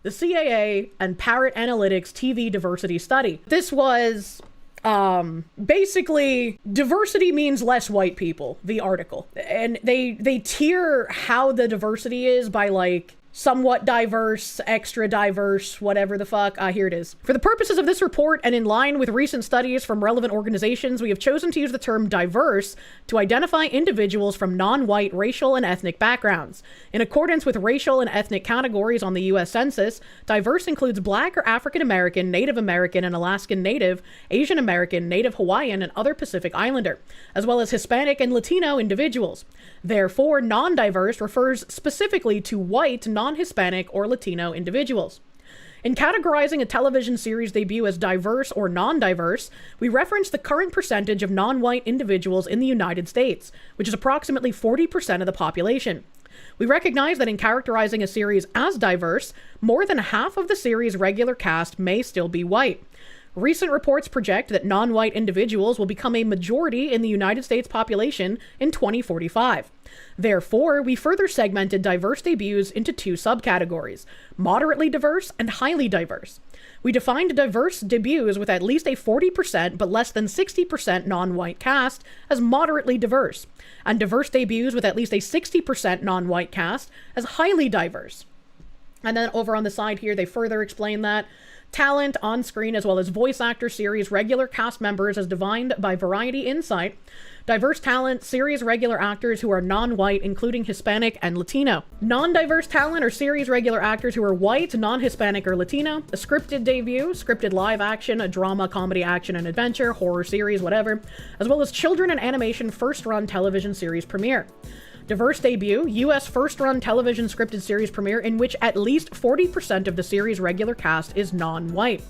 the CAA and Parrot Analytics TV diversity study. This was basically diversity means less white people, the article. And they tier how the diversity is by like somewhat diverse, extra diverse, whatever the fuck. Here it is. For the purposes of this report and in line with recent studies from relevant organizations, we have chosen to use the term diverse to identify individuals from non-white racial and ethnic backgrounds. In accordance with racial and ethnic categories on the U.S. Census, diverse includes Black or African American, Native American and Alaskan Native, Asian American, Native Hawaiian, and other Pacific Islander, as well as Hispanic and Latino individuals. Therefore, non-diverse refers specifically to white, non-Hispanic, or Latino individuals. In categorizing a television series debut as diverse or non-diverse, we reference the current percentage of non-white individuals in the United States, which is approximately 40% of the population. We recognize that in characterizing a series as diverse, more than half of the series' regular cast may still be white. Recent reports project that non-white individuals will become a majority in the United States population in 2045. Therefore, we further segmented diverse debuts into two subcategories: moderately diverse and highly diverse. We defined diverse debuts with at least a 40% but less than 60% non-white cast as moderately diverse, and diverse debuts with at least a 60% non-white cast as highly diverse. And then over on the side here, they further explain that talent on screen as well as voice actor series regular cast members as defined by Variety Insight. Diverse talent, series regular actors who are non-white, including Hispanic and Latino. Non-diverse talent are series regular actors who are white, non-Hispanic, or Latino. A scripted debut, scripted live action, a drama, comedy, action, and adventure, horror series, whatever, as well as children and animation first-run television series premiere. Diverse debut, U.S. first-run television scripted series premiere in which at least 40% of the series' regular cast is non-white.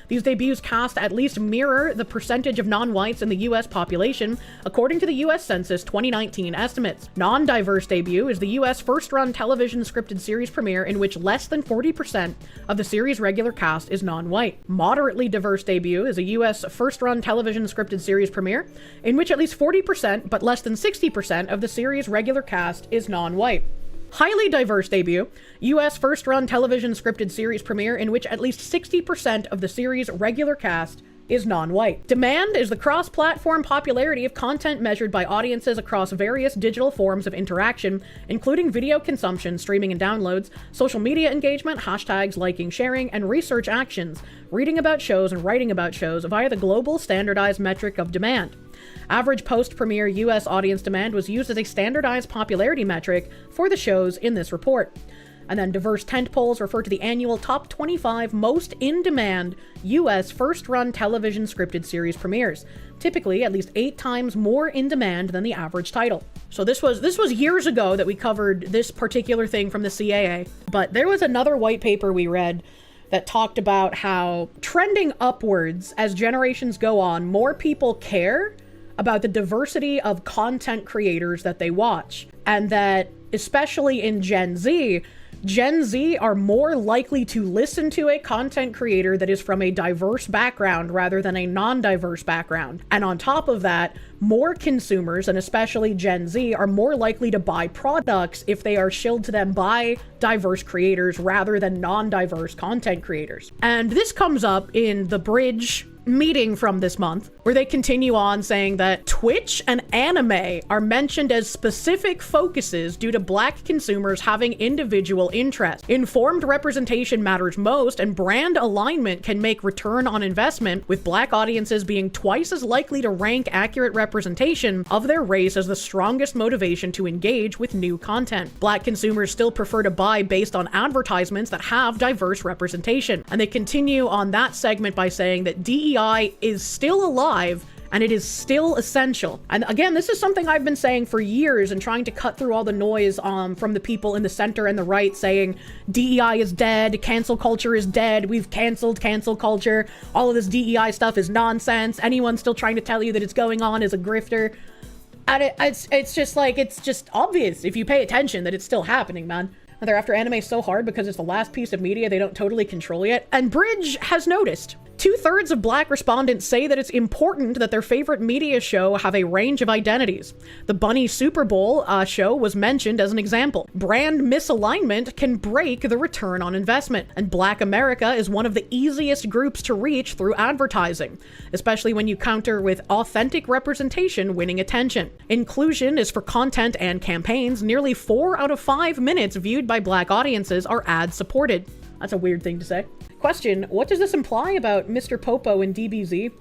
These debuts cast at least mirror the percentage of non-whites in the U.S. population, according to the U.S. Census 2019 estimates. Non-diverse debut is the U.S. first-run television scripted series premiere in which less than 40% of the series' regular cast is non-white. Moderately diverse debut is a U.S. first-run television scripted series premiere in which at least 40% but less than 60% of the series' regular cast is non-white. Highly diverse debut, U.S. first-run television scripted series premiere in which at least 60% of the series' regular cast is non-white. Demand is the cross-platform popularity of content measured by audiences across various digital forms of interaction, including video consumption, streaming and downloads, social media engagement, hashtags, liking, sharing, and research actions, reading about shows and writing about shows via the global standardized metric of demand. Average post-premiere U.S. audience demand was used as a standardized popularity metric for the shows in this report. And then diverse tentpoles refer to the annual top 25 most in-demand U.S. first-run television scripted series premieres, typically at least 8 times more in demand than the average title. So this was years ago that we covered this particular thing from the CAA, but there was another white paper we read that talked about how trending upwards as generations go on, more people care about the diversity of content creators that they watch, and that especially in Gen Z are more likely to listen to a content creator that is from a diverse background rather than a non-diverse background. And on top of that, more consumers, and especially Gen Z, are more likely to buy products if they are shilled to them by diverse creators rather than non-diverse content creators. And this comes up in the Bridge meeting from this month, where they continue on saying that Twitch and anime are mentioned as specific focuses due to Black consumers having individual interests. Informed representation matters most, and brand alignment can make return on investment, with Black audiences being twice as likely to rank accurate representation of their race as the strongest motivation to engage with new content. Black consumers still prefer to buy based on advertisements that have diverse representation. And they continue on that segment by saying that DEI is still alive and it is still essential. And again, this is something I've been saying for years and trying to cut through all the noise from the people in the center and the right saying DEI is dead, cancel culture is dead, we've canceled cancel culture, all of this DEI stuff is nonsense, anyone still trying to tell you that it's going on is a grifter. And it's just like, it's just obvious if you pay attention that it's still happening, man. And they're after anime so hard because it's the last piece of media they don't totally control yet. And Bridge has noticed. 2/3 of Black respondents say that it's important that their favorite media show have a range of identities. The Bunny Super Bowl show was mentioned as an example. Brand misalignment can break the return on investment, and Black America is one of the easiest groups to reach through advertising, especially when you counter with authentic representation winning attention. Inclusion is for content and campaigns. Nearly 4 out of 5 minutes viewed by Black audiences are ad-supported. That's a weird thing to say. Question, what does this imply about Mr. Popo and DBZ?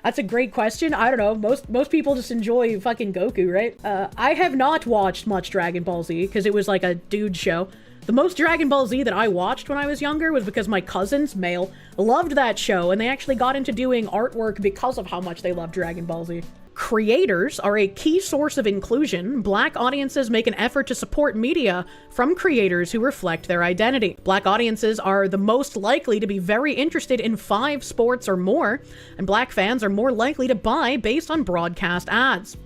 That's a great question. I don't know. Most people just enjoy fucking Goku, right? I have not watched much Dragon Ball Z because it was like a dude show. The most Dragon Ball Z that I watched when I was younger was because my cousins, male, loved that show, and they actually got into doing artwork because of how much they loved Dragon Ball Z. Creators are a key source of inclusion. Black audiences make an effort to support media from creators who reflect their identity. Black audiences are the most likely to be very interested in 5 sports or more, and Black fans are more likely to buy based on broadcast ads.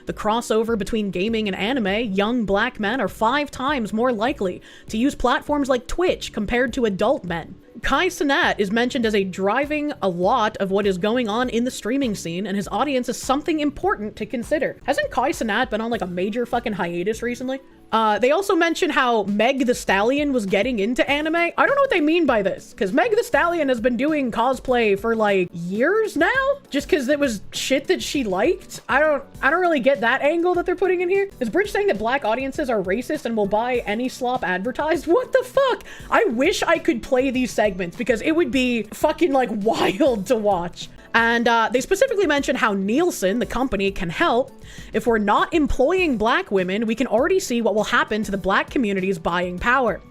The crossover between gaming and anime, young Black men are 5 times more likely to use platforms like Twitch compared to adult men. Kai Cenat is mentioned as driving a lot of what is going on in the streaming scene, and his audience is something important to consider. Hasn't Kai Cenat been on like a major fucking hiatus recently? They also mention how Meg the Stallion was getting into anime. I don't know what they mean by this, because Meg the Stallion has been doing cosplay for like years now, just because it was shit that she liked. I don't really get that angle that they're putting in here. Is Bridge saying that Black audiences are racist and will buy any slop advertised? What the fuck? I wish I could play these segments because it would be fucking like wild to watch. And they specifically mention how Nielsen, the company, can help. If we're not employing Black women, we can already see what will happen to the Black community's buying power.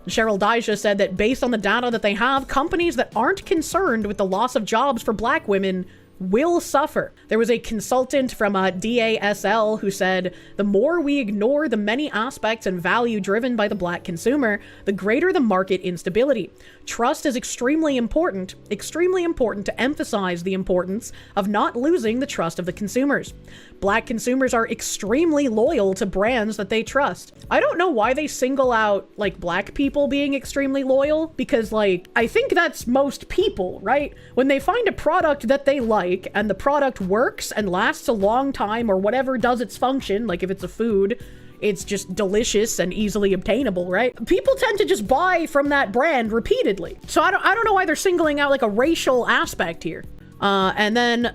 Cheryl Daisha said that based on the data that they have, companies that aren't concerned with the loss of jobs for Black women will suffer. There was a consultant from DASL who said, the more we ignore the many aspects and value driven by the Black consumer, the greater the market instability. Trust is extremely important to emphasize the importance of not losing the trust of the consumers. Black consumers are extremely loyal to brands that they trust. I don't know why they single out like Black people being extremely loyal, because like, I think that's most people, right? When they find a product that they like and the product works and lasts a long time or whatever does its function, like if it's a food, it's just delicious and easily obtainable, right? People tend to just buy from that brand repeatedly. So I don't know why they're singling out like a racial aspect here. And then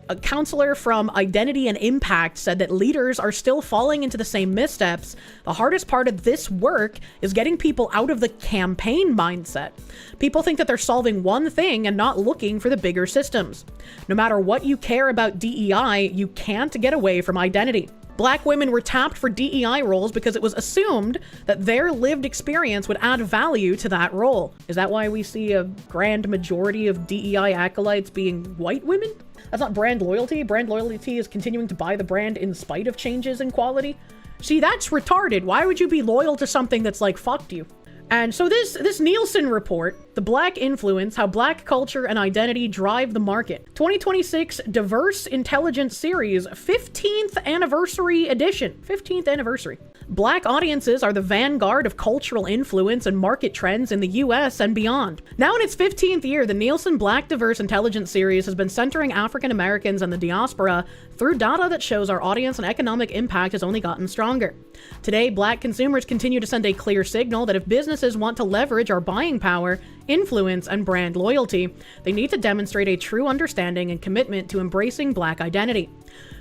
a counselor from Identity and Impact said that leaders are still falling into the same missteps. The hardest part of this work is getting people out of the campaign mindset. People think that they're solving one thing and not looking for the bigger systems. No matter what you care about DEI, you can't get away from identity. Black women were tapped for DEI roles because it was assumed that their lived experience would add value to that role. Is that why we see a grand majority of DEI acolytes being white women? That's not brand loyalty. Brand loyalty is continuing to buy the brand in spite of changes in quality. See, that's retarded. Why would you be loyal to something that's like, fucked you? And so this Nielsen report, The Black Influence, How Black Culture and Identity Drive the Market. 2026 Diverse Intelligence Series, 15th Anniversary Edition. 15th Anniversary. Black audiences are the vanguard of cultural influence and market trends in the US and beyond. Now in its 15th year, the Nielsen Black Diverse Intelligence Series has been centering African Americans and the diaspora through data that shows our audience and economic impact has only gotten stronger. Today, Black consumers continue to send a clear signal that if businesses want to leverage our buying power, influence, and brand loyalty, they need to demonstrate a true understanding and commitment to embracing Black identity.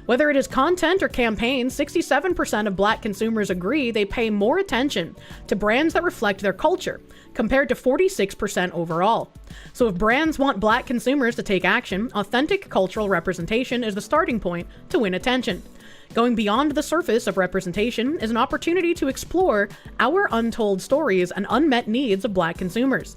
Whether it is content or campaigns, 67% of Black consumers agree they pay more attention to brands that reflect their culture, compared to 46% overall. So if brands want Black consumers to take action, authentic cultural representation is the starting point to win attention. Going beyond the surface of representation is an opportunity to explore our untold stories and unmet needs of Black consumers.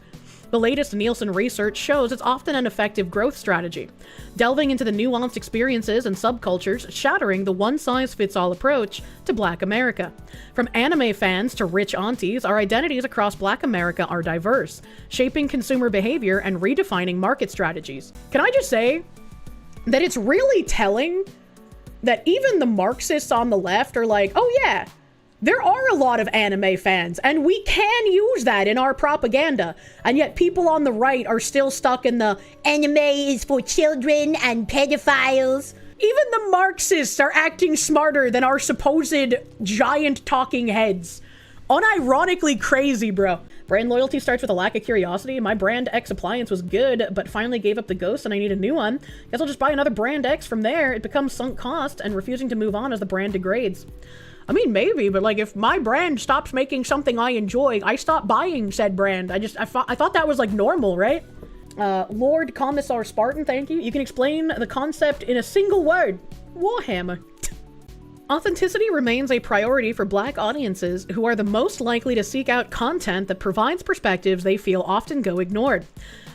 The latest Nielsen research shows it's often an effective growth strategy, delving into the nuanced experiences and subcultures, shattering the one-size-fits-all approach to Black America. From anime fans to rich aunties, our identities across Black America are diverse, shaping consumer behavior and redefining market strategies. Can I just say that it's really telling that even the Marxists on the left are like, oh yeah, There are a lot of anime fans, and we can use that in our propaganda. And yet people on the right are still stuck in the anime is for children and pedophiles. Even the Marxists are acting smarter than our supposed giant talking heads. Unironically crazy, bro. Brand loyalty starts with a lack of curiosity. My brand X appliance was good, but finally gave up the ghost and I need a new one. Guess I'll just buy another brand X from there. It becomes sunk cost and refusing to move on as the brand degrades. I mean, maybe, but like if my brand stops making something I enjoy, I stop buying said brand. I thought that was like normal, right? Lord Commissar Spartan, thank you. You can explain the concept in a single word. Warhammer. Authenticity remains a priority for Black audiences who are the most likely to seek out content that provides perspectives they feel often go ignored.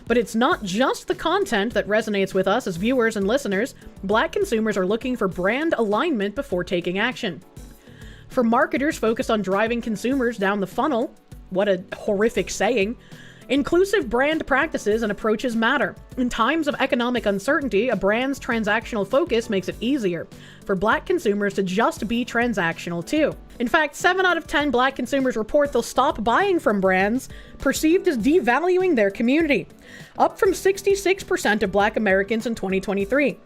But it's not just the content that resonates with us as viewers and listeners. Black consumers are looking for brand alignment before taking action. For marketers focused on driving consumers down the funnel, what a horrific saying, inclusive brand practices and approaches matter. In times of economic uncertainty, a brand's transactional focus makes it easier for Black consumers to just be transactional too. In fact, 7 out of 10 Black consumers report they'll stop buying from brands perceived as devaluing their community, up from 66% of Black Americans in 2023.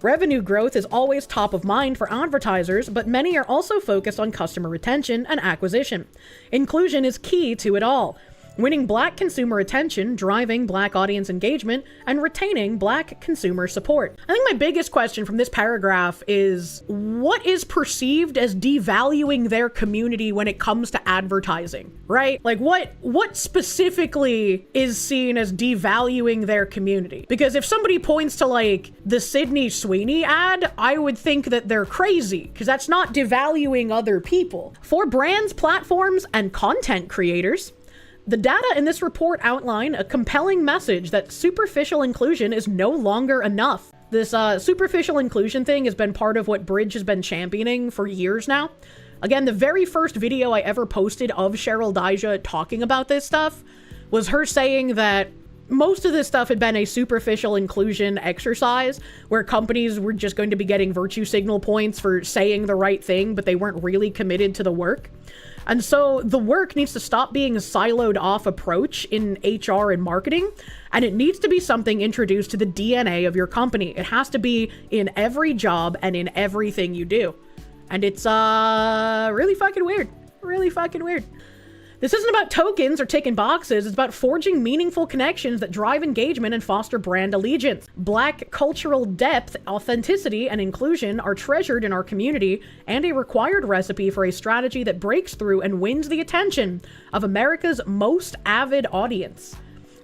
Revenue growth is always top of mind for advertisers, but many are also focused on customer retention and acquisition. Inclusion is key to it all. Winning Black consumer attention, driving Black audience engagement, and retaining Black consumer support. I think my biggest question from this paragraph is, what is perceived as devaluing their community when it comes to advertising, right? Like what specifically is seen as devaluing their community? Because if somebody points to like the Sydney Sweeney ad, I would think that they're crazy, because that's not devaluing other people. For brands, platforms, and content creators, the data in this report outline a compelling message that superficial inclusion is no longer enough. This superficial inclusion thing has been part of what Bridge has been championing for years now. Again, the very first video I ever posted of Cheryl Dijah talking about this stuff was her saying that most of this stuff had been a superficial inclusion exercise where companies were just going to be getting virtue signal points for saying the right thing, but they weren't really committed to the work. And so the work needs to stop being a siloed off approach in HR and marketing, and it needs to be something introduced to the DNA of your company. It has to be in every job and in everything you do. And it's really fucking weird. Really fucking weird. This isn't about tokens or ticking boxes. It's about forging meaningful connections that drive engagement and foster brand allegiance. Black cultural depth, authenticity, and inclusion are treasured in our community and a required recipe for a strategy that breaks through and wins the attention of America's most avid audience.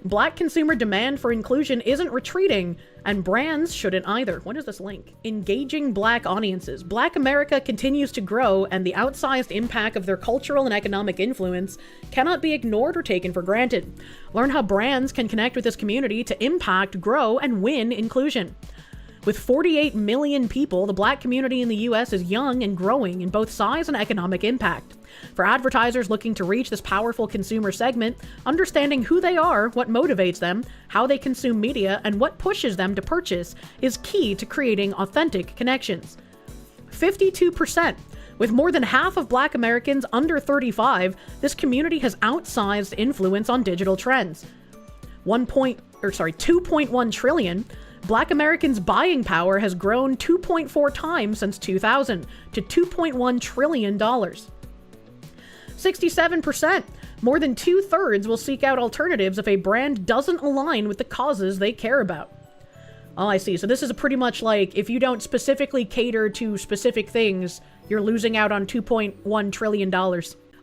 Black consumer demand for inclusion isn't retreating, and brands shouldn't either. What is this link? Engaging Black audiences. Black America continues to grow, and the outsized impact of their cultural and economic influence cannot be ignored or taken for granted. Learn how brands can connect with this community to impact, grow, and win inclusion. With 48 million people, the Black community in the US is young and growing in both size and economic impact. For advertisers looking to reach this powerful consumer segment, understanding who they are, what motivates them, how they consume media, and what pushes them to purchase is key to creating authentic connections. 52%. With more than half of Black Americans under 35, this community has outsized influence on digital trends. 2.1 trillion. Black Americans' buying power has grown 2.4 times since 2000 to $2.1 trillion. 67%. More than 2/3 will seek out alternatives if a brand doesn't align with the causes they care about. Oh, I see. So this is pretty much like, if you don't specifically cater to specific things, you're losing out on $2.1 trillion.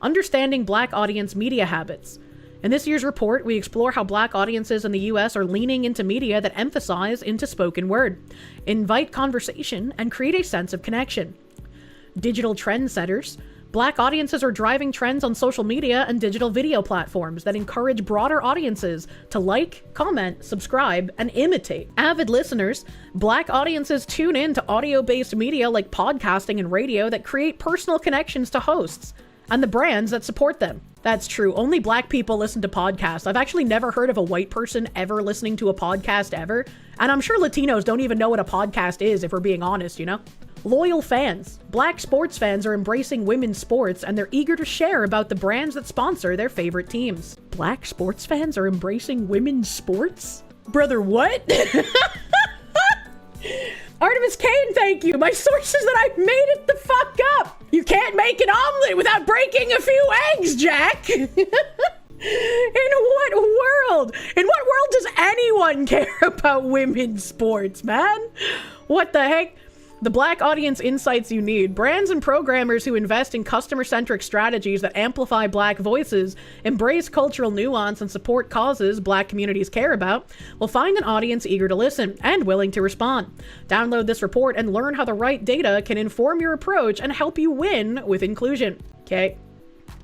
Understanding Black audience media habits. In this year's report, we explore how Black audiences in the US are leaning into media that emphasize into spoken word, invite conversation, and create a sense of connection. Digital trendsetters. Black audiences are driving trends on social media and digital video platforms that encourage broader audiences to like, comment, subscribe, and imitate. Avid listeners. Black audiences tune in to audio-based media like podcasting and radio that create personal connections to hosts and the brands that support them. That's true. Only Black people listen to podcasts. I've actually never heard of a white person ever listening to a podcast ever. And I'm sure Latinos don't even know what a podcast is, if we're being honest, you know? Loyal fans. Black sports fans are embracing women's sports and they're eager to share about the brands that sponsor their favorite teams. Black sports fans are embracing women's sports? Brother, what? Artemis Kane, thank you. My sources that I've made it the fuck up. You can't make an omelet without breaking a few eggs, Jack. In what world? In what world does anyone care about women's sports, man? What the heck? The Black audience insights you need. Brands and programmers who invest in customer-centric strategies that amplify Black voices, embrace cultural nuance, and support causes Black communities care about will find an audience eager to listen and willing to respond. Download this report and learn how the right data can inform your approach and help you win with inclusion. Okay,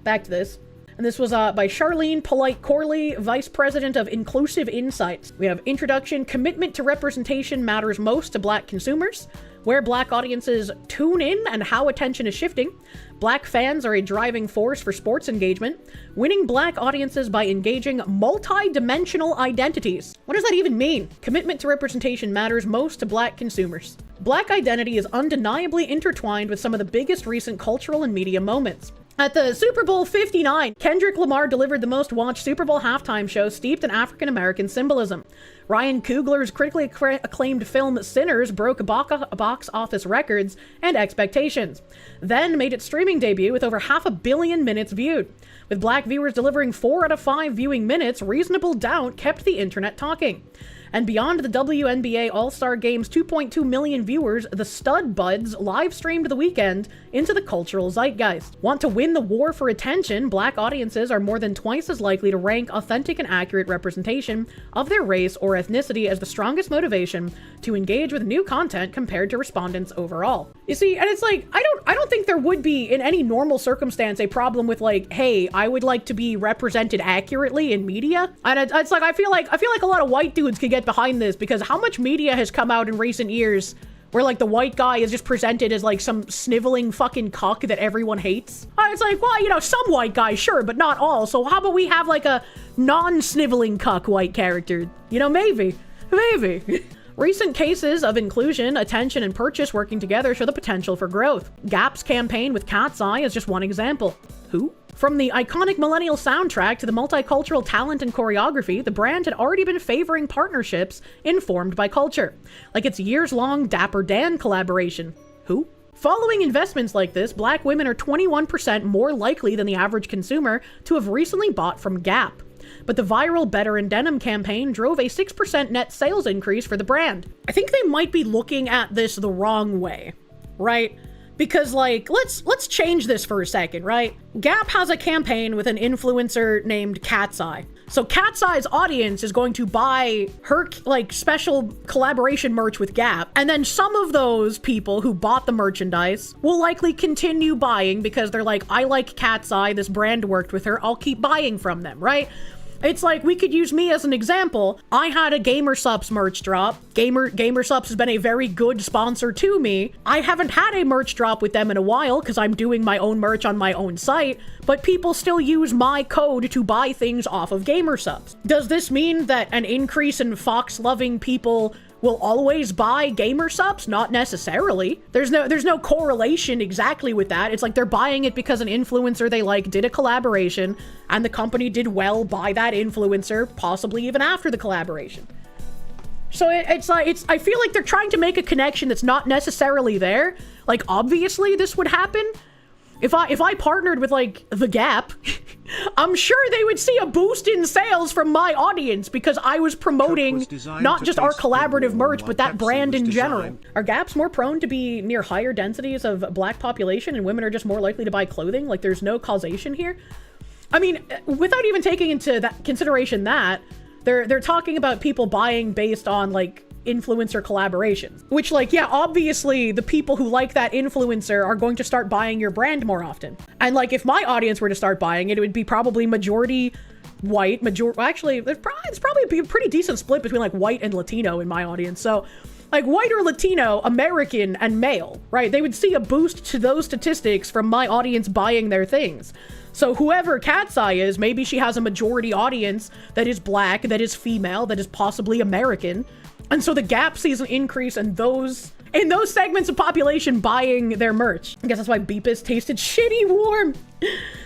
back to this. And this was by Charlene Polite Corley, Vice President of Inclusive Insights. We have introduction, commitment to representation matters most to Black consumers, where Black audiences tune in and how attention is shifting. Black fans are a driving force for sports engagement. Winning Black audiences by engaging multi-dimensional identities. What does that even mean? Commitment to representation matters most to Black consumers. Black identity is undeniably intertwined with some of the biggest recent cultural and media moments. At the Super Bowl 59, Kendrick Lamar delivered the most watched Super Bowl halftime show steeped in African-American symbolism. Ryan Coogler's critically acclaimed film Sinners broke box office records and expectations, then made its streaming debut with over 500 million minutes viewed. With Black viewers delivering 4 out of 5 viewing minutes, reasonable doubt kept the internet talking. And beyond the WNBA All-Star Game's 2.2 million viewers, the Stud Buds live-streamed the weekend into the cultural zeitgeist. Want to win the war for attention? Black audiences are more than twice as likely to rank authentic and accurate representation of their race or ethnicity as the strongest motivation to engage with new content compared to respondents overall. You see, and it's like, I don't think there would be, in any normal circumstance, a problem with like, hey, I would like to be represented accurately in media. And it's like, I feel like a lot of white dudes could get behind this, because how much media has come out in recent years where like the white guy is just presented as like some sniveling fucking cuck that everyone hates. It's like, well, you know, some white guys, sure, but not all. So how about we have like a non-sniveling cuck white character? You know, maybe. Recent cases of inclusion, attention, and purchase working together show the potential for growth. Gap's campaign with Cat's Eye is just one example. Who? From the iconic millennial soundtrack to the multicultural talent and choreography, the brand had already been favoring partnerships informed by culture, like its years-long Dapper Dan collaboration. Who? Following investments like this, Black women are 21% more likely than the average consumer to have recently bought from Gap. But the viral Better in Denim campaign drove a 6% net sales increase for the brand. I think they might be looking at this the wrong way, right? Because like, let's change this for a second, right? Gap has a campaign with an influencer named Cat's Eye. So Cat's Eye's audience is going to buy her like special collaboration merch with Gap. And then some of those people who bought the merchandise will likely continue buying because they're like, I like Cat's Eye, this brand worked with her, I'll keep buying from them, right? It's like, we could use me as an example. I had a GamerSupps merch drop. GamerSupps has been a very good sponsor to me. I haven't had a merch drop with them in a while because I'm doing my own merch on my own site, but people still use my code to buy things off of GamerSupps. Does this mean that an increase in Fox-loving people will always buy GamerSupps? Not necessarily. There's no correlation exactly with that. It's like they're buying it because an influencer they like did a collaboration and the company did well by that influencer, possibly even after the collaboration. So I feel like they're trying to make a connection that's not necessarily there. Like, obviously this would happen. If I partnered with like The Gap, I'm sure they would see a boost in sales from my audience because I was promoting not just our collaborative merch, but that brand in general. Are Gaps more prone to be near higher densities of Black population and women are just more likely to buy clothing? Like, there's no causation here? I mean, without even taking into that consideration that, they're talking about people buying based on like influencer collaborations, which like, yeah, obviously the people who like that influencer are going to start buying your brand more often. And like, if my audience were to start buying it, it would be probably majority white, actually, it's probably a pretty decent split between like white and Latino in my audience. So like white or Latino, American, and male, right? They would see a boost to those statistics from my audience buying their things. So whoever Cat's Eye is, maybe she has a majority audience that is Black, that is female, that is possibly American. And so the Gap sees an increase in those segments of population buying their merch. I guess that's why Beepus tasted shitty warm.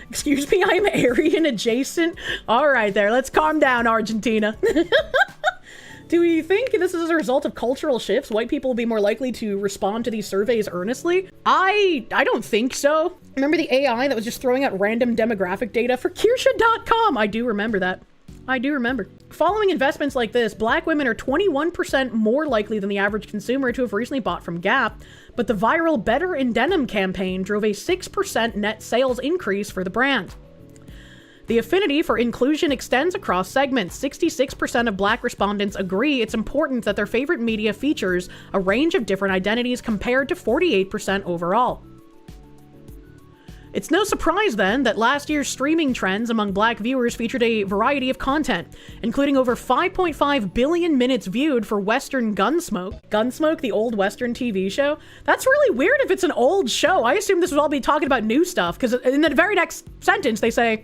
Excuse me, I'm Aryan adjacent. All right there, let's calm down, Argentina. Do we think this is a result of cultural shifts? White people will be more likely to respond to these surveys earnestly? I don't think so. Remember the AI that was just throwing out random demographic data for Kirsche.com? I do remember that. I do remember. Following investments like this, Black women are 21% more likely than the average consumer to have recently bought from Gap, but the viral Better in Denim campaign drove a 6% net sales increase for the brand. The affinity for inclusion extends across segments. 66% of Black respondents agree it's important that their favorite media features a range of different identities compared to 48% overall. It's no surprise then that last year's streaming trends among Black viewers featured a variety of content, including over 5.5 billion minutes viewed for Western Gunsmoke. Gunsmoke, the old Western TV show? That's really weird if it's an old show. I assume this would all be talking about new stuff, because in the very next sentence they say,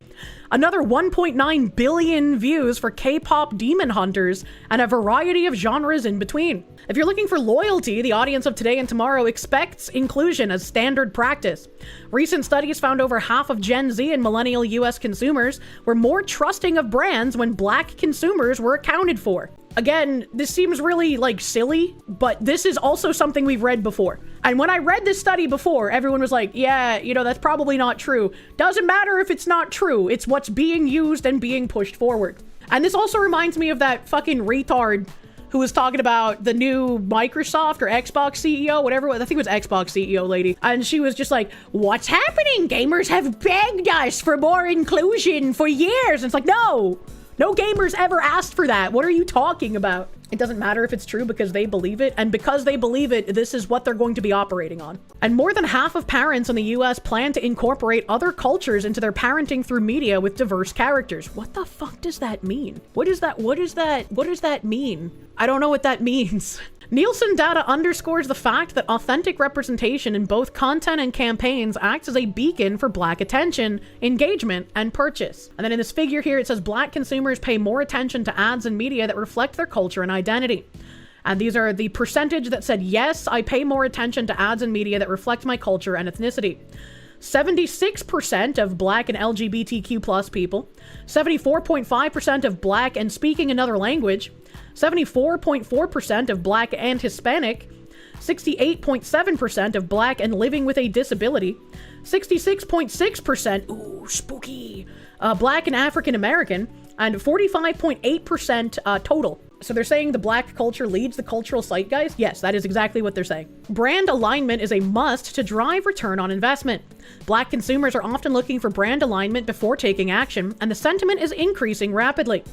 another 1.9 billion views for K-pop Demon Hunters and a variety of genres in between. If you're looking for loyalty, the audience of Today and Tomorrow expects inclusion as standard practice. Recent studies found over half of Gen Z and millennial US consumers were more trusting of brands when Black consumers were accounted for. Again, this seems really, silly, but this is also something we've read before. And when I read this study before, everyone was like, yeah, that's probably not true. Doesn't matter if it's not true. It's what's being used and being pushed forward. And this also reminds me of that fucking retard who was talking about the new Microsoft or Xbox CEO, whatever. I think it was Xbox CEO lady. And she was just like, what's happening? Gamers have begged us for more inclusion for years. And it's like, no gamers ever asked for that. What are you talking about? It doesn't matter if it's true because they believe it. And because they believe it, this is what they're going to be operating on. And more than half of parents in the US plan to incorporate other cultures into their parenting through media with diverse characters. What the fuck does that mean? What does that mean? I don't know what that means. Nielsen data underscores the fact that authentic representation in both content and campaigns acts as a beacon for Black attention, engagement, and purchase. And then in this figure here, it says Black consumers pay more attention to ads and media that reflect their culture and identity. And these are the percentage that said, yes, I pay more attention to ads and media that reflect my culture and ethnicity. 76% of Black and LGBTQ+ people, 74.5% of Black and speaking another language, 74.4% of Black and Hispanic, 68.7% of Black and living with a disability, 66.6%, ooh, spooky, Black and African American, and 45.8% total. So they're saying the Black culture leads the cultural zeitgeist? Yes, that is exactly what they're saying. Brand alignment is a must to drive return on investment. Black consumers are often looking for brand alignment before taking action, and the sentiment is increasing rapidly.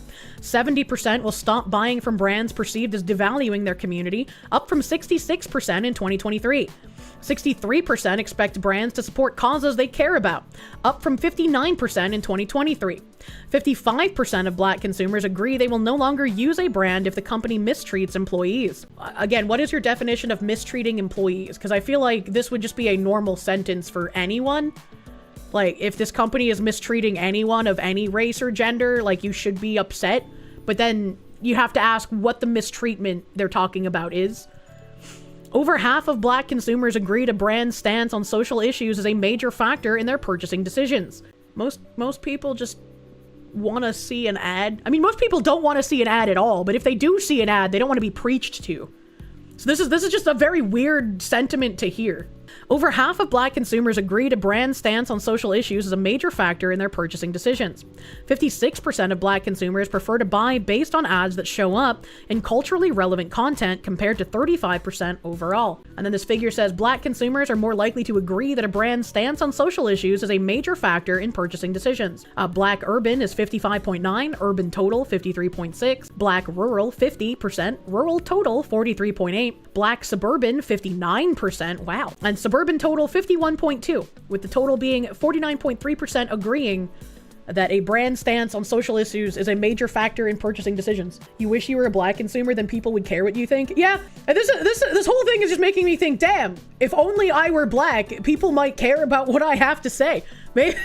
70% will stop buying from brands perceived as devaluing their community, up from 66% in 2023. 63% expect brands to support causes they care about, up from 59% in 2023. 55% of Black consumers agree they will no longer use a brand if the company mistreats employees. Again, what is your definition of mistreating employees? Because I feel like this would just be a normal sentence for anyone. Like, if this company is mistreating anyone of any race or gender, you should be upset. But then you have to ask what the mistreatment they're talking about is. Over half of Black consumers agreed a brand's stance on social issues is a major factor in their purchasing decisions. Most people just want to see an ad. I mean, most people don't want to see an ad at all, but if they do see an ad, they don't want to be preached to. So this is just a very weird sentiment to hear. Over half of Black consumers agreed a brand's stance on social issues is a major factor in their purchasing decisions. 56% of Black consumers prefer to buy based on ads that show up in culturally relevant content compared to 35% overall. And then this figure says Black consumers are more likely to agree that a brand's stance on social issues is a major factor in purchasing decisions. Black urban is 55.9%, urban total 53.6%, Black rural 50%, rural total 43.8%, Black suburban 59%, wow, and suburban total 51.2%, with the total being 49.3% agreeing that a brand stance on social issues is a major factor in purchasing decisions. You wish you were a Black consumer, then people would care what you think? Yeah, and this whole thing is just making me think, damn, if only I were black, people might care about what I have to say. Maybe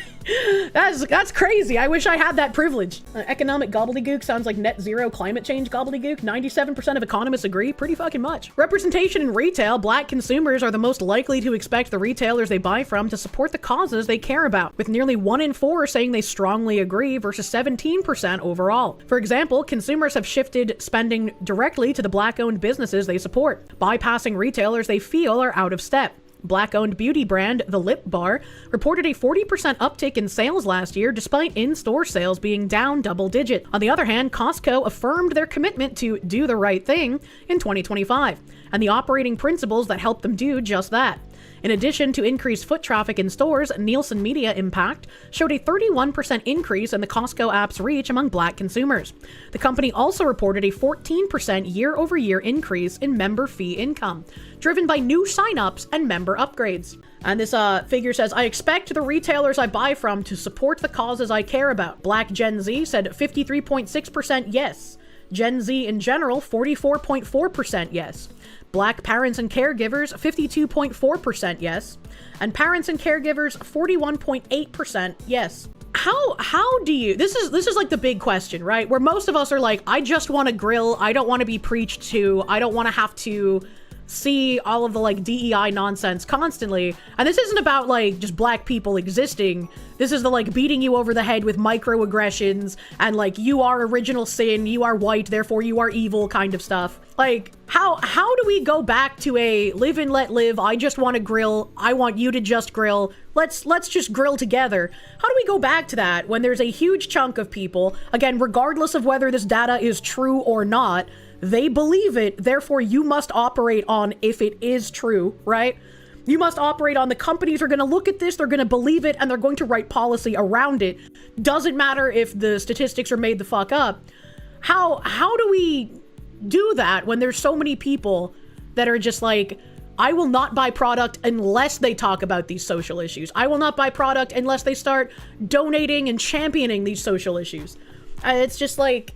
that's crazy. I wish I had that privilege. Economic gobbledygook sounds like net zero climate change gobbledygook. 97% of economists agree. Pretty fucking much. Representation in retail. Black consumers are the most likely to expect the retailers they buy from to support the causes they care about, with nearly 1 in 4 saying they strongly agree versus 17% overall. For example, consumers have shifted spending directly to the black-owned businesses they support, bypassing retailers they feel are out of step. Black-owned beauty brand The Lip Bar reported a 40% uptick in sales last year, despite in-store sales being down double-digit. On the other hand, Costco affirmed their commitment to do the right thing in 2025, and the operating principles that help them do just that. In addition to increased foot traffic in stores, Nielsen Media Impact showed a 31% increase in the Costco app's reach among black consumers. The company also reported a 14% year-over-year increase in member fee income, driven by new signups and member upgrades. And this figure says, I expect the retailers I buy from to support the causes I care about. Black Gen Z said 53.6% yes. Gen Z in general, 44.4% yes. Black parents and caregivers, 52.4% yes. And parents and caregivers, 41.8% yes. How do you, this is like the big question, right? Where most of us are like, I just want to grill. I don't want to be preached to. I don't want to have to see all of the like DEI nonsense constantly. And this isn't about like just black people existing. This is the like beating you over the head with microaggressions and like you are original sin, you are white, therefore you are evil kind of stuff. Like how do we go back to a live and let live? I just want to grill. I want you to just grill. Let's just grill together. How do we go back to that when there's a huge chunk of people, again, regardless of whether this data is true or not, they believe it, therefore you must operate on if it is true, right? You must operate on the companies are going to look at this, they're going to believe it, and they're going to write policy around it. Doesn't matter if the statistics are made the fuck up. How do we do that when there's so many people that are just like, I will not buy product unless they talk about these social issues. I will not buy product unless they start donating and championing these social issues. It's just like,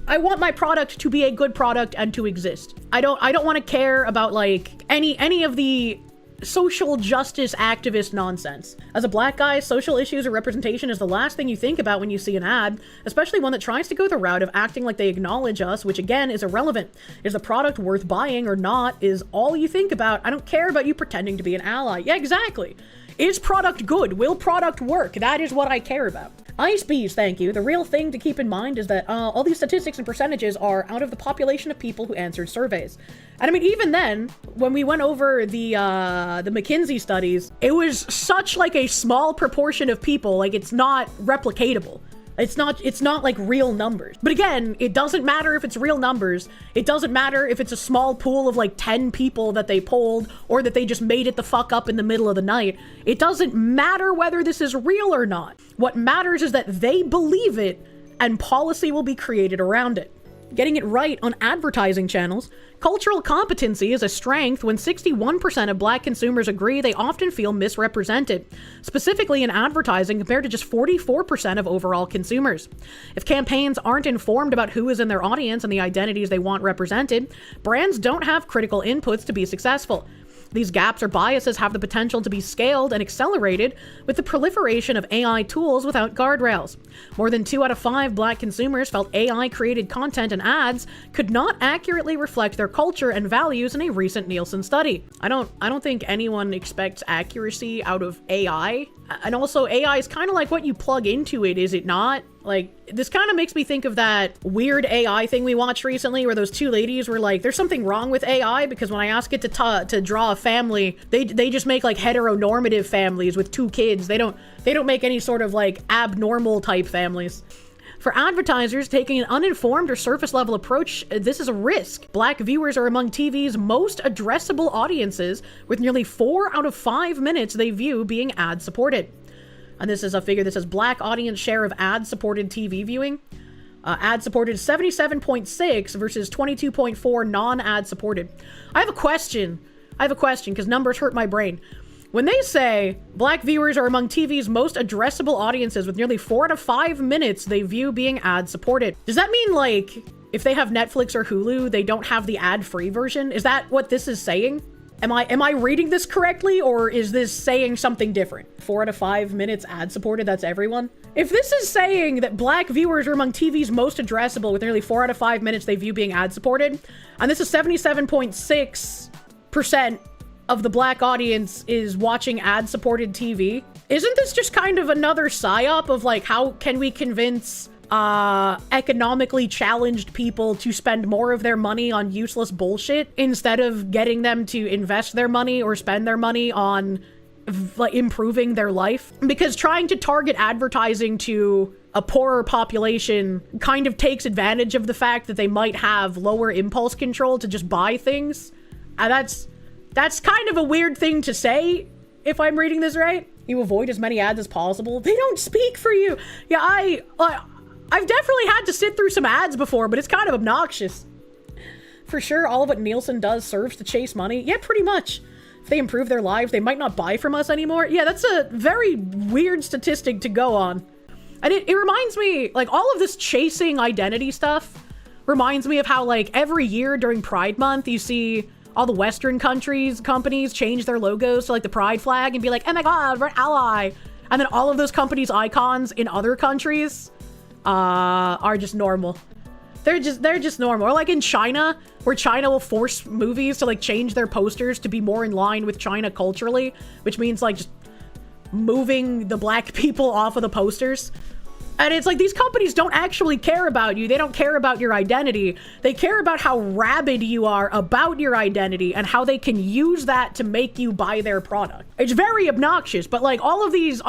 I want my product to be a good product and to exist. I don't want to care about like any of the social justice activist nonsense. As a black guy, social issues or representation is the last thing you think about when you see an ad, especially one that tries to go the route of acting like they acknowledge us, which again is irrelevant. Is the product worth buying or not is all you think about. I don't care about you pretending to be an ally. Yeah, exactly. Is product good? Will product work? That is what I care about. Ice bees, thank you. The real thing to keep in mind is that all these statistics and percentages are out of the population of people who answered surveys. And I mean, even then, when we went over the McKinsey studies, it was such like a small proportion of people, like it's not replicatable. It's not like real numbers. But again, it doesn't matter if it's real numbers. It doesn't matter if it's a small pool of like 10 people that they polled or that they just made it the fuck up in the middle of the night. It doesn't matter whether this is real or not. What matters is that they believe it and policy will be created around it. Getting it right on advertising channels. Cultural competency is a strength when 61% of black consumers agree they often feel misrepresented, specifically in advertising compared to just 44% of overall consumers. If campaigns aren't informed about who is in their audience and the identities they want represented, brands don't have critical inputs to be successful. These gaps or biases have the potential to be scaled and accelerated with the proliferation of AI tools without guardrails. More than 2 out of 5 black consumers felt AI-created content and ads could not accurately reflect their culture and values in a recent Nielsen study. I don't think anyone expects accuracy out of AI. And also, AI is kind of like what you plug into it, is it not? Like, this kind of makes me think of that weird AI thing we watched recently where those 2 ladies were like, there's something wrong with AI because when I ask it to draw a family, they just make like heteronormative families with 2 kids. They don't make any sort of like abnormal type families. For advertisers taking an uninformed or surface level approach, this is a risk. Black viewers are among TV's most addressable audiences, with nearly 4 out of 5 minutes they view being ad supported. And this is a figure that says black audience share of ad supported TV viewing. Ad supported 77.6 versus 22.4 non-ad supported. I have a question because numbers hurt my brain. When they say black viewers are among TV's most addressable audiences with nearly 4 out of 5 minutes they view being ad-supported, does that mean like if they have Netflix or Hulu, they don't have the ad-free version? Is that what this is saying? Am I reading this correctly, or is this saying something different? 4 out of 5 minutes ad-supported, that's everyone? If this is saying that black viewers are among TV's most addressable with nearly 4 out of 5 minutes they view being ad-supported, and this is 77.6% of the black audience is watching ad-supported TV, isn't this just kind of another psyop of like, how can we convince economically challenged people to spend more of their money on useless bullshit instead of getting them to invest their money or spend their money on like improving their life? Because trying to target advertising to a poorer population kind of takes advantage of the fact that they might have lower impulse control to just buy things. And that's kind of a weird thing to say, if I'm reading this right. You avoid as many ads as possible. They don't speak for you. Yeah, I've definitely had to sit through some ads before, but it's kind of obnoxious. For sure, all of what Nielsen does serves to chase money. Yeah, pretty much. If they improve their lives, they might not buy from us anymore. Yeah, that's a very weird statistic to go on. And it reminds me, like, all of this chasing identity stuff reminds me of how, like, every year during Pride Month, you see all the Western companies change their logos to, like, the Pride flag and be like, oh my god, we're an ally. And then all of those companies' icons in other countries are just normal. They're just normal. Or like in China, where China will force movies to like change their posters to be more in line with China culturally, which means like just moving the black people off of the posters. And it's like, these companies don't actually care about you. They don't care about your identity. They care about how rabid you are about your identity and how they can use that to make you buy their product. It's very obnoxious, but like all of these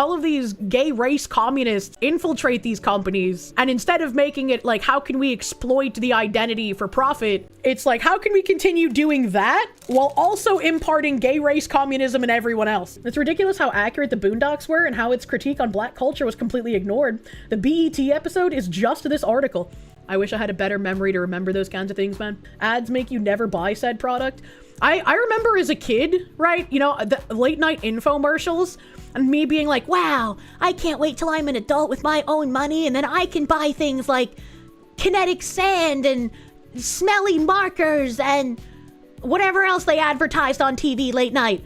gay race communists infiltrate these companies, and instead of making it like, how can we exploit the identity for profit, it's like, how can we continue doing that while also imparting gay race communism in everyone else? It's ridiculous how accurate the Boondocks were and how its critique on black culture was completely ignored. The BET episode is just this article. I wish I had a better memory to remember those kinds of things, man. Ads make you never buy said product. I remember as a kid, right? You know, the late night infomercials and me being like, wow, I can't wait till I'm an adult with my own money and then I can buy things like kinetic sand and smelly markers and whatever else they advertised on TV late night.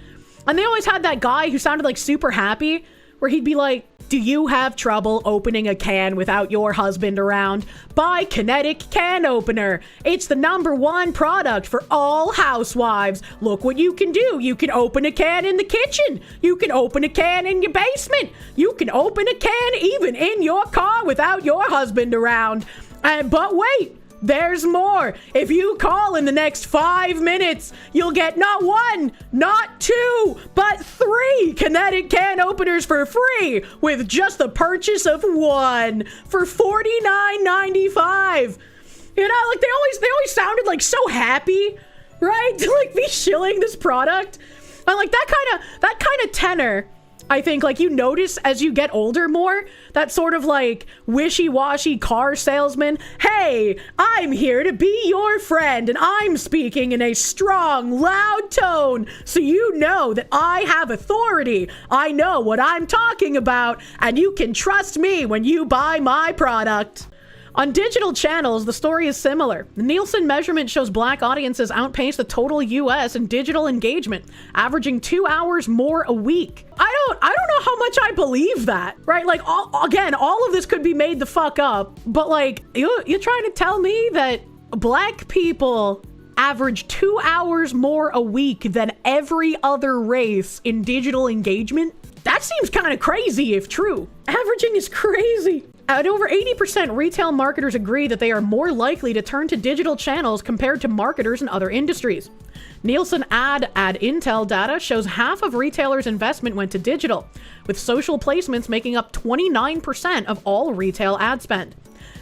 And they always had that guy who sounded like super happy, where he'd be like, do you have trouble opening a can without your husband around? Buy Kinetic Can Opener. It's the #1 product for all housewives. Look what you can do. You can open a can in the kitchen. You can open a can in your basement. You can open a can even in your car without your husband around. But wait. There's more. If you call in the next 5 minutes, you'll get not 1, not 2, but 3 Kinetic Can Openers for free with just the purchase of 1 for $49.95. You know, like they always sounded like so happy, right? To like be shilling this product. And like that kind of tenor, I think, like, you notice as you get older more, that sort of like wishy-washy car salesman. Hey, I'm here to be your friend and I'm speaking in a strong, loud tone so you know that I have authority. I know what I'm talking about and you can trust me when you buy my product. On digital channels, the story is similar. The Nielsen measurement shows black audiences outpace the total US in digital engagement, averaging 2 hours more a week. I don't know how much I believe that, right? Like, all of this could be made the fuck up, but like, you're trying to tell me that black people average 2 hours more a week than every other race in digital engagement? That seems kind of crazy if true. Averaging is crazy. At over 80%, retail marketers agree that they are more likely to turn to digital channels compared to marketers in other industries. Nielsen ad intel data shows half of retailers' investment went to digital, with social placements making up 29% of all retail ad spend.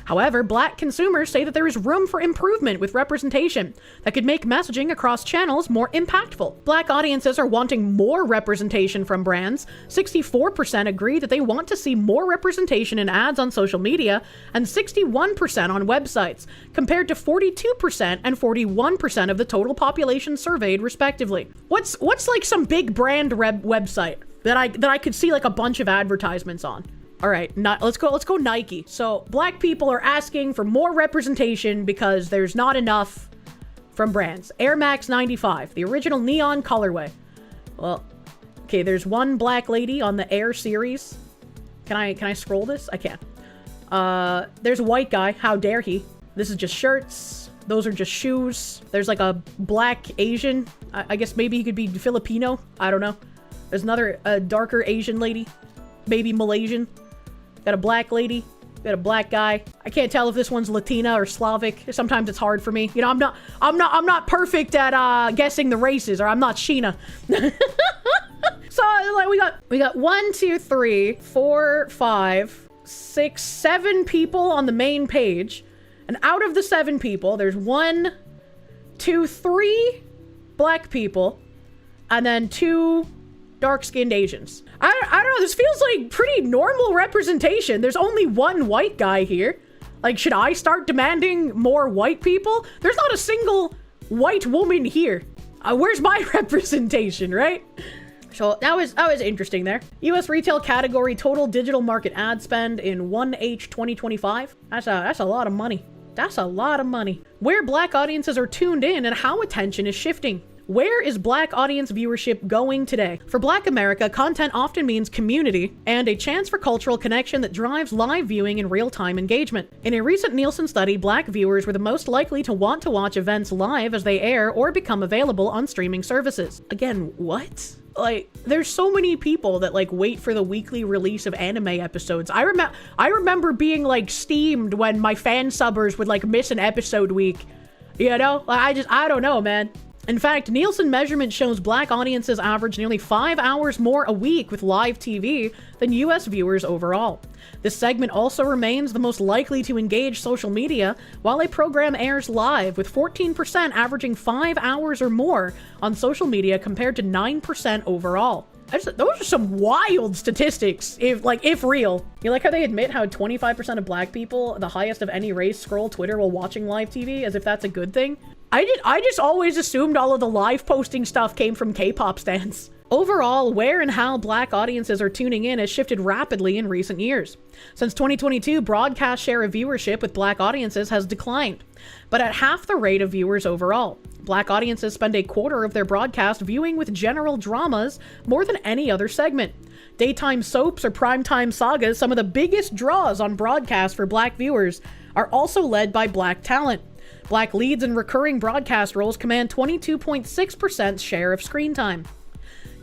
However, black consumers say that there is room for improvement with representation that could make messaging across channels more impactful. Black audiences are wanting more representation from brands. 64% agree that they want to see more representation in ads on social media, and 61% on websites, compared to 42% and 41% of the total population surveyed, respectively. What's like some big brand website that I could see like a bunch of advertisements on? All right, let's go Nike. So black people are asking for more representation because there's not enough from brands. Air Max 95, the original neon colorway. Well, okay, there's one black lady on the Air series. Can I scroll this? I can. There's a white guy. How dare he? This is just shirts. Those are just shoes. There's like a black Asian. I guess maybe he could be Filipino. I don't know. There's another darker Asian lady. Maybe Malaysian. Got a black lady. Got a black guy. I can't tell if this one's Latina or Slavic. Sometimes it's hard for me. You know, I'm not perfect at guessing the races, or I'm not Sheena. So like we got 1, 2, 3, 4, 5, 6, 7 people on the main page. And out of the 7 people, there's 1, 2, 3 black people, and then 2 dark-skinned Asians. I don't know, this feels like pretty normal representation. There's only 1 white guy here. Like, should I start demanding more white people? There's not a single white woman here. Where's my representation, right? So that was interesting there. US retail category total digital market ad spend in 1H 2025. That's a lot of money. That's a lot of money. Where black audiences are tuned in and how attention is shifting. Where is black audience viewership going today? For Black America, content often means community and a chance for cultural connection that drives live viewing and real-time engagement. In a recent Nielsen study, black viewers were the most likely to want to watch events live as they air or become available on streaming services. Again, what? Like, there's so many people that like wait for the weekly release of anime episodes. I remember being like steamed when my fan subbers would like miss an episode week. You know? Like, I don't know, man. In fact, Nielsen measurement shows black audiences average nearly 5 hours more a week with live TV than US viewers overall. This segment also remains the most likely to engage social media while a program airs live, with 14% averaging 5 hours or more on social media compared to 9% overall. Those are some wild statistics, if real. You like how they admit how 25% of black people, the highest of any race, scroll Twitter while watching live TV, as if that's a good thing? I just always assumed all of the live posting stuff came from K-pop stans. Overall, where and how black audiences are tuning in has shifted rapidly in recent years. Since 2022, broadcast share of viewership with black audiences has declined, but at half the rate of viewers overall. Black audiences spend a quarter of their broadcast viewing with general dramas more than any other segment. Daytime soaps or primetime sagas, some of the biggest draws on broadcast for black viewers, are also led by black talent. Black leads in recurring broadcast roles command 22.6% share of screen time.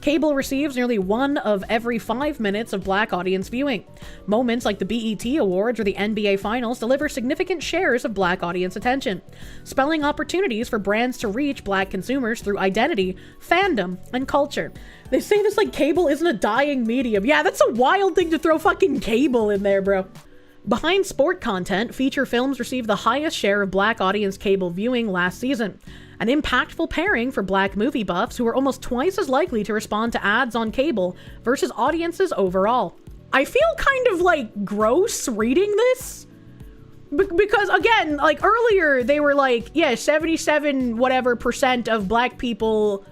Cable receives nearly 1 of every 5 minutes of black audience viewing. Moments like the BET Awards or the NBA Finals deliver significant shares of black audience attention, spelling opportunities for brands to reach black consumers through identity, fandom, and culture. They say this like cable isn't a dying medium. Yeah, that's a wild thing to throw fucking cable in there, bro. Behind sport content, feature films received the highest share of black audience cable viewing last season, an impactful pairing for black movie buffs who are almost twice as likely to respond to ads on cable versus audiences overall. I feel kind of like gross reading this because again, like earlier they were like, yeah, 77 whatever % of black people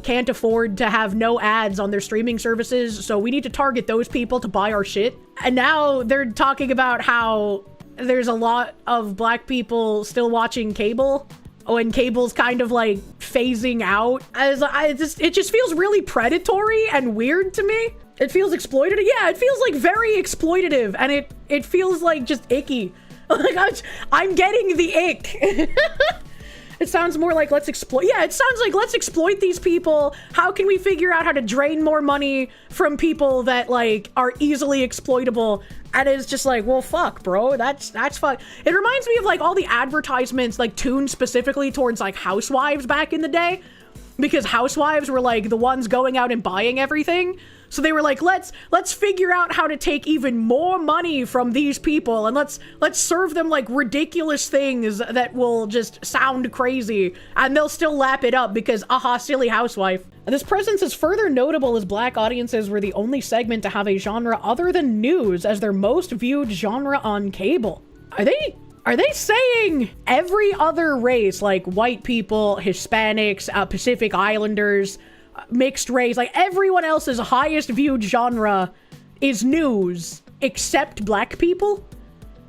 can't afford to have no ads on their streaming services, so we need to target those people to buy our shit. And now they're talking about how there's a lot of black people still watching cable when cable's kind of like phasing out. It just feels really predatory and weird to me. It feels exploitative. Yeah, it feels like very exploitative, and it feels like just icky. Like I'm getting the ick. It sounds more like let's exploit. Yeah, it sounds like let's exploit these people. How can we figure out how to drain more money from people that like are easily exploitable? And it's just like, well, fuck, bro. That's fuck. It reminds me of like all the advertisements like tuned specifically towards like housewives back in the day, because housewives were like the ones going out and buying everything. So they were like, let's figure out how to take even more money from these people, and let's serve them like ridiculous things that will just sound crazy, and they'll still lap it up because aha, silly housewife. And this presence is further notable as black audiences were the only segment to have a genre other than news as their most viewed genre on cable. Are they saying every other race, like white people, Hispanics, Pacific Islanders, mixed race, like everyone else's highest viewed genre is news except black people?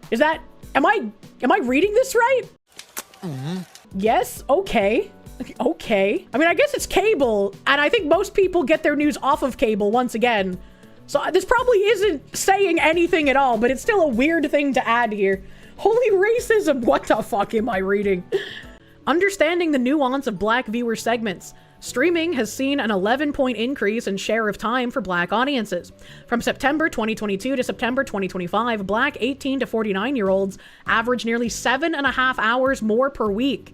Is that, am I reading this right? Yes, okay. Okay. I mean, I guess it's cable, and I think most people get their news off of cable once again. So this probably isn't saying anything at all, but it's still a weird thing to add here. Holy racism, what the fuck am I reading? Understanding the nuance of Black viewer segments. Streaming has seen an 11-point increase in share of time for Black audiences. From September 2022 to September 2025, Black 18 to 49-year-olds average nearly 7.5 hours more per week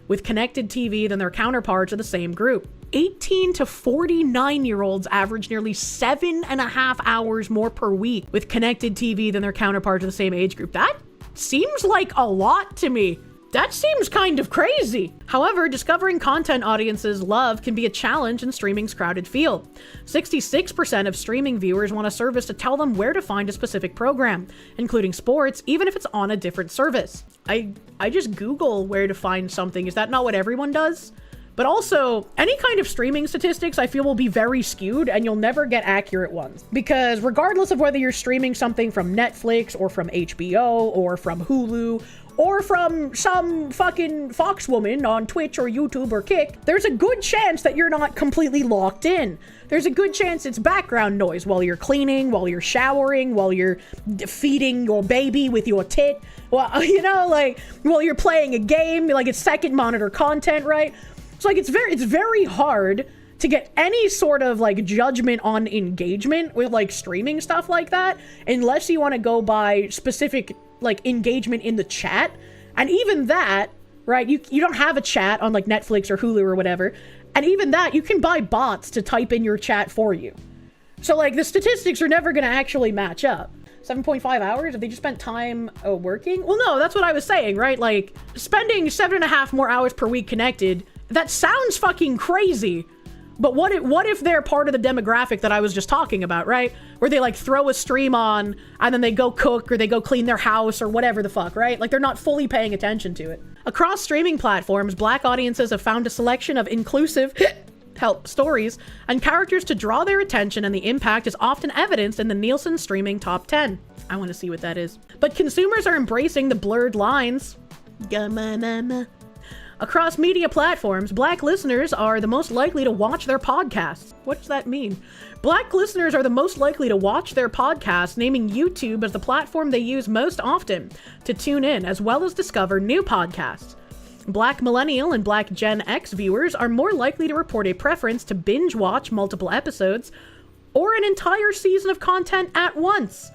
with connected TV than their counterparts of the same group. 18 to 49-year-olds average nearly 7.5 hours more per week with connected TV than their counterparts of the same age group. That seems like a lot to me. That seems kind of crazy. However, discovering content audiences love can be a challenge in streaming's crowded field. 66% of streaming viewers want a service to tell them where to find a specific program, including sports, even if it's on a different service. I just Google where to find something. Is that not what everyone does? But also, any kind of streaming statistics I feel will be very skewed, and you'll never get accurate ones. Because regardless of whether you're streaming something from Netflix or from HBO or from Hulu or from some fucking Fox woman on Twitch or YouTube or Kick, there's a good chance that you're not completely locked in. There's a good chance it's background noise while you're cleaning, while you're showering, while you're feeding your baby with your tit. Well, you know, like, while you're playing a game, like it's second monitor content, right? So like it's very hard to get any sort of like judgment on engagement with like streaming stuff like that, unless you want to go by specific like engagement in the chat. And even that, right, you don't have a chat on like Netflix or Hulu or whatever, and even that you can buy bots to type in your chat for you. So like the statistics are never going to actually match up. 7.5 hours? Have they just spent time working? Well, no, that's what I was saying, right? Like spending 7.5 more hours per week connected, that sounds fucking crazy. But what if they're part of the demographic that I was just talking about, right? Where they like throw a stream on and then they go cook or they go clean their house or whatever the fuck, right? Like they're not fully paying attention to it. Across streaming platforms, Black audiences have found a selection of inclusive help stories and characters to draw their attention, and the impact is often evidenced in the Nielsen streaming top 10. I want to see what that is. But consumers are embracing the blurred lines. Across media platforms, Black listeners are the most likely to watch their podcasts. What does that mean? Black listeners are the most likely to watch their podcasts, naming YouTube as the platform they use most often to tune in, as well as discover new podcasts. Black Millennial and Black Gen X viewers are more likely to report a preference to binge watch multiple episodes or an entire season of content at once,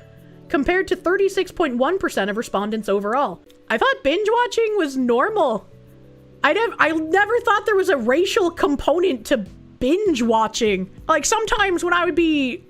compared to 36.1% of respondents overall. I thought binge watching was normal. I never thought there was a racial component to binge watching. Like sometimes when I would be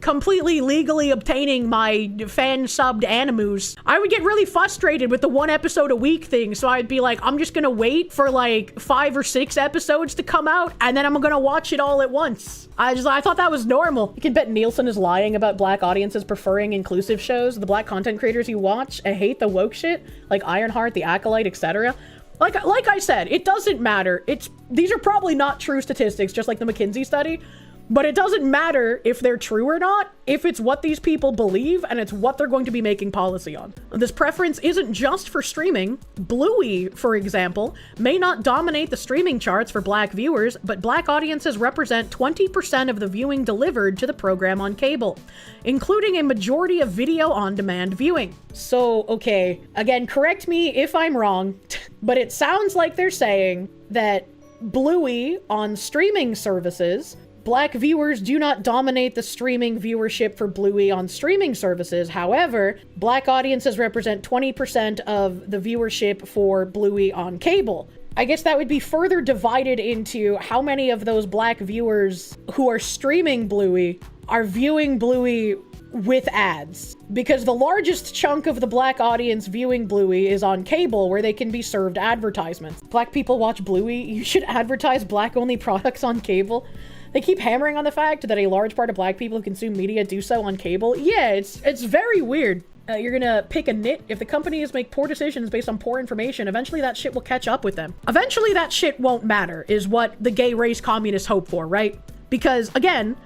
completely legally obtaining my fan-subbed animus, I would get really frustrated with the 1 episode a week thing. So I'd be like, I'm just gonna wait for like 5 or 6 episodes to come out, and then I'm gonna watch it all at once. I thought that was normal. You can bet Nielsen is lying about Black audiences preferring inclusive shows. The Black content creators you watch and hate the woke shit, like Ironheart, The Acolyte, etc. Like I said, it doesn't matter. These are probably not true statistics, just like the McKinsey study, but it doesn't matter if they're true or not, if it's what these people believe and it's what they're going to be making policy on. This preference isn't just for streaming. Bluey, for example, may not dominate the streaming charts for Black viewers, but Black audiences represent 20% of the viewing delivered to the program on cable, including a majority of video on-demand viewing. So, okay, again, correct me if I'm wrong, but it sounds like they're saying that Bluey on streaming services, Black viewers do not dominate the streaming viewership for Bluey on streaming services. However, Black audiences represent 20% of the viewership for Bluey on cable. I guess that would be further divided into how many of those Black viewers who are streaming Bluey are viewing Bluey with ads. Because the largest chunk of the Black audience viewing Bluey is on cable, where they can be served advertisements. Black people watch Bluey, you should advertise Black-only products on cable. They keep hammering on the fact that a large part of Black people who consume media do so on cable. Yeah, it's very weird. You're gonna pick a nit. If the companies make poor decisions based on poor information, eventually that shit will catch up with them. Eventually that shit won't matter, is what the gay race communists hope for, right? Because, again,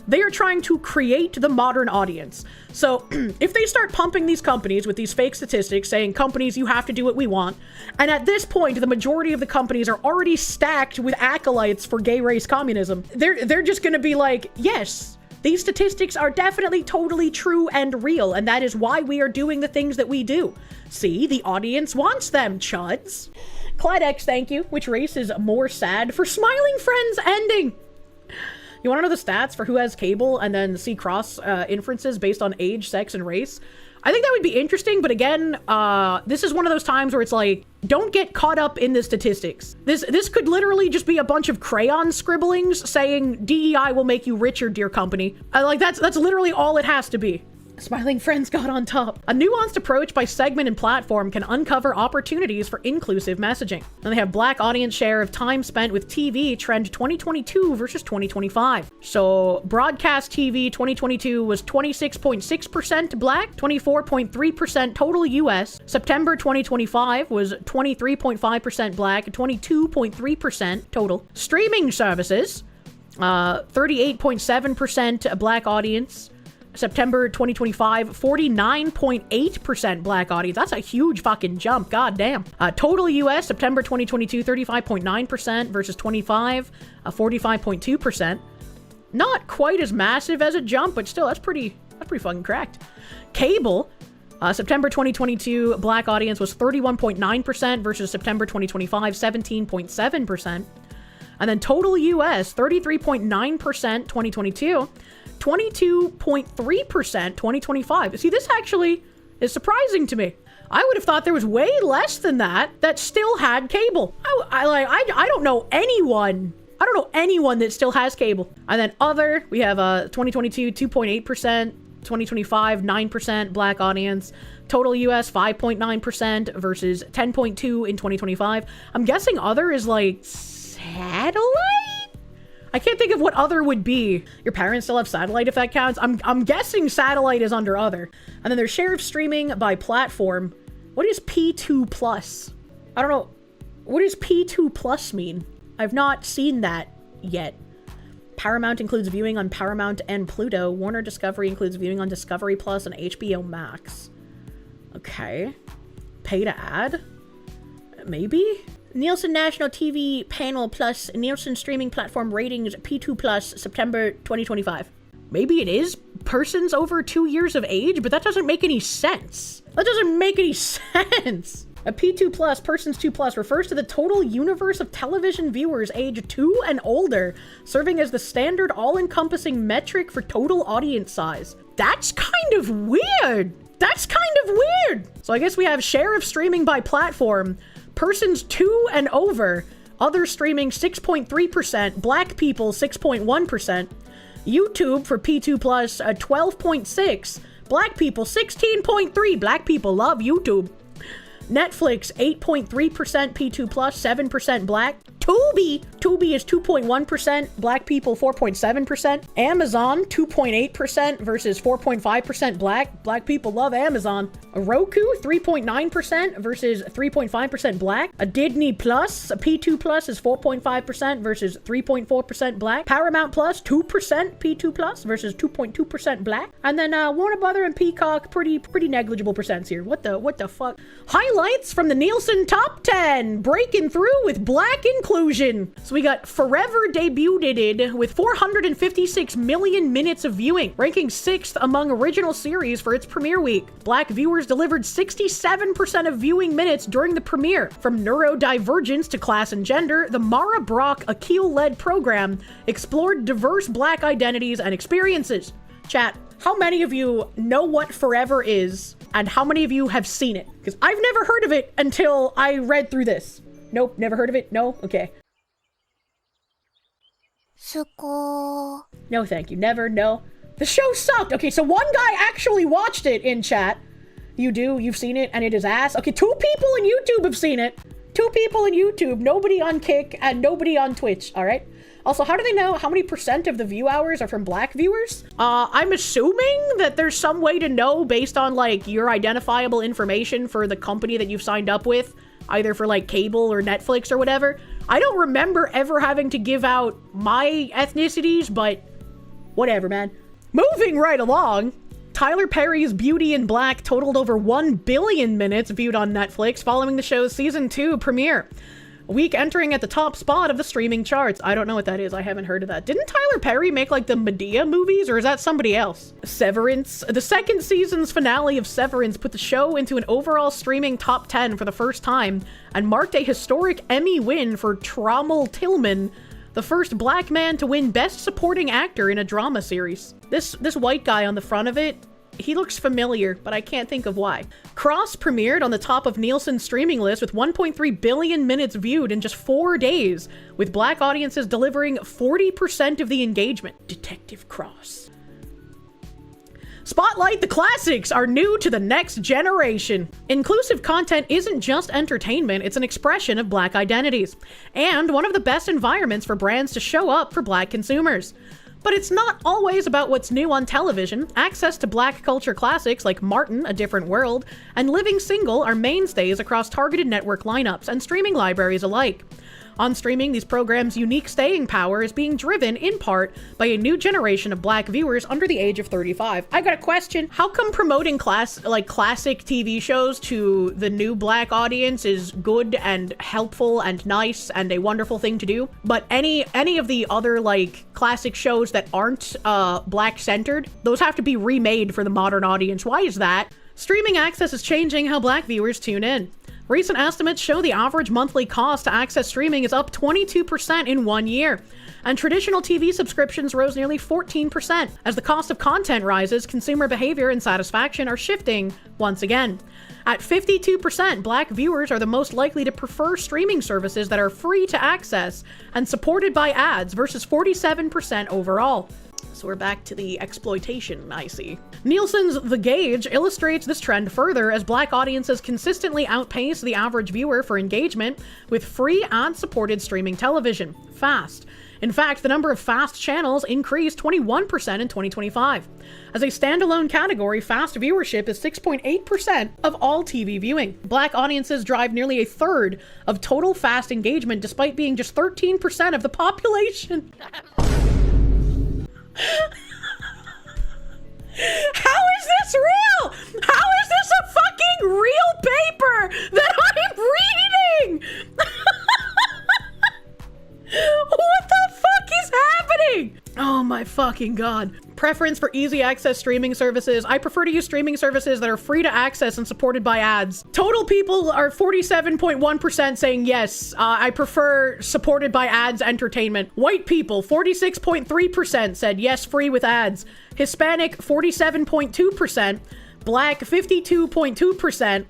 They are trying to create the modern audience. So if they start pumping these companies with these fake statistics saying, companies, you have to do what we want, and at this point, the majority of the companies are already stacked with acolytes for gay race communism, they're just gonna be like, yes, these statistics are definitely totally true and real, and that is why we are doing the things that we do. See, the audience wants them, chuds. Clyde X, thank you. Which race is more sad for Smiling Friends ending? You want to know the stats for who has cable and then see cross inferences based on age, sex, and race? I think that would be interesting, but again, this is one of those times where it's like, don't get caught up in the statistics. This could literally just be a bunch of crayon scribblings saying DEI will make you richer, dear company. Like that's literally all it has to be. Smiling Friends got on top. A nuanced approach by segment and platform can uncover opportunities for inclusive messaging. Then they have Black audience share of time spent with TV trend 2022 versus 2025. So broadcast TV 2022 was 26.6% Black, 24.3% total US. September 2025 was 23.5% Black, 22.3% total. Streaming services, 38.7% Black audience. September 2025, 49.8% Black audience. That's a huge fucking jump. God damn. Total US, September 2022, 35.9% versus 25, 45.2%. Not quite as massive as a jump, but still, that's pretty fucking cracked. Cable, September 2022, Black audience was 31.9% versus September 2025, 17.7%. And then total US, 33.9% 2022, 22.3% 2025. See, this actually is surprising to me. I would have thought there was way less than that still had cable. I don't know anyone. I don't know anyone that still has cable. And then other, we have 2022, 2.8%, 2025, 9% Black audience. Total US, 5.9% versus 10.2 in 2025. I'm guessing other is like satellite? I can't think of what other would be. Your parents still have satellite if that counts. I'm guessing satellite is under other. And then there's share of streaming by platform. What is P2 plus? I don't know. What does P2 plus mean? I've not seen that yet. Paramount includes viewing on Paramount and Pluto. Warner Discovery includes viewing on Discovery Plus and HBO Max. Okay. Pay to add? Maybe? Nielsen National TV Panel Plus Nielsen Streaming Platform Ratings P2 Plus September 2025. Maybe it is persons over 2 years of age, but that doesn't make any sense. That doesn't make any sense. A P2 Plus, persons 2 plus, refers to the total universe of television viewers age 2 and older, serving as the standard all-encompassing metric for total audience size. That's kind of weird. So I guess we have share of streaming by platform. Persons 2 and over, other streaming 6.3%, Black people 6.1%, YouTube for P2 plus 12.6, Black people 16.3, Black people love YouTube. Netflix 8.3% P2 plus, 7% Black. Tubi is 2.1%, Black people 4.7%. Amazon 2.8% versus 4.5% Black people love Amazon. Roku 3.9% versus 3.5% Black. A Disney Plus, a P2 Plus is 4.5% versus 3.4% Black. Paramount Plus 2% P2 Plus versus 2.2% Black. And then Warner Brother and Peacock pretty negligible percents here. What the fuck? Highlights from the Nielsen Top 10, breaking through with Black inclusion. So we got Forever debuted with 456 million minutes of viewing, ranking 6th among original series for its premiere week. Black viewers delivered 67% of viewing minutes during the premiere. From neurodivergence to class and gender, the Mara Brock Akil-led program explored diverse Black identities and experiences. Chat, how many of you know what Forever is, and how many of you have seen it? Because I've never heard of it until I read through this. Nope, never heard of it? No? Okay. No, thank you. Never, no. The show sucked! Okay, so one guy actually watched it in chat. You do? You've seen it, and it is ass? Okay, 2 people in YouTube have seen it. 2 people in YouTube. Nobody on Kick, and nobody on Twitch, alright? Also, how do they know how many % of the view hours are from Black viewers? I'm assuming that there's some way to know based on, like, your identifiable information for the company that you've signed up with, either for, like, cable or Netflix or whatever. I don't remember ever having to give out my ethnicities, but Whatever, man. Moving right along. Tyler Perry's Beauty in Black totaled over 1 billion minutes viewed on Netflix following the show's season 2 premiere. A week entering at the top spot of the streaming charts. I don't know what that is. I haven't heard of that. Didn't Tyler Perry make like the Medea movies, or is that somebody else? Severance. The second season's finale of Severance put the show into an overall streaming top 10 for the first time and marked a historic Emmy win for Trammell Tillman, the first black man to win Best Supporting Actor in a drama series. This white guy on the front of it, he looks familiar, but I can't think of why. Cross premiered on the top of Nielsen's streaming list with 1.3 billion minutes viewed in just 4 days, with black audiences delivering 40% of the engagement. Detective Cross. Spotlight the classics are new to the next generation. Inclusive content isn't just entertainment, it's an expression of black identities, and one of the best environments for brands to show up for black consumers. But it's not always about what's new on television. Access to black culture classics like Martin, A Different World, and Living Single are mainstays across targeted network lineups and streaming libraries alike. On streaming, these programs' unique staying power is being driven, in part, by a new generation of black viewers under the age of 35. I got a question. How come promoting classic TV shows to the new black audience is good and helpful and nice and a wonderful thing to do, but any of the other, classic shows that aren't black-centered, those have to be remade for the modern audience? Why is that? Streaming access is changing how black viewers tune in. Recent estimates show the average monthly cost to access streaming is up 22% in 1 year, and traditional TV subscriptions rose nearly 14%. As the cost of content rises, consumer behavior and satisfaction are shifting once again. At 52%, black viewers are the most likely to prefer streaming services that are free to access and supported by ads versus 47% overall. So we're back to the exploitation, I see. Nielsen's The Gauge illustrates this trend further as black audiences consistently outpace the average viewer for engagement with free ad-supported streaming television, FAST. In fact, the number of FAST channels increased 21% in 2025. As a standalone category, FAST viewership is 6.8% of all TV viewing. Black audiences drive nearly a third of total FAST engagement despite being just 13% of the population. How is this real? How is this a fucking real paper that I'm reading? What the fuck is happening? Oh my fucking god. Preference for easy access streaming services. I prefer to use streaming services that are free to access and supported by ads. Total people are 47.1% saying yes. I prefer supported by ads entertainment. White people, 46.3% said yes, free with ads. Hispanic, 47.2%. Black, 52.2%.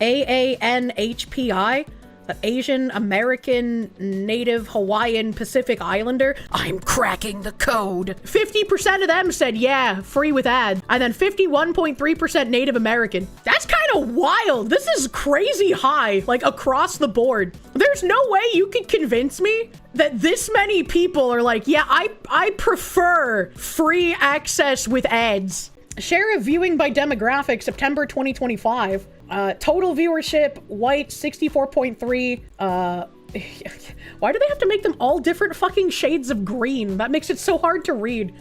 AANHPI, Asian American Native Hawaiian Pacific Islander. I'm cracking the code. 50% of them said yeah, free with ads. And then 51.3% Native American. That's kind of wild. This is crazy high, across the board. There's no way you could convince me that this many people are like, yeah, I prefer free access with ads. Share of viewing by demographic, September 2025. Total viewership, white, 64.3. Why do they have to make them all different fucking shades of green? That makes it so hard to read.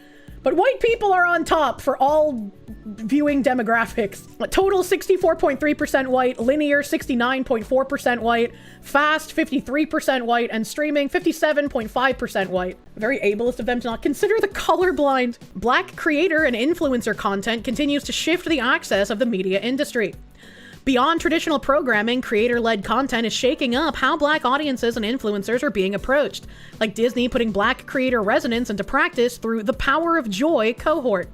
But white people are on top for all viewing demographics. Total 64.3% white, linear 69.4% white, fast 53% white, and streaming 57.5% white. Very ableist of them to not consider the colorblind. Black creator and influencer content continues to shift the access of the media industry. Beyond traditional programming, creator-led content is shaking up how black audiences and influencers are being approached, like Disney putting black creator resonance into practice through the Power of Joy cohort.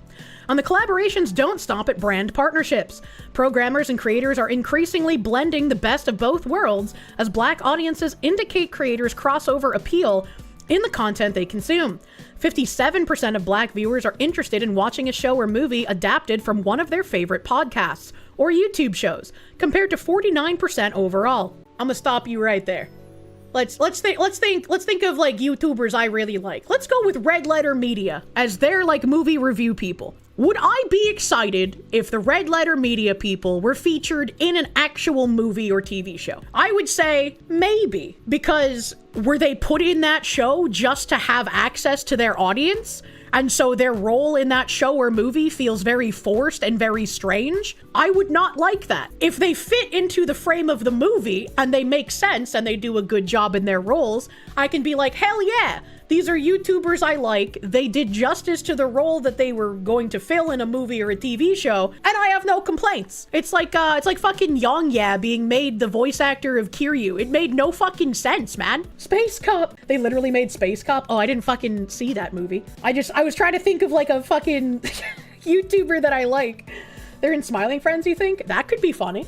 And the collaborations don't stop at brand partnerships. Programmers and creators are increasingly blending the best of both worlds as black audiences indicate creators' crossover appeal in the content they consume. 57% of black viewers are interested in watching a show or movie adapted from one of their favorite podcasts or YouTube shows, compared to 49% overall. I'm gonna stop you right there. Let's think of YouTubers I really like. Let's go with Red Letter Media as their movie review people. Would I be excited if the Red Letter Media people were featured in an actual movie or TV show? I would say maybe, because were they put in that show just to have access to their audience? and so their role in that show or movie feels very forced and very strange, I would not like that. If they fit into the frame of the movie and they make sense and they do a good job in their roles, I can be like, hell yeah, these are YouTubers I like. They did justice to the role that they were going to fill in a movie or a TV show, and I have no complaints. It's like fucking Yongya being made the voice actor of Kiryu. It made no fucking sense, man. Space Cop. They literally made Space Cop. Oh, I didn't fucking see that movie. I was trying to think of like a fucking YouTuber that I like. They're in Smiling Friends, you think? That could be funny.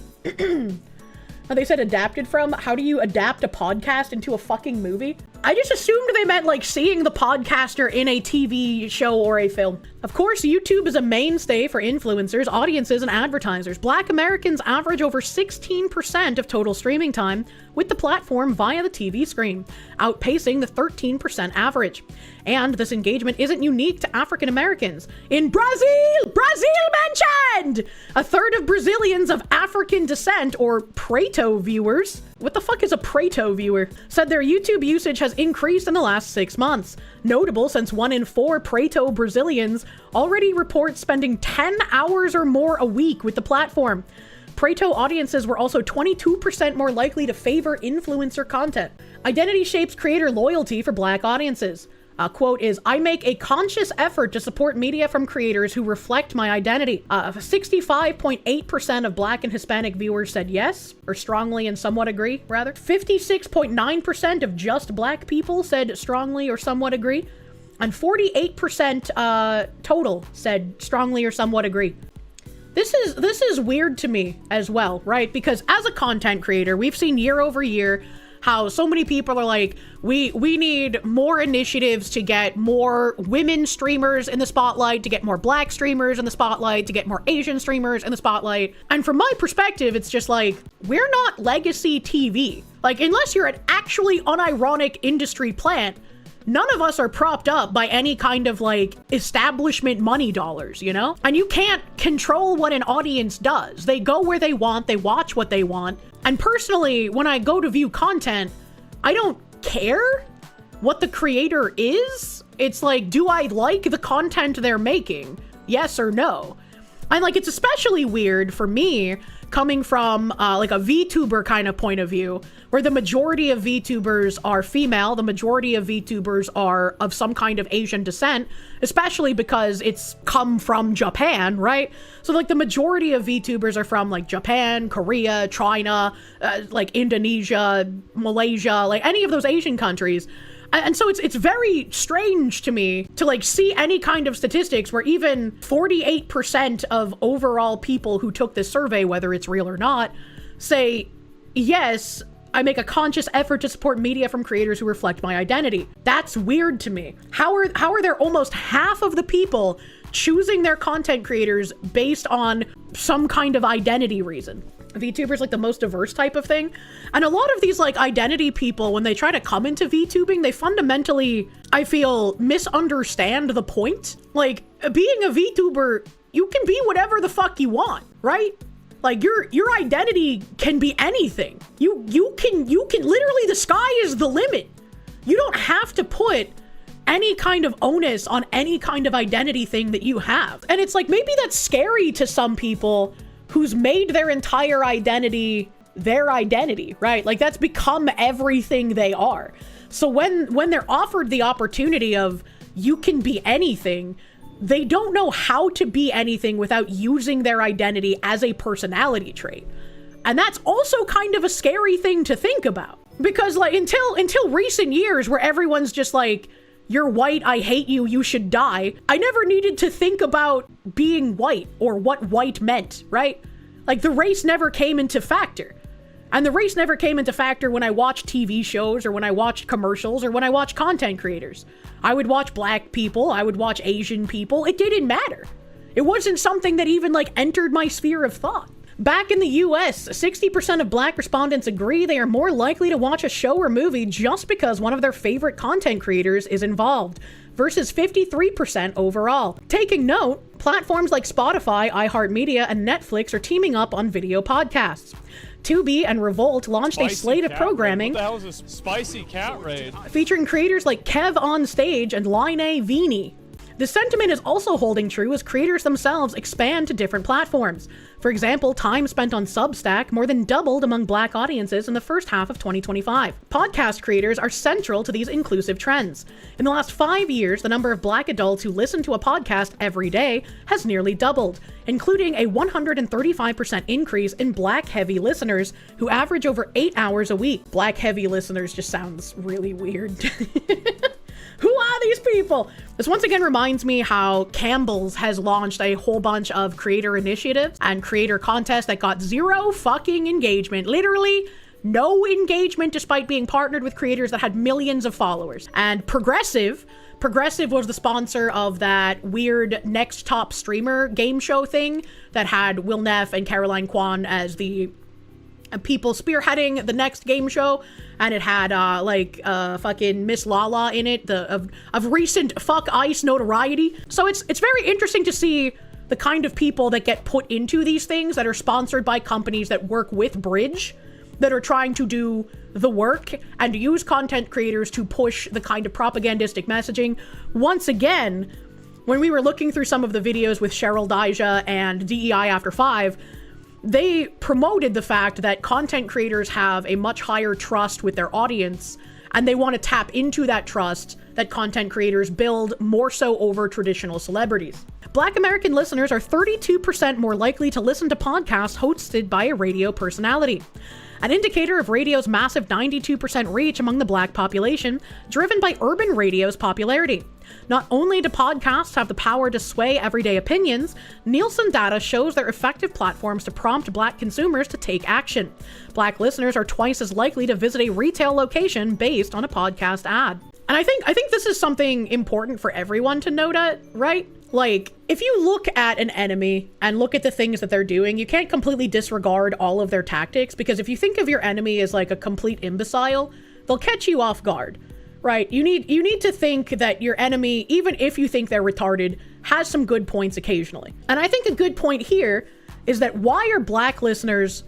They said adapted from. How do you adapt a podcast into a fucking movie? I just assumed they meant like seeing the podcaster in a TV show or a film. Of course, YouTube is a mainstay for influencers, audiences, and advertisers. Black Americans average over 16% of total streaming time with the platform via the TV screen, outpacing the 13% average. And this engagement isn't unique to African Americans. In Brazil mentioned! A third of Brazilians of African descent, or Preto viewers, what the fuck is a Preto viewer, said their YouTube usage has increased in the last 6 months. Notable since 1 in 4 Preto Brazilians already report spending 10 hours or more a week with the platform. Preto audiences were also 22% more likely to favor influencer content. Identity shapes creator loyalty for Black audiences. Quote is, I make a conscious effort to support media from creators who reflect my identity. 65.8% of Black and Hispanic viewers said yes, or strongly and somewhat agree, rather. 56.9% of just Black people said strongly or somewhat agree. And 48% total said strongly or somewhat agree. This is weird to me as well, right? Because as a content creator, we've seen year over year how so many people are like, we need more initiatives to get more women streamers in the spotlight, to get more Black streamers in the spotlight, to get more Asian streamers in the spotlight. And from my perspective, it's just like, we're not legacy TV. Like, unless you're an actually unironic industry plant, none of us are propped up by any kind of like establishment money dollars, you know? And you can't control what an audience does. They go where they want, they watch what they want. And personally, when I go to view content, I don't care what the creator is. It's like, do I like the content they're making? Yes or no? And like, it's especially weird for me coming from like a VTuber kind of point of view, where the majority of VTubers are female, the majority of VTubers are of some kind of Asian descent, especially because it's come from Japan, right? So like the majority of VTubers are from like Japan, Korea, China, like Indonesia, Malaysia, like any of those Asian countries. And so it's very strange to me to like see any kind of statistics where even 48% of overall people who took this survey, whether it's real or not, say, yes, I make a conscious effort to support media from creators who reflect my identity. That's weird to me. How are there almost half of the people choosing their content creators based on some kind of identity reason? VTuber's like the most diverse type of thing. And a lot of these like identity people, when they try to come into VTubing, they fundamentally, I feel, misunderstand the point. Like, being a VTuber, you can be whatever the fuck you want, right? Like your identity can be anything. You can literally, the sky is the limit. You don't have to put any kind of onus on any kind of identity thing that you have. And it's like, maybe that's scary to some people who's made their entire identity their identity, right? Like that's become everything they are. So when they're offered the opportunity of you can be anything, they don't know how to be anything without using their identity as a personality trait. And that's also kind of a scary thing to think about, because like until recent years where everyone's just like, you're white, I hate you, you should die, I never needed to think about being white or what white meant, right? Like the race never came into factor. And the race never came into factor when I watched TV shows or when I watched commercials or when I watched content creators. I would watch Black people, I would watch Asian people, it didn't matter. It wasn't something that even like entered my sphere of thought. Back in the US, 60% of Black respondents agree they are more likely to watch a show or movie just because one of their favorite content creators is involved, versus 53% overall. Taking note, platforms like Spotify, iHeartMedia, and Netflix are teaming up on video podcasts. Tues and Revolt launched a slate of programming. What the hell is a spicy cat raid? Featuring creators like Kev on Stage and Line A Vini. The sentiment is also holding true as creators themselves expand to different platforms. For example, time spent on Substack more than doubled among Black audiences in the first half of 2025. Podcast creators are central to these inclusive trends. In the last 5 years, the number of Black adults who listen to a podcast every day has nearly doubled, including a 135% increase in Black-heavy listeners who average over 8 hours a week. Black-heavy listeners just sounds really weird. Who are these people? This once again reminds me how Campbell's has launched a whole bunch of creator initiatives and creator contests that got zero fucking engagement. Literally no engagement despite being partnered with creators that had millions of followers. And Progressive was the sponsor of that weird Next Top Streamer game show thing that had Will Neff and Caroline Kwan as the people spearheading the next game show, and it had fucking Miss Lala in it, of recent fuck ice notoriety. So it's very interesting to see the kind of people that get put into these things that are sponsored by companies that work with Bridge, that are trying to do the work and use content creators to push the kind of propagandistic messaging. Once again, when we were looking through some of the videos with Cheryl Dijah and DEI After 5, they promoted the fact that content creators have a much higher trust with their audience, and they want to tap into that trust that content creators build more so over traditional celebrities. Black American listeners are 32% more likely to listen to podcasts hosted by a radio personality, an indicator of radio's massive 92% reach among the Black population, driven by urban radio's popularity. Not only do podcasts have the power to sway everyday opinions, Nielsen data shows they're effective platforms to prompt Black consumers to take action. Black listeners are twice as likely to visit a retail location based on a podcast ad. And I think this is something important for everyone to note at, right? Like, if you look at an enemy and look at the things that they're doing, you can't completely disregard all of their tactics, because if you think of your enemy as like a complete imbecile, they'll catch you off guard. Right, you need to think that your enemy, even if you think they're retarded, has some good points occasionally. And I think a good point here is that why are Black listeners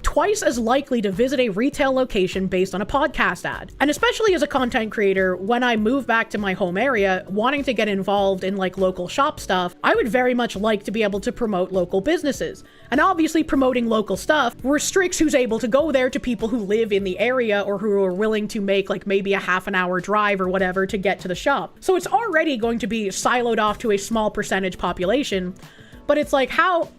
twice as likely to visit a retail location based on a podcast ad? And especially as a content creator, when I move back to my home area, wanting to get involved in like local shop stuff, I would very much like to be able to promote local businesses. And obviously promoting local stuff restricts who's able to go there to people who live in the area or who are willing to make like maybe a half an hour drive or whatever to get to the shop. So it's already going to be siloed off to a small percentage population, but it's like, how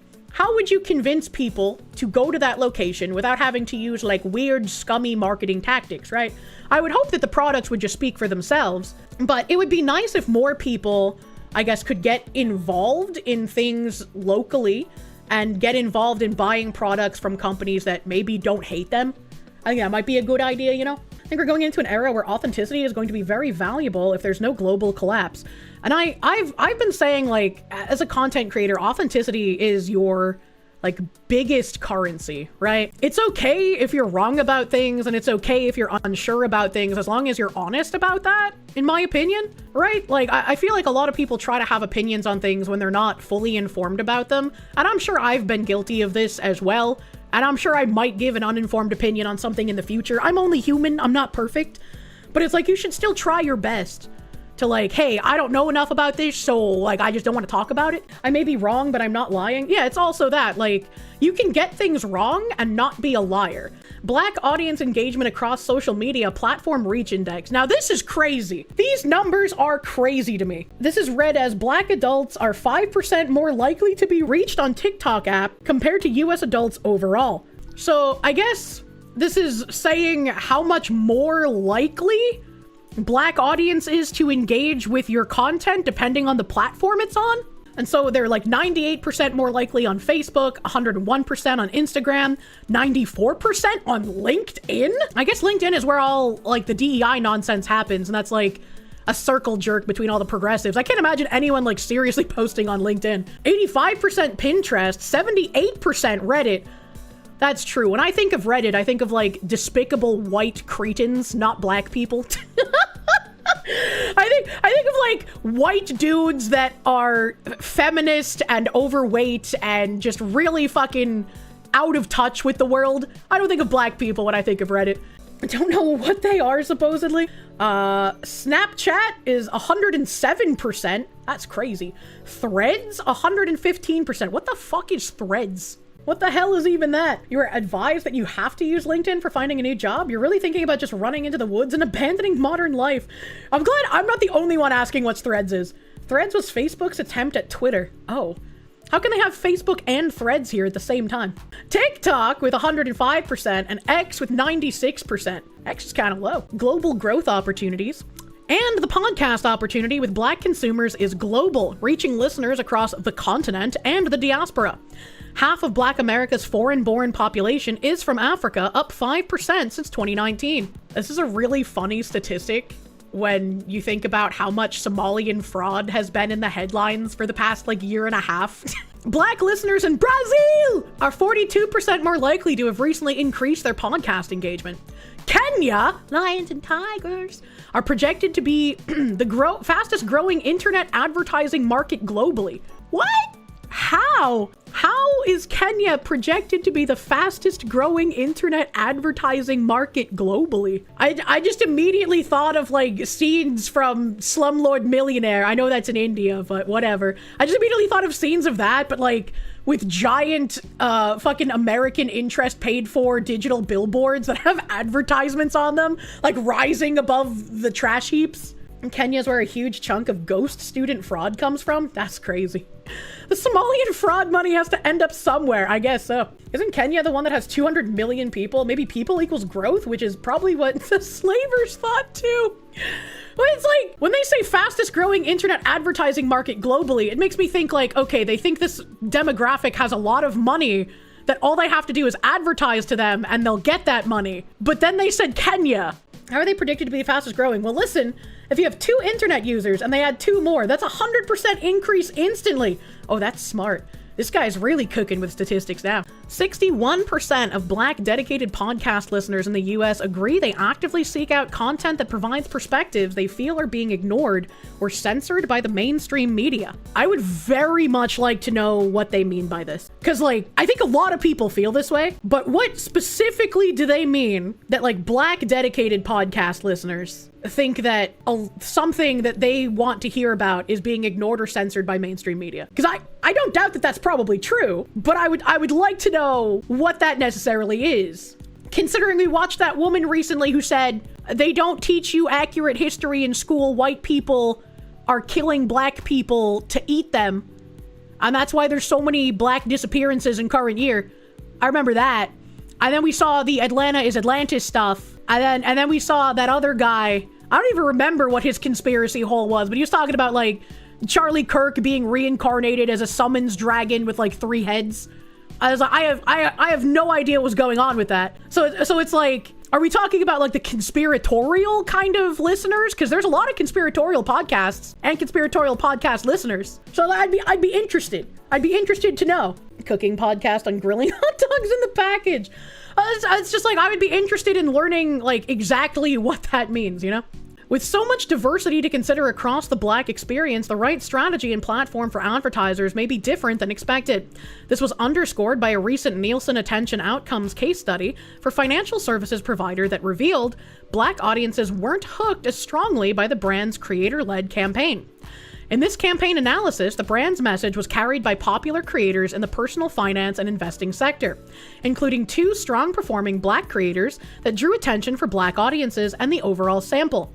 would you convince people to go to that location without having to use like weird, scummy marketing tactics, right? I would hope that the products would just speak for themselves, but it would be nice if more people, I guess, could get involved in things locally and get involved in buying products from companies that maybe don't hate them. I think that might be a good idea, you know? I think we're going into an era where authenticity is going to be very valuable if there's no global collapse. And I've been saying, like, as a content creator, authenticity is your like biggest currency, right? It's okay if you're wrong about things, and it's okay if you're unsure about things, as long as you're honest about that, in my opinion, right? Like, I feel like a lot of people try to have opinions on things when they're not fully informed about them. And I'm sure I've been guilty of this as well. And I'm sure I might give an uninformed opinion on something in the future. I'm only human, I'm not perfect. But it's like, you should still try your best to like, hey, I don't know enough about this, so like, I just don't want to talk about it. I may be wrong, but I'm not lying. Yeah, it's also that, like, you can get things wrong and not be a liar. Black audience engagement across social media platform reach index. Now this is crazy. These numbers are crazy to me. This is read as Black adults are 5% more likely to be reached on TikTok app compared to US adults overall. So I guess this is saying how much more likely Black audience is to engage with your content depending on the platform it's on. And so they're like 98% more likely on Facebook, 101% on Instagram, 94% on LinkedIn. I guess LinkedIn is where all like the DEI nonsense happens, and that's like a circle jerk between all the progressives. I can't imagine anyone like seriously posting on LinkedIn. 85% Pinterest, 78% Reddit. That's true. When I think of Reddit, I think of like despicable white cretins, not Black people. I think of like white dudes that are feminist and overweight and just really fucking out of touch with the world. I don't think of Black people when I think of Reddit. I don't know what they are, supposedly. Snapchat is 107%. That's crazy. Threads, 115%. What the fuck is Threads? What the hell is even that? You are advised that you have to use LinkedIn for finding a new job? You're really thinking about just running into the woods and abandoning modern life. I'm glad I'm not the only one asking what Threads is. Threads was Facebook's attempt at Twitter. Oh. How can they have Facebook and Threads here at the same time? TikTok with 105% and X with 96%. X is kind of low. Global growth opportunities. And the podcast opportunity with Black consumers is global, reaching listeners across the continent and the diaspora. Half of Black America's foreign-born population is from Africa, up 5% since 2019. This is a really funny statistic when you think about how much Somalian fraud has been in the headlines for the past year and a half. Black listeners in Brazil are 42% more likely to have recently increased their podcast engagement. Kenya, lions and tigers, are projected to be the fastest growing internet advertising market globally. What? How? How is Kenya projected to be the fastest growing internet advertising market globally? I just immediately thought of scenes from Slumlord Millionaire. I know that's in India, but whatever. I just immediately thought of scenes of that, but with giant fucking American interest paid for digital billboards that have advertisements on them, rising above the trash heaps. And Kenya's where a huge chunk of ghost student fraud comes from? That's crazy. The Somalian fraud money has to end up somewhere, I guess so. Isn't Kenya the one that has 200 million people? Maybe people equals growth, which is probably what the slavers thought too. But it's when they say fastest growing internet advertising market globally, it makes me think okay, they think this demographic has a lot of money that all they have to do is advertise to them and they'll get that money. But then they said Kenya. How are they predicted to be the fastest growing? Well, listen, if you have 2 internet users and they add 2 more, that's 100% increase instantly. Oh, that's smart. This guy's really cooking with statistics now. 61% of Black dedicated podcast listeners in the US agree they actively seek out content that provides perspectives they feel are being ignored or censored by the mainstream media. I would very much like to know what they mean by this. Because, I think a lot of people feel this way, but what specifically do they mean that, Black dedicated podcast listeners think that something that they want to hear about is being ignored or censored by mainstream media? Because I don't doubt that that's probably true, but I would like to know what that necessarily is. Considering we watched that woman recently who said, they don't teach you accurate history in school, white people are killing Black people to eat them, and that's why there's so many Black disappearances in current year. I remember that. And then we saw the Atlanta is Atlantis stuff. And then we saw that other guy. I don't even remember what his conspiracy hole was, but he was talking about Charlie Kirk being reincarnated as a summons dragon with 3 heads. I was I have no idea what was going on with that. So it's are we talking about the conspiratorial kind of listeners? Because there's a lot of conspiratorial podcasts and conspiratorial podcast listeners. So I'd be interested. I'd be interested to know. Cooking podcast on grilling hot dogs in the package. It's just I would be interested in learning exactly what that means, you know? With so much diversity to consider across the Black experience, the right strategy and platform for advertisers may be different than expected. This was underscored by a recent Nielsen Attention Outcomes case study for financial services provider that revealed Black audiences weren't hooked as strongly by the brand's creator-led campaign. In this campaign analysis, the brand's message was carried by popular creators in the personal finance and investing sector, including 2 strong-performing Black creators that drew attention for Black audiences and the overall sample.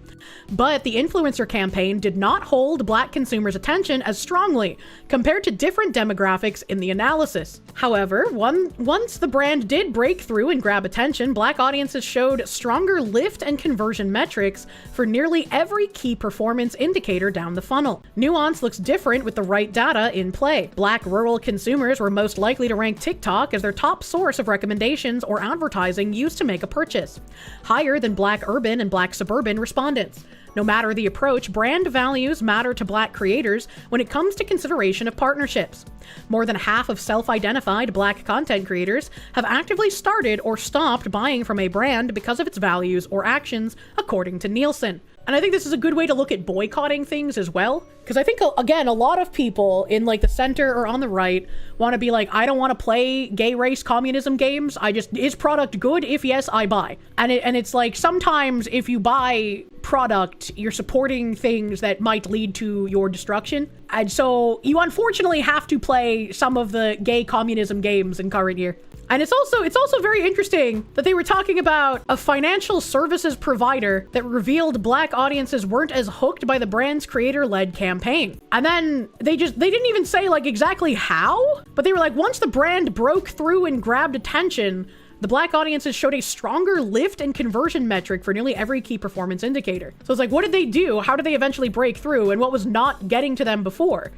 But the influencer campaign did not hold Black consumers' attention as strongly compared to different demographics in the analysis. However, once the brand did break through and grab attention, Black audiences showed stronger lift and conversion metrics for nearly every key performance indicator down the funnel. Nuance looks different with the right data in play. Black rural consumers were most likely to rank TikTok as their top source of recommendations or advertising used to make a purchase, higher than Black urban and Black suburban respondents. No matter the approach, brand values matter to Black creators when it comes to consideration of partnerships. More than half of self-identified Black content creators have actively started or stopped buying from a brand because of its values or actions, according to Nielsen. And I think this is a good way to look at boycotting things as well. Because I think, again, a lot of people in like the center or on the right want to be like, I don't want to play gay race communism games. Is product good? If yes, I buy. And it's like, sometimes if you buy product, you're supporting things that might lead to your destruction. And so you unfortunately have to play some of the gay communism games in current year. And it's also very interesting that they were talking about a financial services provider that revealed black audiences weren't as hooked by the brand's creator-led campaign. And then they didn't even say like exactly how, but they were like, once the brand broke through and grabbed attention, the black audiences showed a stronger lift and conversion metric for nearly every key performance indicator. So it's like, what did they do? How did they eventually break through? And what was not getting to them before?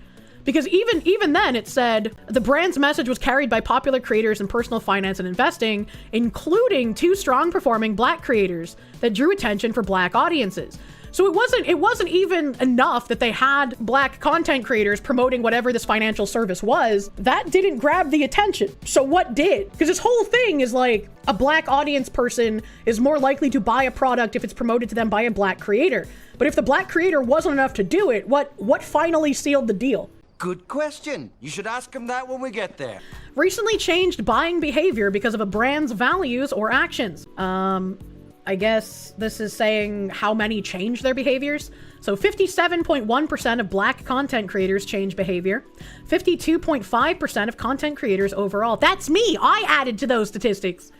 Because even then it said the brand's message was carried by popular creators in personal finance and investing, including 2 strong performing black creators that drew attention for black audiences. So it wasn't even enough that they had black content creators promoting whatever this financial service was. That didn't grab the attention. So what did? Because this whole thing is like a black audience person is more likely to buy a product if it's promoted to them by a black creator. But if the black creator wasn't enough to do it, what finally sealed the deal? Good question. You should ask him that when we get there. Recently changed buying behavior because of a brand's values or actions. I guess this is saying how many change their behaviors. So 57.1% of black content creators change behavior. 52.5% of content creators overall. That's me. I added to those statistics.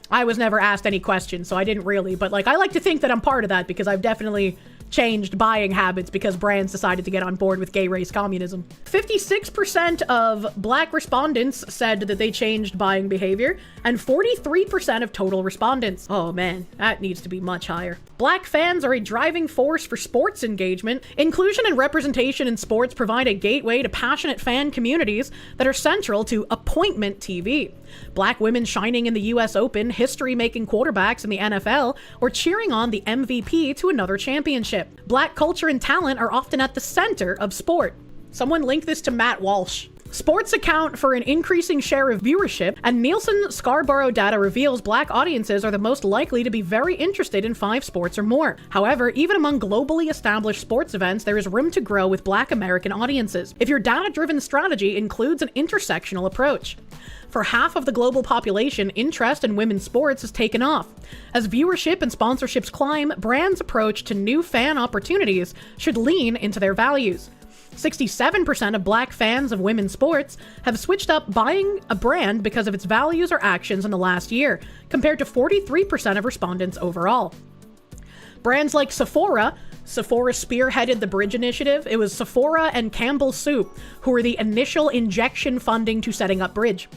I was never asked any questions, so I didn't really. But like, I like to think that I'm part of that because I've definitely changed buying habits because brands decided to get on board with gay race communism. 56% of black respondents said that they changed buying behavior, and 43% of total respondents. Oh man, that needs to be much higher. Black fans are a driving force for sports engagement. Inclusion and representation in sports provide a gateway to passionate fan communities that are central to appointment TV. Black women shining in the US Open, history-making quarterbacks in the NFL, or cheering on the MVP to another championship. Black culture and talent are often at the center of sport. Someone link this to Matt Walsh. Sports account for an increasing share of viewership, and Nielsen Scarborough data reveals black audiences are the most likely to be very interested in 5 sports or more. However, even among globally established sports events, there is room to grow with black American audiences if your data-driven strategy includes an intersectional approach. For half of the global population, interest in women's sports has taken off. As viewership and sponsorships climb, brands' approach to new fan opportunities should lean into their values. 67% of black fans of women's sports have switched up buying a brand because of its values or actions in the last year, compared to 43% of respondents overall. Brands like Sephora spearheaded the Bridge Initiative. It was Sephora and Campbell Soup who were the initial injection funding to setting up Bridge.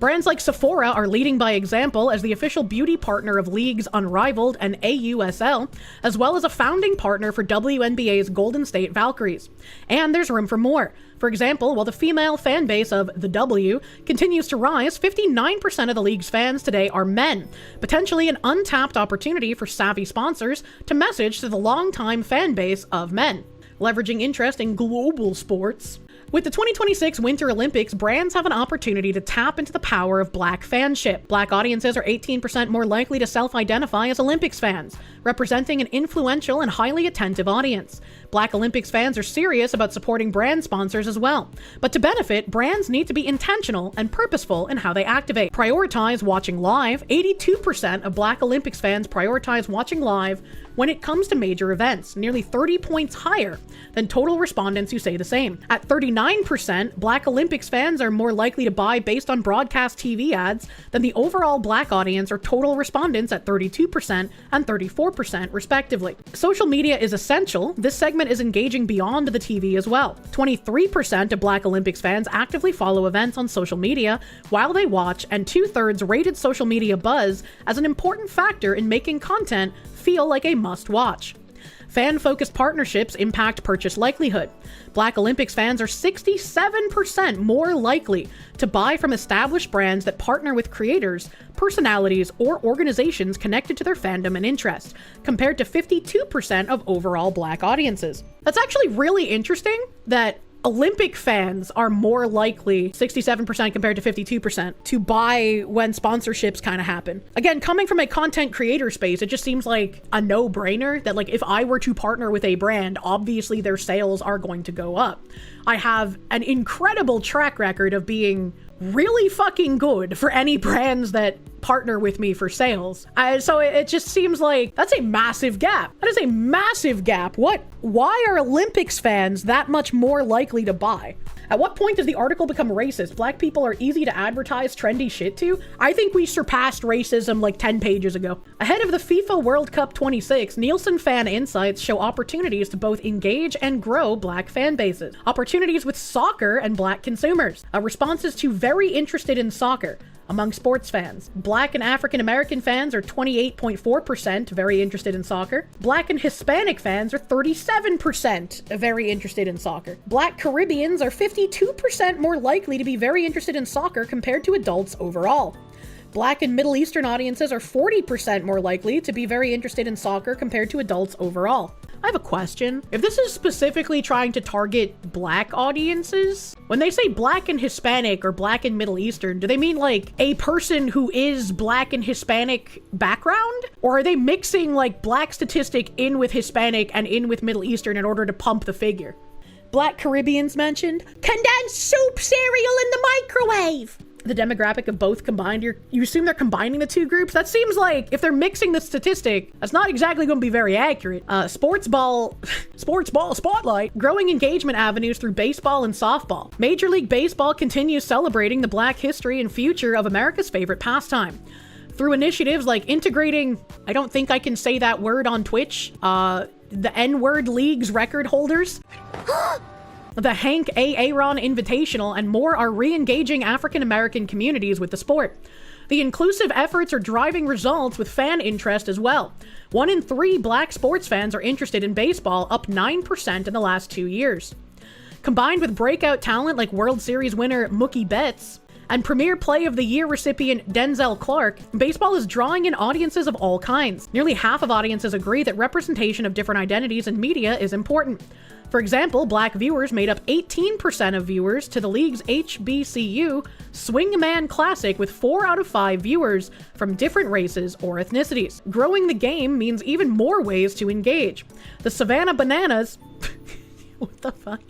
Brands like Sephora are leading by example as the official beauty partner of leagues Unrivaled and AUSL, as well as a founding partner for WNBA's Golden State Valkyries. And there's room for more. For example, while the female fan base of the W continues to rise, 59% of the league's fans today are men, potentially an untapped opportunity for savvy sponsors to message to the longtime fan base of men. Leveraging interest in global sports. With the 2026 Winter Olympics, brands have an opportunity to tap into the power of black fanship. Black audiences are 18% more likely to self-identify as Olympics fans, representing an influential and highly attentive audience. Black Olympics fans are serious about supporting brand sponsors as well. But to benefit, brands need to be intentional and purposeful in how they activate. Prioritize watching live. 82% of Black Olympics fans prioritize watching live when it comes to major events, nearly 30 points higher than total respondents who say the same. At 39%, Black Olympics fans are more likely to buy based on broadcast TV ads than the overall Black audience or total respondents at 32% and 34% respectively. Social media is essential. This segment is engaging beyond the TV as well. 23% of Black Olympics fans actively follow events on social media while they watch, and 2/3 rated social media buzz as an important factor in making content feel like a must-watch. Fan-focused partnerships impact purchase likelihood. Black Olympics fans are 67% more likely to buy from established brands that partner with creators, personalities, or organizations connected to their fandom and interest, compared to 52% of overall Black audiences. That's actually really interesting that Olympic fans are more likely, 67% compared to 52%, to buy when sponsorships kind of happen. Again, coming from a content creator space, it just seems like a no-brainer that like if I were to partner with a brand, obviously their sales are going to go up. I have an incredible track record of being really fucking good for any brands that partner with me for sales. So it just seems like that's a massive gap. That is a massive gap. Why are Olympics fans that much more likely to buy? At what point does the article become racist? Black people are easy to advertise trendy shit to? I think we surpassed racism like 10 pages ago. Ahead of the FIFA World Cup 26, Nielsen fan insights show opportunities to both engage and grow Black fan bases. Opportunities with soccer and Black consumers. Responses to very interested in soccer. Among sports fans, Black and African American fans are 28.4% very interested in soccer. Black and Hispanic fans are 37% very interested in soccer. Black Caribbeans are 52% more likely to be very interested in soccer compared to adults overall. Black and Middle Eastern audiences are 40% more likely to be very interested in soccer compared to adults overall. I have a question. If this is specifically trying to target Black audiences, when they say Black and Hispanic or Black and Middle Eastern, do they mean like a person who is Black and Hispanic background? Or are they mixing like Black statistic in with Hispanic and in with Middle Eastern in order to pump the figure? Black Caribbeans mentioned. Condensed soup cereal in the microwave. The demographic of both combined, you assume they're combining the two groups? That seems like if they're mixing the statistic, that's not exactly going to be very accurate. Sports ball spotlight, growing engagement avenues through baseball and softball. Major League Baseball continues celebrating the Black history and future of America's favorite pastime. Through initiatives like integrating, I don't think I can say that word on Twitch, the N-word league's record holders. The Hank A. Aaron Invitational and more are re-engaging African-American communities with the sport. The inclusive efforts are driving results with fan interest as well. 1 in 3 Black sports fans are interested in baseball, up 9% in the last 2 years. Combined with breakout talent like World Series winner Mookie Betts and Premier Play of the Year recipient Denzel Clark, baseball is drawing in audiences of all kinds. Nearly half of audiences agree that representation of different identities in media is important. For example, Black viewers made up 18% of viewers to the league's HBCU Swingman Classic, with 4 out of 5 viewers from different races or ethnicities. Growing the game means even more ways to engage. The Savannah Bananas what the fuck?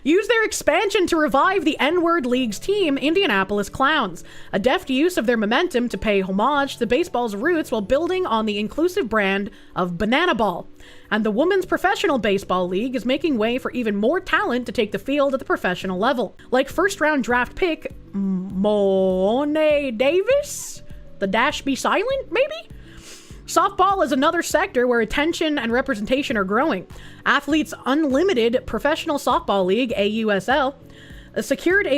Use their expansion to revive the N-word League's team, Indianapolis Clowns. A deft use of their momentum to pay homage to baseball's roots while building on the inclusive brand of Banana Ball. And the Women's Professional Baseball League is making way for even more talent to take the field at the professional level. Like first-round draft pick Mo'ne Davis? The dash be silent, maybe? Softball is another sector where attention and representation are growing. Athletes Unlimited Professional Softball League, AUSL, secured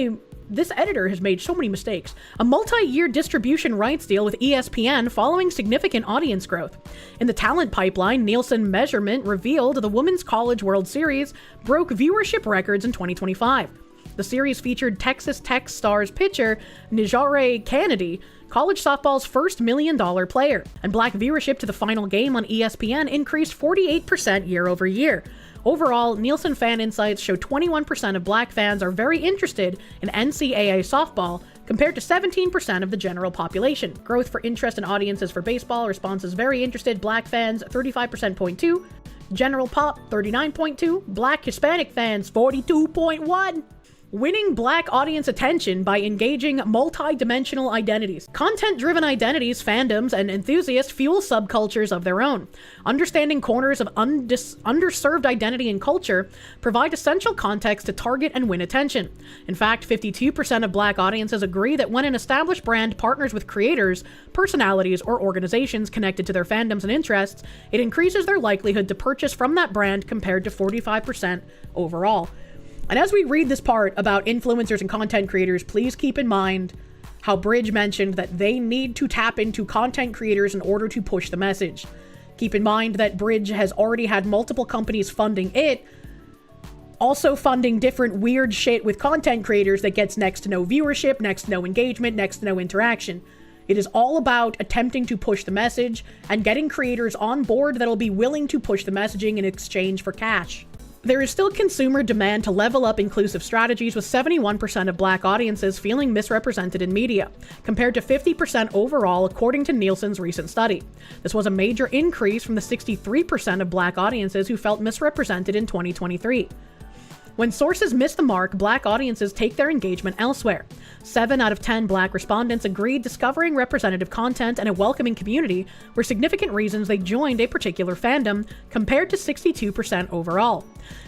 this editor has made so many mistakes, a multi-year distribution rights deal with ESPN following significant audience growth. In the talent pipeline, Nielsen measurement revealed the Women's College World Series broke viewership records in 2025. The series featured Texas Tech Stars pitcher Nijare Kennedy, college softball's first $1 million player, and Black viewership to the final game on ESPN increased 48% year over year. Overall, Nielsen fan insights show 21% of Black fans are very interested in NCAA softball, compared to 17% of the general population. Growth for interest in audiences for baseball, responses very interested, Black fans 35.2%, general pop 39.2%, Black Hispanic fans 42.1%. Winning Black audience attention by engaging multi-dimensional identities. Content-driven identities, fandoms, and enthusiasts fuel subcultures of their own. Understanding corners of underserved identity and culture provide essential context to target and win attention. In fact, 52% of Black audiences agree that when an established brand partners with creators, personalities, or organizations connected to their fandoms and interests, it increases their likelihood to purchase from that brand compared to 45% overall. And as we read this part about influencers and content creators, please keep in mind how Bridge mentioned that they need to tap into content creators in order to push the message. Keep in mind that Bridge has already had multiple companies funding it, also funding different weird shit with content creators that gets next to no viewership, next to no engagement, next to no interaction. It is all about attempting to push the message and getting creators on board that'll be willing to push the messaging in exchange for cash. There is still consumer demand to level up inclusive strategies, with 71% of Black audiences feeling misrepresented in media, compared to 50% overall according to Nielsen's recent study. This was a major increase from the 63% of Black audiences who felt misrepresented in 2023. When sources miss the mark, Black audiences take their engagement elsewhere. 7 out of 10 Black respondents agreed discovering representative content and a welcoming community were significant reasons they joined a particular fandom, compared to 62% overall.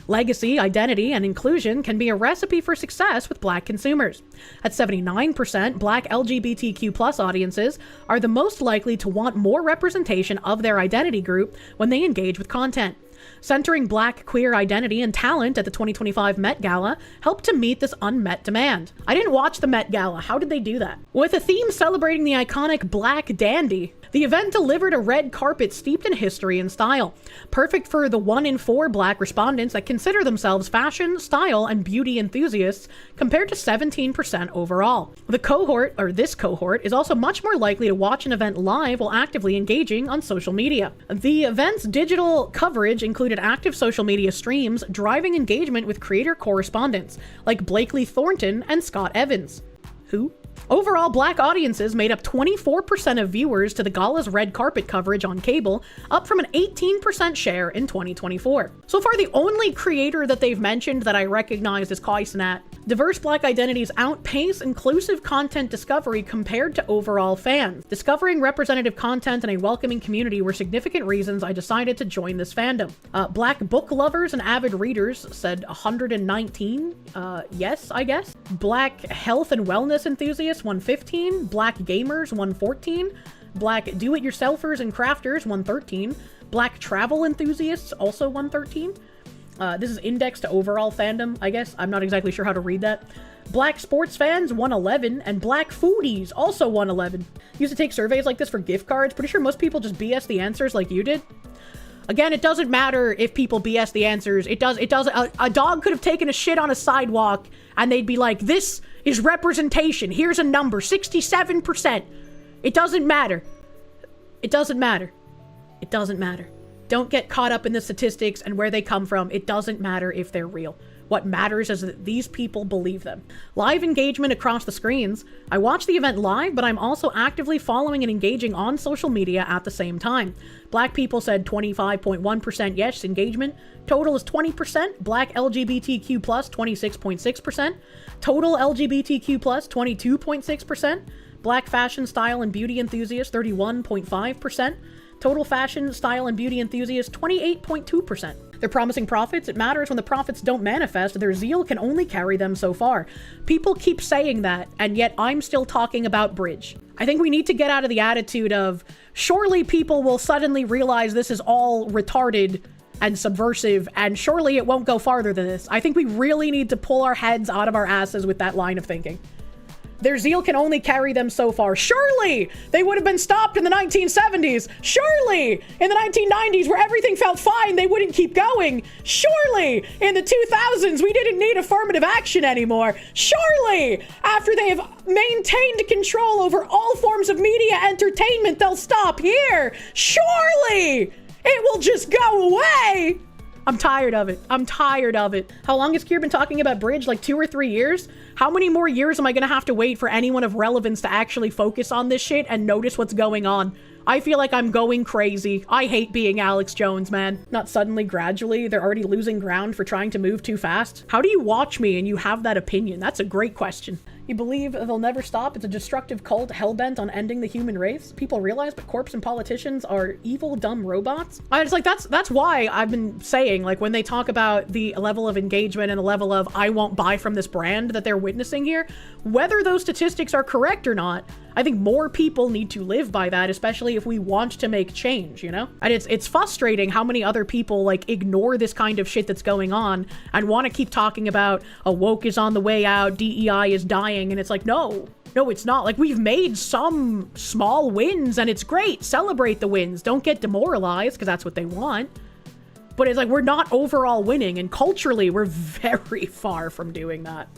Legacy, identity, and inclusion can be a recipe for success with Black consumers. At 79%, Black LGBTQ+ audiences are the most likely to want more representation of their identity group when they engage with content. Centering Black queer identity and talent at the 2025 Met Gala helped to meet this unmet demand. I didn't watch the Met Gala. How did they do that? With a theme celebrating the iconic Black dandy, the event delivered a red carpet steeped in history and style, perfect for the 1 in 4 Black respondents that consider themselves fashion, style, and beauty enthusiasts, compared to 17% overall. This cohort is also much more likely to watch an event live while actively engaging on social media. The event's digital coverage included active social media streams, driving engagement with creator correspondents like Blakely Thornton and Scott Evans. Who? Overall, Black audiences made up 24% of viewers to the gala's red carpet coverage on cable, up from an 18% share in 2024. So far, the only creator that they've mentioned that I recognize is Koisnat. Diverse Black identities outpace inclusive content discovery compared to overall fans. Discovering representative content and a welcoming community were significant reasons I decided to join this fandom. Black book lovers and avid readers said 119. Yes, I guess. Black health and wellness enthusiasts, 115. Black gamers, 114. Black do-it-yourselfers and crafters, 113. Black travel enthusiasts, also 113. This is indexed to overall fandom, I guess. I'm not exactly sure how to read that. Black sports fans, 111, and Black foodies, also 111. Used to take surveys like this for gift cards. Pretty sure most people just BS the answers like you did. Again, it doesn't matter if people BS the answers. It does. A dog could have taken a shit on a sidewalk and they'd be like, this is representation. Here's a number, 67%. It doesn't matter. It doesn't matter. It doesn't matter. Don't get caught up in the statistics and where they come from. It doesn't matter if they're real. What matters is that these people believe them. Live engagement across the screens. I watched the event live, but I'm also actively following and engaging on social media at the same time. Black people said 25.1% yes engagement. Total is 20%. Black LGBTQ+, 26.6%. Total LGBTQ+, 22.6%. Black fashion, style, and beauty enthusiasts, 31.5%. Total fashion, style, and beauty enthusiasts, 28.2%. They're promising profits. It matters when the profits don't manifest. Their zeal can only carry them so far. People keep saying that, and yet I'm still talking about Bridge. I think we need to get out of the attitude of, surely people will suddenly realize this is all retarded and subversive, and surely it won't go farther than this. I think we really need to pull our heads out of our asses with that line of thinking. Their zeal can only carry them so far. Surely they would have been stopped in the 1970s. Surely in the 1990s, where everything felt fine, they wouldn't keep going. Surely in the 2000s, we didn't need affirmative action anymore. Surely after they have maintained control over all forms of media entertainment, they'll stop here. Surely it will just go away. I'm tired of it. I'm tired of it. How long has Kier been talking about Bridge? Like 2 or 3 years? How many more years am I gonna have to wait for anyone of relevance to actually focus on this shit and notice what's going on? I feel like I'm going crazy. I hate being Alex Jones, man. Not suddenly, gradually. They're already losing ground for trying to move too fast. How do you watch me and you have that opinion? That's a great question. You believe they'll never stop? It's a destructive cult hell-bent on ending the human race? People realize but corps and politicians are evil, dumb robots? It's like, that's why I've been saying, like, when they talk about the level of engagement and the level of I won't buy from this brand that they're witnessing here, whether those statistics are correct or not, I think more people need to live by that, especially if we want to make change, you know? And it's frustrating how many other people, like, ignore this kind of shit that's going on and want to keep talking about, woke is on the way out, DEI is dying, and it's like, no, it's not. Like, we've made some small wins, and it's great. Celebrate the wins. Don't get demoralized, because that's what they want. But it's like, we're not overall winning, and culturally, we're very far from doing that.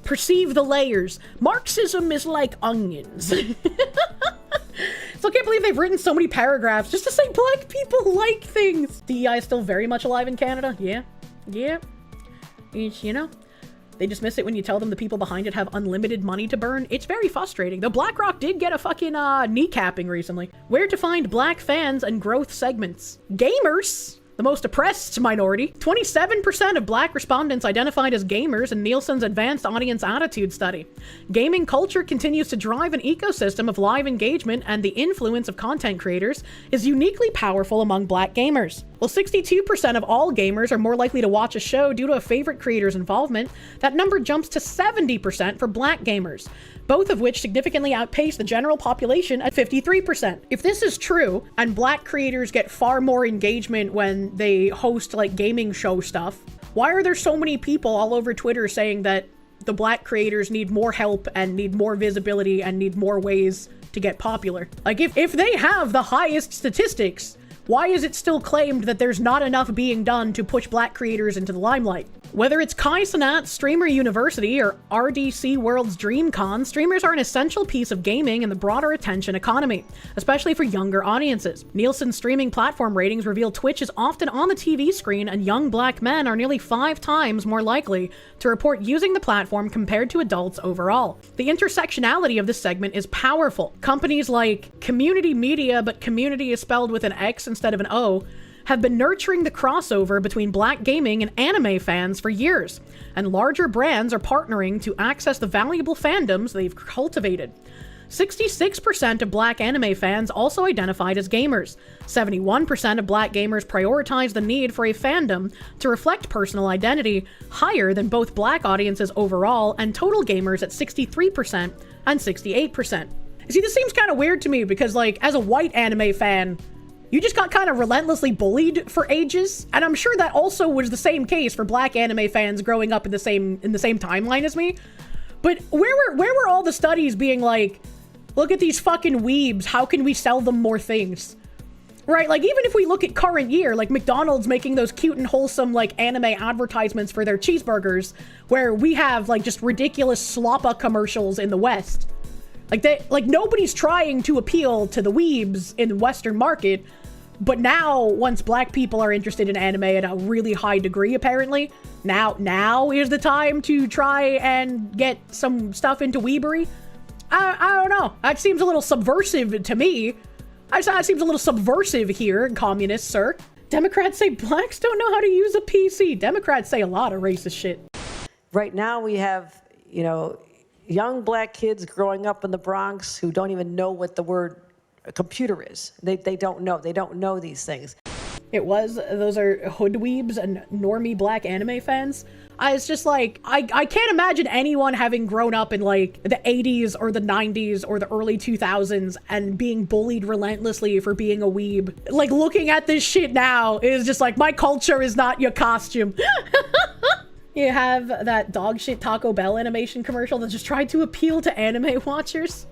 Perceive the layers. Marxism is like onions. So I can't believe they've written so many paragraphs just to say Black people like things. DEI is still very much alive in Canada. Yeah. Yeah. You know, they dismiss it when you tell them the people behind it have unlimited money to burn. It's very frustrating. Though BlackRock did get a fucking kneecapping recently. Where to find black fans and growth segments. Gamers! The most oppressed minority. 27% of black respondents identified as gamers in Nielsen's Advanced Audience Attitude Study. Gaming culture continues to drive an ecosystem of live engagement, and the influence of content creators is uniquely powerful among black gamers. While 62% of all gamers are more likely to watch a show due to a favorite creator's involvement, that number jumps to 70% for black gamers, both of which significantly outpace the general population at 53%. If this is true, and black creators get far more engagement when they host like gaming show stuff, why are there so many people all over Twitter saying that the black creators need more help and need more visibility and need more ways to get popular? Like if they have the highest statistics, why is it still claimed that there's not enough being done to push black creators into the limelight? Whether it's Kai Cenat's Streamer University or RDC World's DreamCon, streamers are an essential piece of gaming in the broader attention economy, especially for younger audiences. Nielsen streaming platform ratings reveal Twitch is often on the TV screen, and young black men are nearly 5 times more likely to report using the platform compared to adults overall. The intersectionality of this segment is powerful. Companies like Community Media, but community is spelled with an X instead of an O, have been nurturing the crossover between black gaming and anime fans for years, and larger brands are partnering to access the valuable fandoms they've cultivated. 66% of black anime fans also identified as gamers. 71% of black gamers prioritize the need for a fandom to reflect personal identity, higher than both black audiences overall and total gamers at 63% and 68%. See, this seems kind of weird to me because, like, as a white anime fan, you just got kind of relentlessly bullied for ages, and I'm sure that also was the same case for black anime fans growing up in the same timeline as me. But where were all the studies being like, look at these fucking weebs, how can we sell them more things? Right, like even if we look at current year, like McDonald's making those cute and wholesome like anime advertisements for their cheeseburgers, where we have like just ridiculous sloppa commercials in the West. Like nobody's trying to appeal to the weebs in the Western market. But now, once black people are interested in anime at a really high degree, apparently, now is the time to try and get some stuff into weebery. I don't know. That seems a little subversive to me. That seems a little subversive here, communists, sir. Democrats say blacks don't know how to use a PC. Democrats say a lot of racist shit. Right now we have, you know, young black kids growing up in the Bronx who don't even know what the word a computer is. They don't know these things. Those are hoodweebs and normie black anime fans. It's just like, I can't imagine anyone having grown up in like the 80s or the 90s or the early 2000s and being bullied relentlessly for being a weeb. Like looking at this shit now is just like, my culture is not your costume. You have that dog shit Taco Bell animation commercial that just tried to appeal to anime watchers.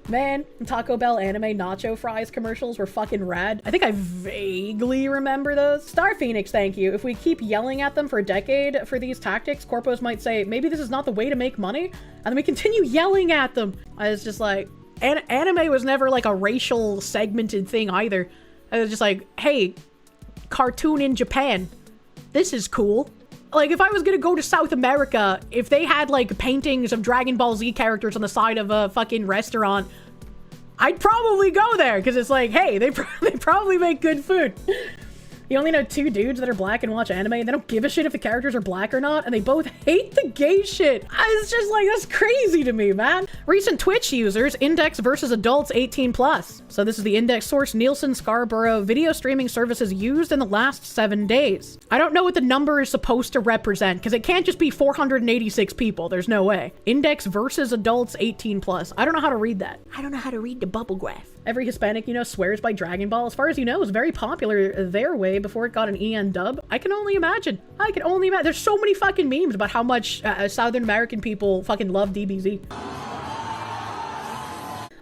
Man, Taco Bell anime nacho fries commercials were fucking rad. I think I vaguely remember those. Star Phoenix, thank you. If we keep yelling at them for a decade for these tactics, corpos might say, maybe this is not the way to make money, and then we continue yelling at them. I was just like, anime was never like a racial segmented thing either. I was just like, hey, cartoon in Japan, this is cool. Like, if I was gonna go to South America, if they had, like, paintings of Dragon Ball Z characters on the side of a fucking restaurant, I'd probably go there, because it's like, hey, they probably make good food. You only know 2 dudes that are black and watch anime, and they don't give a shit if the characters are black or not, and they both hate the gay shit. It's just like, that's crazy to me, man. Recent Twitch users, index versus adults 18+. So this is the index source Nielsen Scarborough video streaming services used in the last 7 days. I don't know what the number is supposed to represent, because it can't just be 486 people. There's no way. Index versus adults 18+. I don't know how to read that. I don't know how to read the bubble graph. Every Hispanic, you know, swears by Dragon Ball. As far as you know, it was very popular their way before it got an EN dub. I can only imagine. There's so many fucking memes about how much Southern American people fucking love DBZ.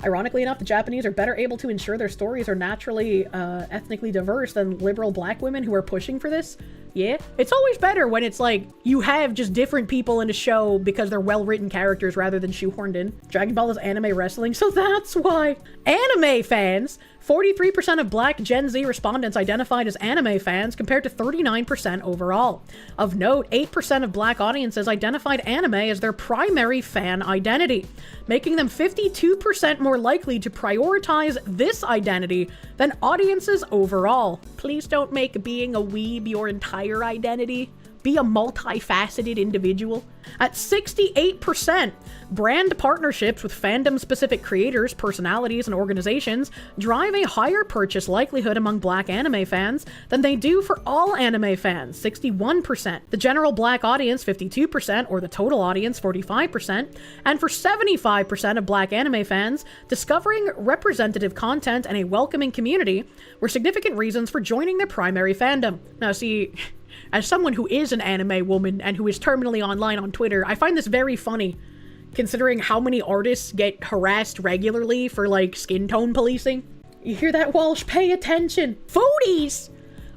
Ironically enough, the Japanese are better able to ensure their stories are naturally ethnically diverse than liberal black women who are pushing for this. Yeah, it's always better when it's like you have just different people in a show because they're well-written characters rather than shoehorned in. Dragon Ball is anime wrestling, so that's why. Anime fans. 43% of Black Gen Z respondents identified as anime fans compared to 39% overall. Of note, 8% of Black audiences identified anime as their primary fan identity, making them 52% more likely to prioritize this identity than audiences overall. Please don't make being a weeb your entire identity. Be a multifaceted individual. At 68%, brand partnerships with fandom-specific creators, personalities, and organizations drive a higher purchase likelihood among Black anime fans than they do for all anime fans, 61%. The general Black audience, 52%, or the total audience, 45%. And for 75% of Black anime fans, discovering representative content and a welcoming community were significant reasons for joining their primary fandom. Now, see... As someone who is an anime woman and who is terminally online on Twitter, I find this very funny, considering how many artists get harassed regularly for, like, skin tone policing. You hear that, Walsh? Pay attention. Foodies!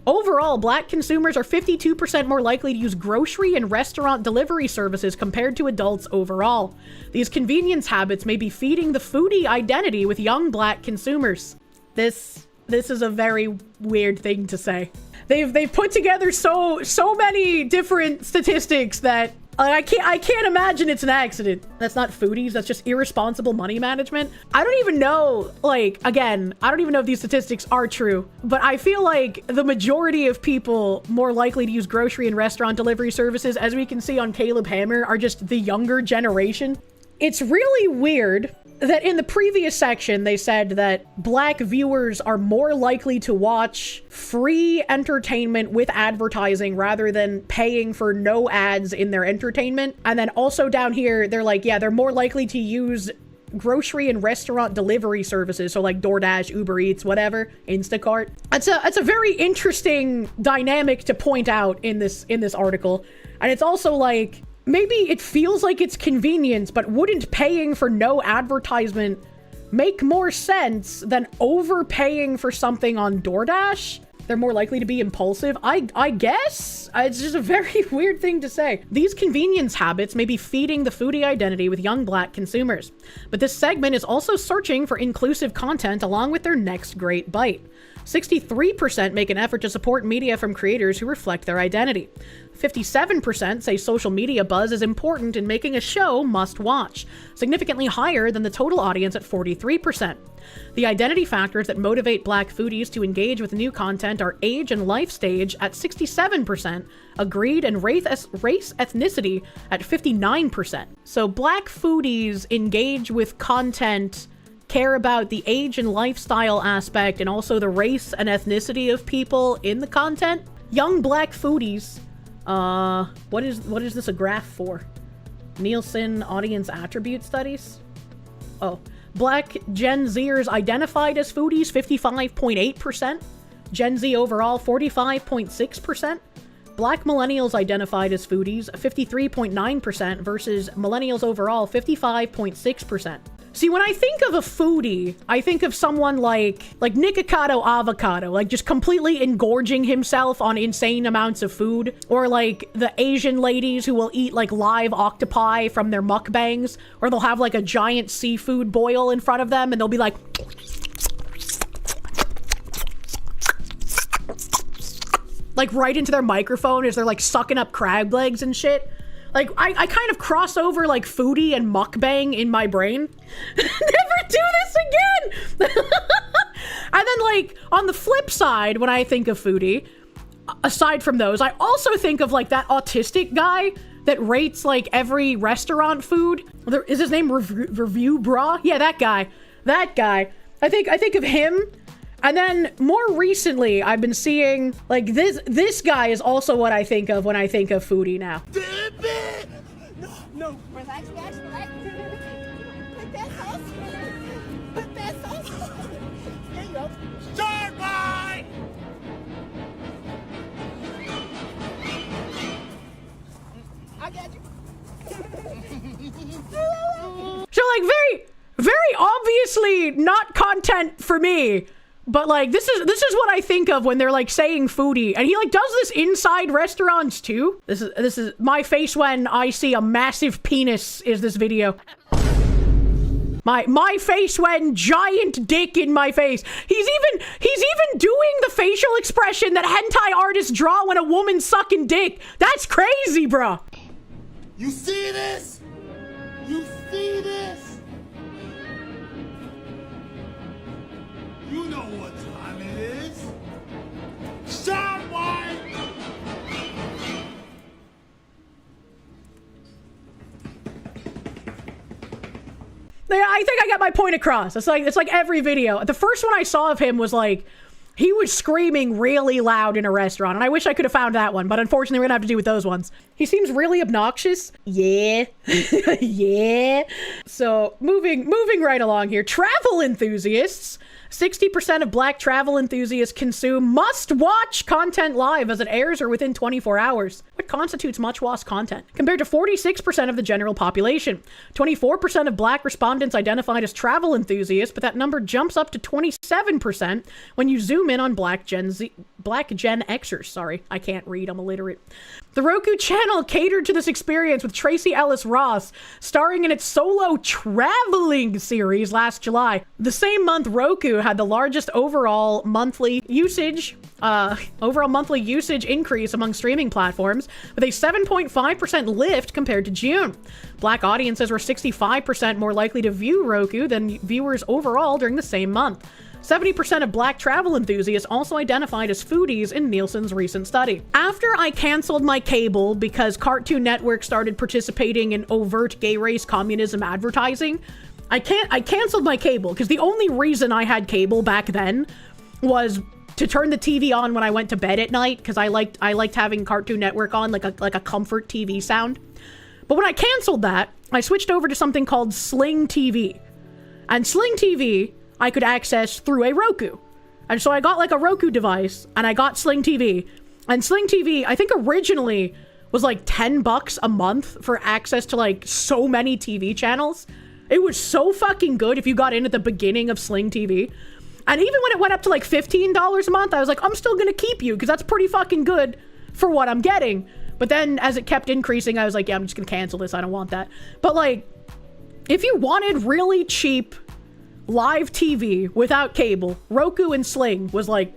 Overall, Black consumers are 52% more likely to use grocery and restaurant delivery services compared to adults overall. These convenience habits may be feeding the foodie identity with young Black consumers. This is a very weird thing to say. They've put together so many different statistics that I can't imagine it's an accident. That's not foodies, that's just irresponsible money management. I don't even know, like, again, I don't even know if these statistics are true, but I feel like the majority of people more likely to use grocery and restaurant delivery services, as we can see on Caleb Hammer, are just the younger generation. It's really weird that in the previous section, they said that Black viewers are more likely to watch free entertainment with advertising rather than paying for no ads in their entertainment. And then also down here, they're like, yeah, they're more likely to use grocery and restaurant delivery services. So like DoorDash, Uber Eats, whatever, Instacart. That's a very interesting dynamic to point out in this article. And it's also like, maybe it feels like it's convenience, but wouldn't paying for no advertisement make more sense than overpaying for something on DoorDash? They're more likely to be impulsive. I guess? It's just a very weird thing to say. These convenience habits may be feeding the foodie identity with young Black consumers. But this segment is also searching for inclusive content along with their next great bite. 63% make an effort to support media from creators who reflect their identity. 57% say social media buzz is important in making a show must watch, significantly higher than the total audience at 43%. The identity factors that motivate Black foodies to engage with new content are age and life stage at 67%, agreed, and race ethnicity at 59%. So Black foodies engage with content, care about the age and lifestyle aspect, and also the race and ethnicity of people in the content. Young Black foodies, what is this a graph for? Nielsen audience attribute studies? Oh, Black Gen Zers identified as foodies, 55.8%. Gen Z overall, 45.6%. Black millennials identified as foodies, 53.9% versus millennials overall, 55.6%. See, when I think of a foodie, I think of someone like Nikocado Avocado, like just completely engorging himself on insane amounts of food. Or like the Asian ladies who will eat like live octopi from their mukbangs. Or they'll have like a giant seafood boil in front of them and they'll be like... like right into their microphone as they're like sucking up crab legs and shit. Like, I kind of cross over, like, foodie and mukbang in my brain. Never do this again! And then, like, on the flip side, when I think of foodie, aside from those, I also think of, like, that autistic guy that rates, like, every restaurant food. Is his name Review Bra? Yeah, that guy. That guy. I think of him. And then more recently, I've been seeing like this guy is also what I think of when I think of foodie now. No. Relax. Put that sauce. Put that sauce. There you go. Start by. I got you. So like very obviously not content for me. But like, this is what I think of when they're like saying foodie, and he like does this inside restaurants too. This is my face when I see a massive penis is this video. My face when giant dick in my face. He's even doing the facial expression that hentai artists draw when a woman's sucking dick. That's crazy, bro. You see this? You see this? You know what time it is. Shine white! I think I got my point across. It's like every video. The first one I saw of him was like, he was screaming really loud in a restaurant, and I wish I could have found that one, but unfortunately we're gonna have to do with those ones. He seems really obnoxious. Yeah. Yeah. So moving right along here. Travel enthusiasts. 60% of black travel enthusiasts consume must-watch content live as it airs or within 24 hours. What constitutes much-watched content? Compared to 46% of the general population. 24% of black respondents identified as travel enthusiasts, but that number jumps up to 27% when you zoom in on Black Gen Xers. Sorry, I can't read, I'm illiterate. The Roku channel catered to this experience with Tracy Ellis Ross starring in its solo traveling series last July. The same month, Roku had the largest overall monthly usage increase among streaming platforms, with a 7.5% lift compared to June. Black audiences were 65% more likely to view Roku than viewers overall during the same month. 70% of black travel enthusiasts also identified as foodies in Nielsen's recent study. After I canceled my cable because Cartoon Network started participating in overt gay race communism advertising, I canceled my cable because the only reason I had cable back then was to turn the TV on when I went to bed at night, because I liked having Cartoon Network on, like a comfort TV sound. But when I canceled that, I switched over to something called Sling TV. And Sling TV I could access through a Roku. And so I got like a Roku device and I got Sling TV. And Sling TV, I think originally was like $10 a month for access to like so many TV channels. It was so fucking good if you got in at the beginning of Sling TV. And even when it went up to like $15 a month, I was like, I'm still gonna keep you because that's pretty fucking good for what I'm getting. But then as it kept increasing, I was like, yeah, I'm just gonna cancel this. I don't want that. But like, if you wanted really cheap live TV without cable, Roku and Sling was like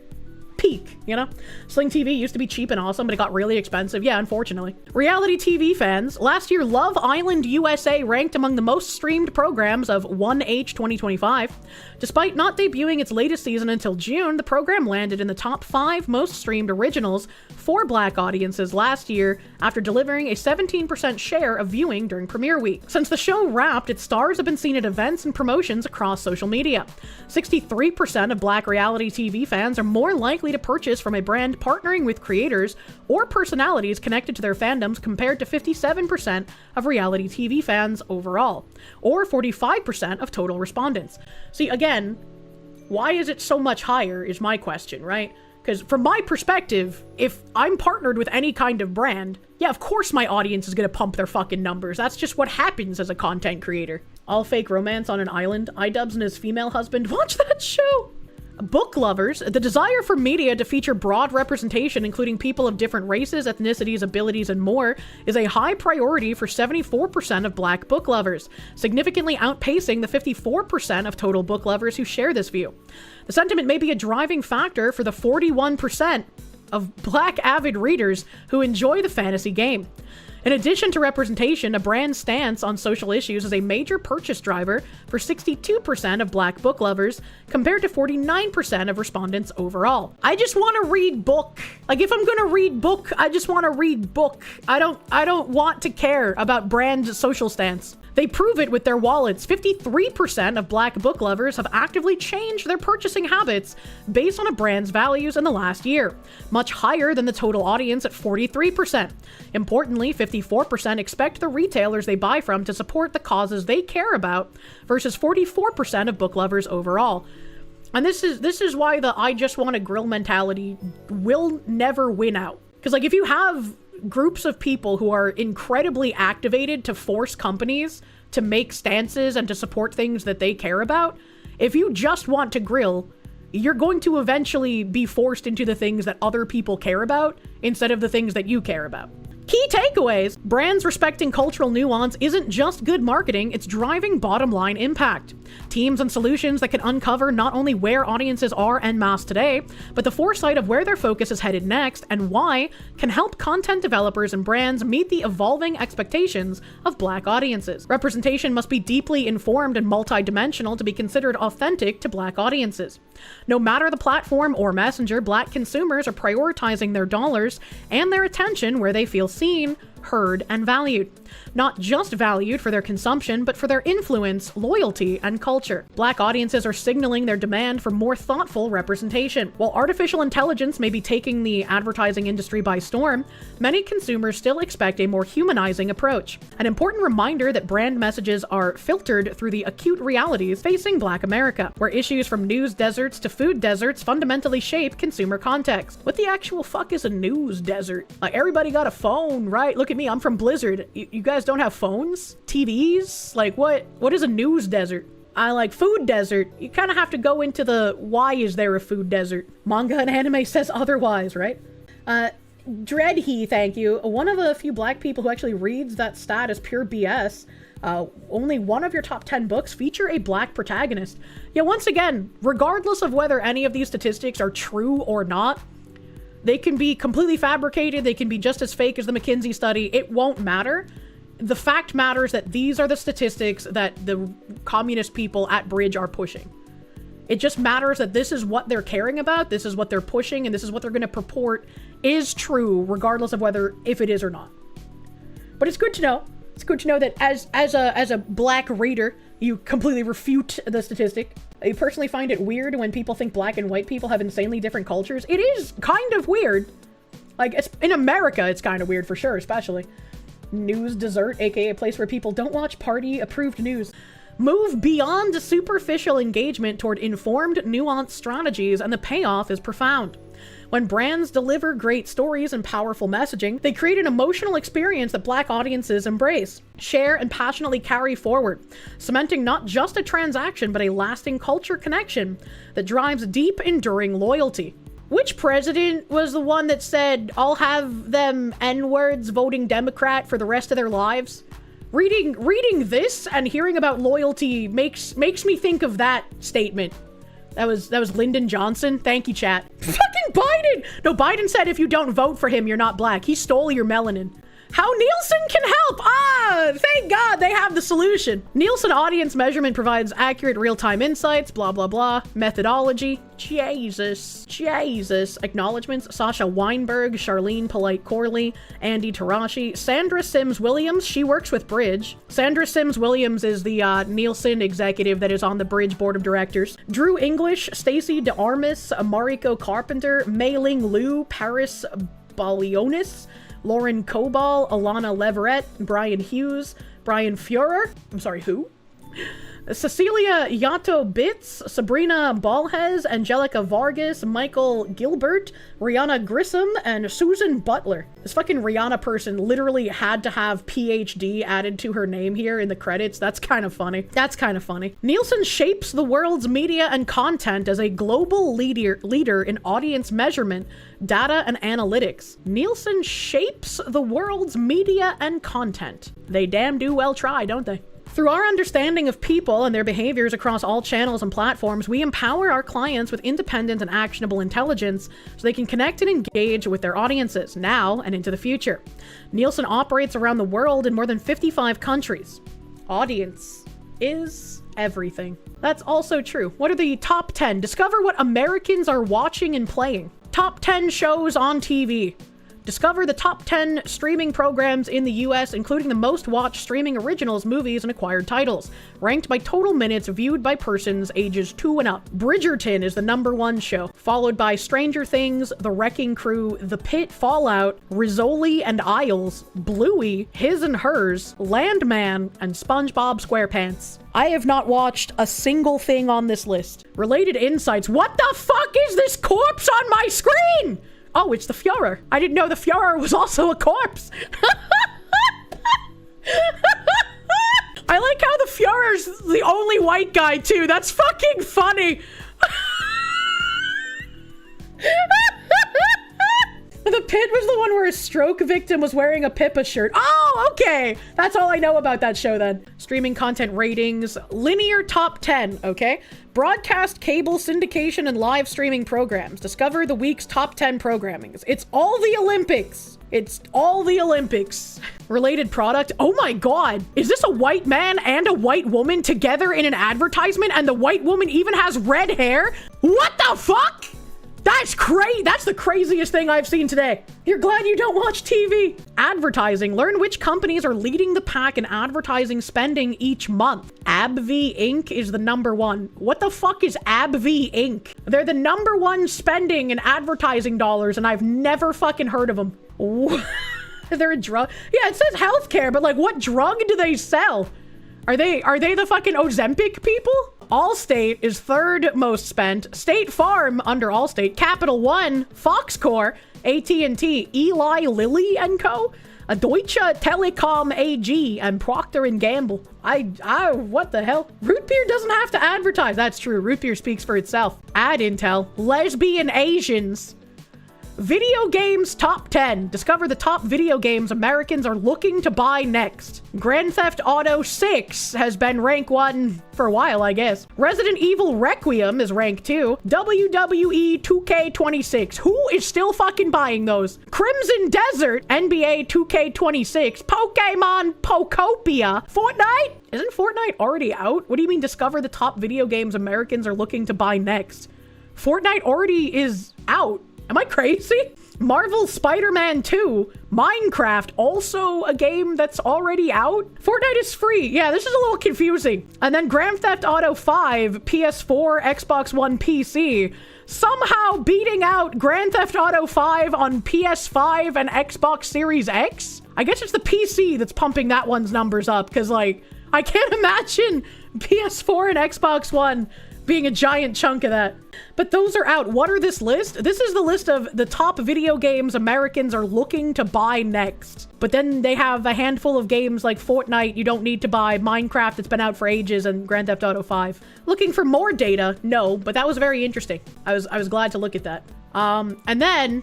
peak, you know? Sling TV used to be cheap and awesome, but it got really expensive. Yeah, unfortunately. Reality TV fans, last year Love Island USA ranked among the most streamed programs of 1H 2025. Despite not debuting its latest season until June, the program landed in the top 5 most streamed originals for black audiences last year after delivering a 17% share of viewing during premiere week. Since the show wrapped, its stars have been seen at events and promotions across social media. 63% of black reality TV fans are more likely to purchase from a brand partnering with creators or personalities connected to their fandoms compared to 57% of reality TV fans overall, or 45% of total respondents. See, again, why is it so much higher is my question, right? Because from my perspective, if I'm partnered with any kind of brand, yeah, of course my audience is gonna pump their fucking numbers. That's just what happens as a content creator. All fake romance on an island, iDubbbz and his female husband. Watch that show! Book lovers, the desire for media to feature broad representation, including people of different races, ethnicities, abilities, and more, is a high priority for 74% of black book lovers, significantly outpacing the 54% of total book lovers who share this view. The sentiment may be a driving factor for the 41% of black avid readers who enjoy the fantasy game. In addition to representation, a brand's stance on social issues is a major purchase driver for 62% of black book lovers, compared to 49% of respondents overall. I just want to read book. Like, if I'm gonna read book, I just want to read book. I don't want to care about brand social stance. They prove it with their wallets. 53% of black book lovers have actively changed their purchasing habits based on a brand's values in the last year, much higher than the total audience at 43%. Importantly, 54% expect the retailers they buy from to support the causes they care about, versus 44% of book lovers overall. And this is why the I just want to grill mentality will never win out. Because like, if you have groups of people who are incredibly activated to force companies to make stances and to support things that they care about, if you just want to grill, you're going to eventually be forced into the things that other people care about instead of the things that you care about. Key takeaways: brands respecting cultural nuance isn't just good marketing, it's driving bottom line impact. Teams and solutions that can uncover not only where audiences are en masse today, but the foresight of where their focus is headed next and why can help content developers and brands meet the evolving expectations of Black audiences. Representation must be deeply informed and multidimensional to be considered authentic to Black audiences. No matter the platform or messenger, Black consumers are prioritizing their dollars and their attention where they feel seen, heard, and valued. Not just valued for their consumption, but for their influence, loyalty, and culture. Black audiences are signaling their demand for more thoughtful representation. While artificial intelligence may be taking the advertising industry by storm, many consumers still expect a more humanizing approach. An important reminder that brand messages are filtered through the acute realities facing Black America, where issues from news deserts to food deserts fundamentally shape consumer context. What the actual fuck is a news desert? Like, everybody got a phone, right? Look at me, I'm from Blizzard. You guys don't have phones? TVs? Like, what is a news desert? I like food desert. You kind of have to go into the why is there a food desert? Manga and anime says otherwise, right? Dreadhe, thank you. One of the few Black people who actually reads that stat is pure BS. Only one of your top 10 books feature a Black protagonist. Yeah, once again, regardless of whether any of these statistics are true or not, they can be completely fabricated, they can be just as fake as the McKinsey study, it won't matter. The fact matters that these are the statistics that the communist people at Bridge are pushing. It just matters that this is what they're caring about, this is what they're pushing, and this is what they're going to purport is true, regardless of if it is or not. But it's good to know. It's good to know that as a Black reader, you completely refute the statistic. I personally find it weird when people think Black and white people have insanely different cultures. It is kind of weird. Like, in America, it's kind of weird for sure, especially. News desert, aka a place where people don't watch party-approved news. Move beyond superficial engagement toward informed, nuanced strategies, and the payoff is profound. When brands deliver great stories and powerful messaging, they create an emotional experience that Black audiences embrace, share, and passionately carry forward, cementing not just a transaction, but a lasting culture connection that drives deep, enduring loyalty. Which president was the one that said, I'll have them N-words voting Democrat for the rest of their lives? Reading this and hearing about loyalty makes me think of that statement. That was Lyndon Johnson. Thank you, chat. Fucking Biden! No, Biden said if you don't vote for him, you're not Black. He stole your melanin. How Nielsen can help! Thank God they have the solution. Nielsen audience measurement provides accurate real-time insights, blah, blah, blah. Methodology. Jesus. Acknowledgements. Sasha Weinberg, Charlene Polite Corley, Andy Tarashi, Sandra Sims Williams. She works with Bridge. Sandra Sims Williams is the Nielsen executive that is on the Bridge board of directors. Drew English, Stacey DeArmas, Mariko Carpenter, Mei Ling Liu, Paris Balionis, Lauren Cobal, Alana Leverett, Brian Hughes, Brian Fuhrer, I'm sorry, who? Cecilia Yato Bitz, Sabrina Balhez, Angelica Vargas, Michael Gilbert, Rihanna Grissom, and Susan Butler. This fucking Rihanna person literally had to have PhD added to her name here in the credits. That's kind of funny. Nielsen shapes the world's media and content as a global leader in audience measurement, data, and analytics. Nielsen shapes the world's media and content. They damn do well try, don't they? Through our understanding of people and their behaviors across all channels and platforms, we empower our clients with independent and actionable intelligence so they can connect and engage with their audiences now and into the future. Nielsen operates around the world in more than 55 countries. Audience is everything. That's also true. What are the top 10? Discover what Americans are watching and playing. Top 10 shows on TV. Discover the top 10 streaming programs in the US, including the most watched streaming originals, movies, and acquired titles, ranked by total minutes viewed by persons ages 2 and up. Bridgerton is the #1 show, followed by Stranger Things, The Wrecking Crew, The Pit, Fallout, Rizzoli and Isles, Bluey, His and Hers, Landman, and SpongeBob SquarePants. I have not watched a single thing on this list. Related insights. What the fuck is this corpse on my screen? Oh, it's the Fuhrer. I didn't know the Fuhrer was also a corpse. I like how the Fuhrer's the only white guy, too. That's fucking funny. Pit was the one where a stroke victim was wearing a Pippa shirt. Oh, okay. That's all I know about that show then. Streaming content ratings, linear top 10, okay? Broadcast, cable, syndication, and live streaming programs. Discover the week's top 10 programmings. It's all the Olympics. It's all the Olympics. Related product. Oh my God. Is this a white man and a white woman together in an advertisement? And the white woman even has red hair? What the fuck? That's crazy. That's the craziest thing I've seen today. You're glad you don't watch TV. Advertising. Learn which companies are leading the pack in advertising spending each month. AbbVie Inc. is the number one. What the fuck is AbbVie Inc.? They're the number one spending in advertising dollars, and I've never fucking heard of them. They're a drug. Yeah, it says healthcare, but like, what drug do they sell? Are they the fucking Ozempic people? Allstate is third most spent. State Farm under Allstate. Capital One, Foxcore, AT&T, Eli Lilly & Co., a Deutsche Telekom AG, and Procter & Gamble. What the hell? Root beer doesn't have to advertise. That's true. Root beer speaks for itself. Ad intel. Lesbian Asians. Video games top 10. Discover the top video games Americans are looking to buy next. Grand Theft Auto 6 has been rank 1 for a while, I guess. Resident Evil Requiem is rank 2. WWE 2K26. Who is still fucking buying those? Crimson Desert, NBA 2K26, Pokemon Pokopia, Fortnite? Isn't Fortnite already out? What do you mean discover the top video games Americans are looking to buy next? Fortnite already is out. Am I crazy? Marvel Spider-Man 2, Minecraft, also a game that's already out. Fortnite is free. Yeah, this is a little confusing. And then Grand Theft Auto 5, PS4, Xbox One, PC, somehow beating out Grand Theft Auto 5 on PS5 and Xbox Series X. I guess it's the PC that's pumping that one's numbers up, because like, I can't imagine PS4 and Xbox One being a giant chunk of that. But those are out. What are this list? This is the list of the top video games Americans are looking to buy next. But then they have a handful of games like Fortnite you don't need to buy, Minecraft, it's been out for ages, and Grand Theft Auto 5. Looking for more data? No, but that was very interesting. I was glad to look at that. And then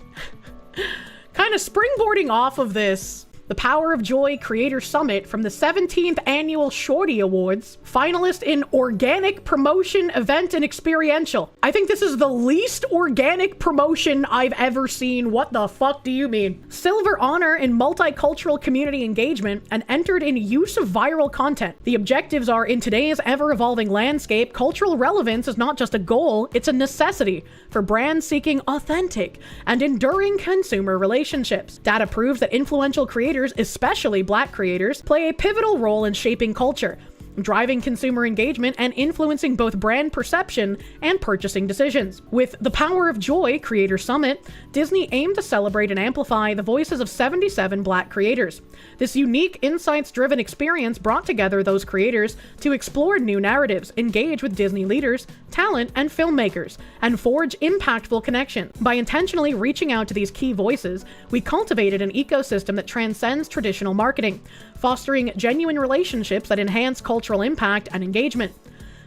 kind of springboarding off of this, the Power of Joy Creator Summit from the 17th Annual Shorty Awards, finalist in Organic Promotion, Event, and Experiential. I think this is the least organic promotion I've ever seen. What the fuck do you mean? Silver Honor in Multicultural Community Engagement and entered in Use of Viral Content. The objectives are, in today's ever-evolving landscape, cultural relevance is not just a goal, it's a necessity for brands seeking authentic and enduring consumer relationships. Data proves that influential creators, especially Black creators, play a pivotal role in shaping culture, driving consumer engagement and influencing both brand perception and purchasing decisions. With the Power of Joy Creator Summit, Disney aimed to celebrate and amplify the voices of 77 Black creators. This unique, insights-driven experience brought together those creators to explore new narratives, engage with Disney leaders, talent, and filmmakers, and forge impactful connections. By intentionally reaching out to these key voices, we cultivated an ecosystem that transcends traditional marketing, fostering genuine relationships that enhance cultural impact and engagement.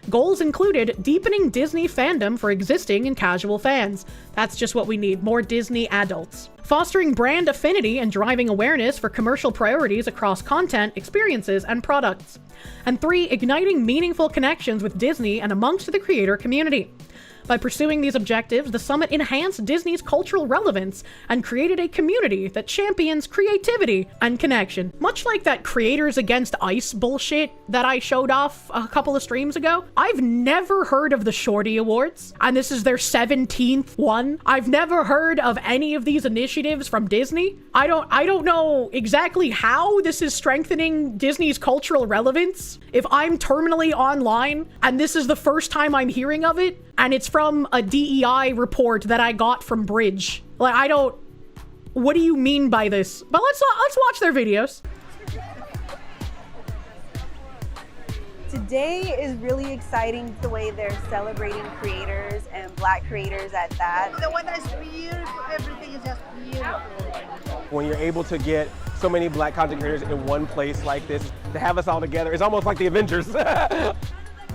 Goals included deepening Disney fandom for existing and casual fans. That's just what we need, more Disney adults. Fostering brand affinity and driving awareness for commercial priorities across content, experiences, and products. And 3, igniting meaningful connections with Disney and amongst the creator community. By pursuing these objectives, the summit enhanced Disney's cultural relevance and created a community that champions creativity and connection. Much like that Creators Against Ice bullshit that I showed off a couple of streams ago, I've never heard of the Shorty Awards, and this is their 17th one. I've never heard of any of these initiatives from Disney. I don't know exactly how this is strengthening Disney's cultural relevance. If I'm terminally online and this is the first time I'm hearing of it, and it's from a DEI report that I got from Bridge. Like, what do you mean by this? But let's watch their videos. Today is really exciting the way they're celebrating creators and Black creators at that. The weather is beautiful, everything is just beautiful. When you're able to get so many Black content creators in one place like this, to have us all together, it's almost like the Avengers.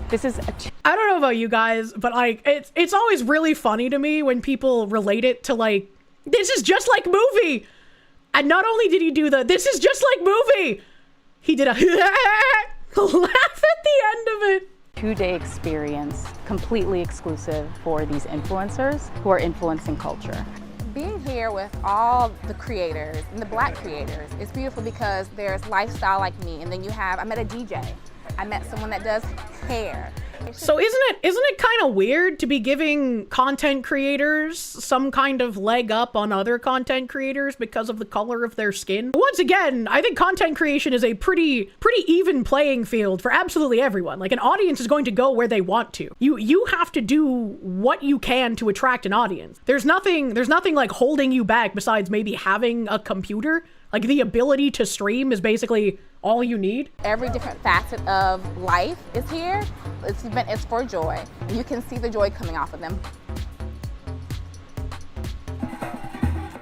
I don't know about you guys, but like it's always really funny to me when people relate it to like This is just like movie. And not only did he do this is just like movie, he did a laugh at the end of it. 2-day experience, completely exclusive for these influencers who are influencing culture. Being here with all the creators and the Black creators is beautiful because there's lifestyle like me, and then I met a DJ. I met someone that does hair. So isn't it kind of weird to be giving content creators some kind of leg up on other content creators because of the color of their skin? Once again, I think content creation is a pretty even playing field for absolutely everyone. Like, an audience is going to go where they want to. You have to do what you can to attract an audience. There's nothing like holding you back besides maybe having a computer. Like, the ability to stream is basically all you need. Every different facet of life is here. This event is for joy. You can see the joy coming off of them.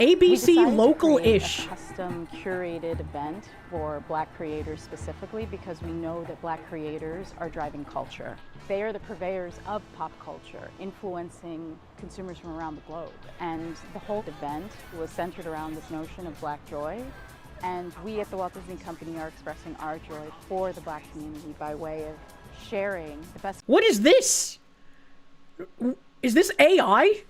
ABC local-ish. A custom curated event for Black creators specifically because we know that Black creators are driving culture. They are the purveyors of pop culture, influencing consumers from around the globe. And the whole event was centered around this notion of Black joy. And we at the Walt Disney Company are expressing our joy for the Black community by way of sharing the best. What is this? Is this AI?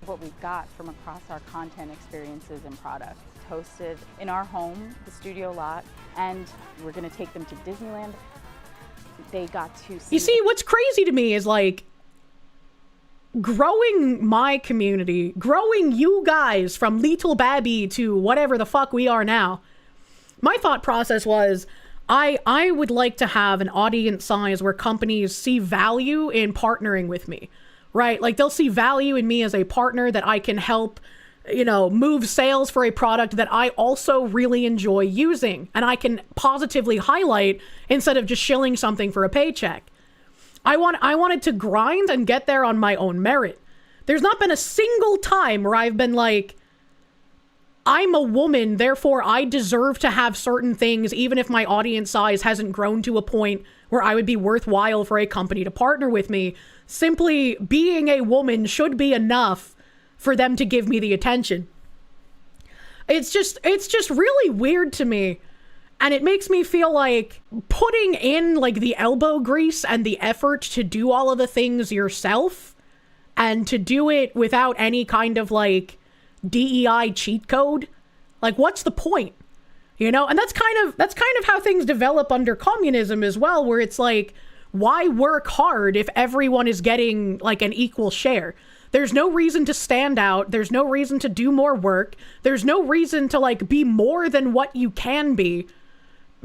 What we've got from across our content experiences and products. Hosted in our home, the studio lot, and we're going to take them to Disneyland. They got to see. You see, what's crazy to me is, like, growing my community, growing you guys from little babby to whatever the fuck we are now. My thought process was, I would like to have an audience size where companies see value in partnering with me, right? Like, they'll see value in me as a partner that I can help, move sales for a product that I also really enjoy using, and I can positively highlight instead of just shilling something for a paycheck. I wanted to grind and get there on my own merit. There's not been a single time where I've been like, I'm a woman, therefore I deserve to have certain things, even if my audience size hasn't grown to a point where I would be worthwhile for a company to partner with me. Simply being a woman should be enough for them to give me the attention. It's just really weird to me. And it makes me feel like putting in, like, the elbow grease and the effort to do all of the things yourself and to do it without any kind of, like, DEI cheat code. Like, what's the point? And that's kind of how things develop under communism as well, where it's like, why work hard if everyone is getting, like, an equal share? There's no reason to stand out. There's no reason to do more work. There's no reason to, like, be more than what you can be,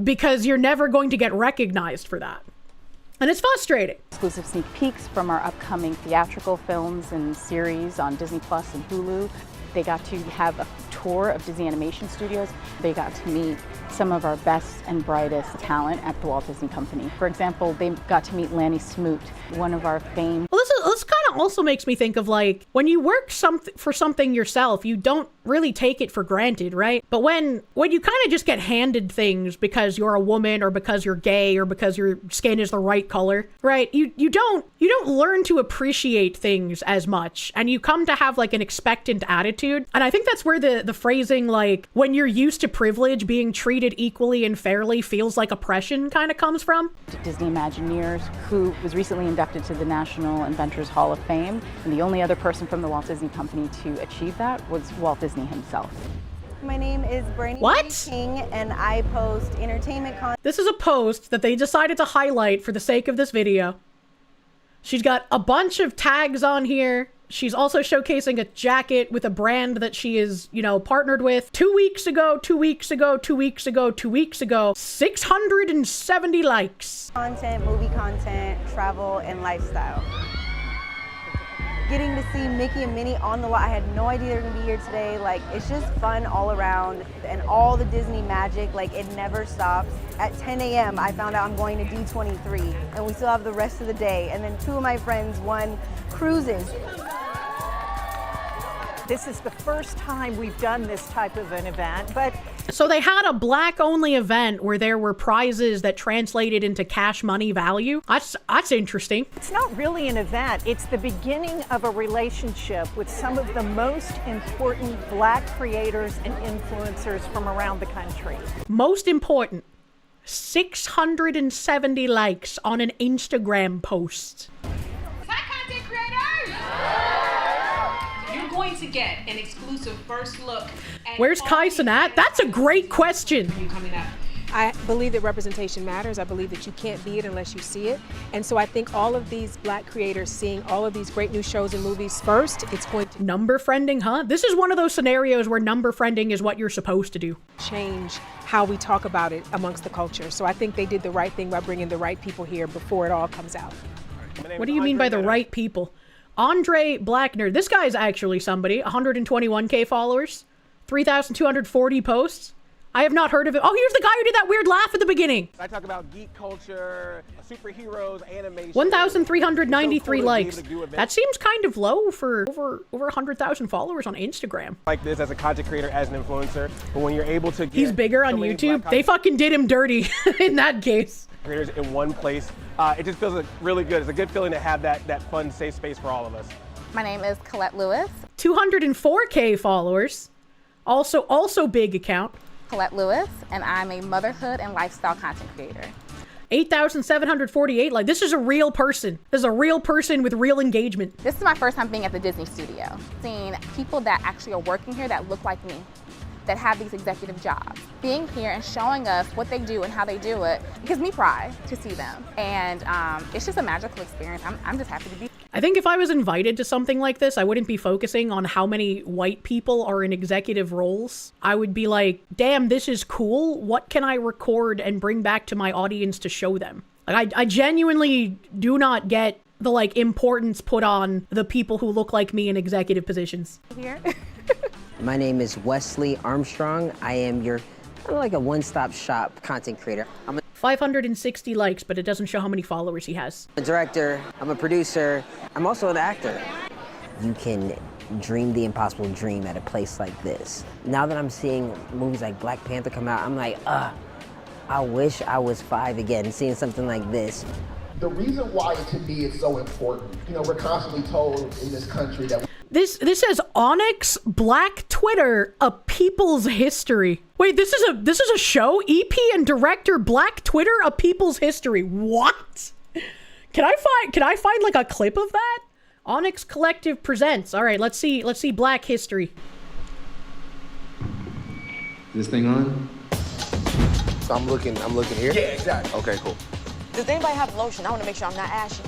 because you're never going to get recognized for that. And it's frustrating. Exclusive sneak peeks from our upcoming theatrical films and series on Disney Plus and Hulu. They got to have a tour of Disney Animation Studios. They got to meet some of our best and brightest talent at the Walt Disney Company. For example, they got to meet Lanny Smoot, one of our famed. Well, this kind of also makes me think of, like, when you work for something yourself, you don't really take it for granted, right? But when you kind of just get handed things because you're a woman or because you're gay or because your skin is the right color, right? You don't learn to appreciate things as much, and you come to have, like, an expectant attitude. And I think that's where the phrasing, like, when you're used to privilege, being treated equally and fairly feels like oppression kind of comes from. Disney Imagineers, who was recently inducted to the National Inventors Hall of Fame, and the only other person from the Walt Disney Company to achieve that was Walt Disney himself. My name is Brandy King, and I post entertainment content. This is a post that they decided to highlight for the sake of this video. She's got a bunch of tags on here. She's also showcasing a jacket with a brand that she is, partnered with. 2 weeks ago, 670 likes. Content, movie content, travel, and lifestyle. Getting to see Mickey and Minnie on the lot. I had no idea they were gonna be here today. Like, it's just fun all around, and all the Disney magic, like, it never stops. At 10 a.m. I found out I'm going to D23, and we still have the rest of the day. And then 2 of my friends won cruises. This is the first time we've done this type of an event, but So they had a black-only event where there were prizes that translated into cash money value. That's interesting. It's not really an event. It's the beginning of a relationship with some of the most important black creators and influencers from around the country. Most important, 670 likes on an Instagram post. Hi, content creators! You're going to get an exclusive first look at Where's Kyson at? That's a great question. coming up. I believe that representation matters. I believe that you can't be it unless you see it. And so I think all of these black creators seeing all of these great new shows and movies first, it's going to Number friending, huh? This is one of those scenarios where number friending is what you're supposed to do. change how we talk about it amongst the culture. So I think they did the right thing by bringing the right people here before it all comes out. What do you mean by the right people? Andre Blackner. This guy's actually somebody. 121K followers. 3,240 posts. I have not heard of it. Oh, here's the guy who did that weird laugh at the beginning. I talk about geek culture, superheroes, animation. 1,393 So cool likes. to be able to do That seems kind of low for over 100,000 followers on Instagram. like this as a content creator, as an influencer, but when you're able to get He's bigger on so many YouTube. black They fucking did him dirty in that case. creators in one place, it just feels like really good. It's a good feeling to have that fun, safe space for all of us. My name is Colette Lewis. 204K followers. Also big account. Colette Lewis, and I'm a motherhood and lifestyle content creator. 8,748. Like, this is a real person. This is a real person with real engagement. This is my first time being at the Disney studio, seeing people that actually are working here that look like me, that have these executive jobs. Being here and showing us what they do and how they do it gives me pride to see them. And it's just a magical experience. I'm just happy to be. I think if I was invited to something like this, I wouldn't be focusing on how many white people are in executive roles. I would be like, damn, this is cool. What can I record and bring back to my audience to show them? Like, I genuinely do not get the like importance put on the people who look like me in executive positions. Here. My name is Wesley Armstrong. I am your kind of like a one-stop shop content creator. I'm 560 likes, but it doesn't show how many followers he has. a director, I'm a producer, I'm also an actor. You can dream the impossible dream at a place like this. Now that I'm seeing movies like Black Panther come out, I'm like, I wish I was 5 again, seeing something like this. The reason why to me it's so important, you know, we're constantly told in this country that This says Onyx Black Twitter, a people's history. Wait, this is a show? EP and director Black Twitter, a people's history. What? Can I find like a clip of that? Onyx Collective presents. All right, let's see Black history. This thing on? So I'm looking here? Yeah, exactly. Okay, cool. Does anybody have lotion? I want to make sure I'm not ashy.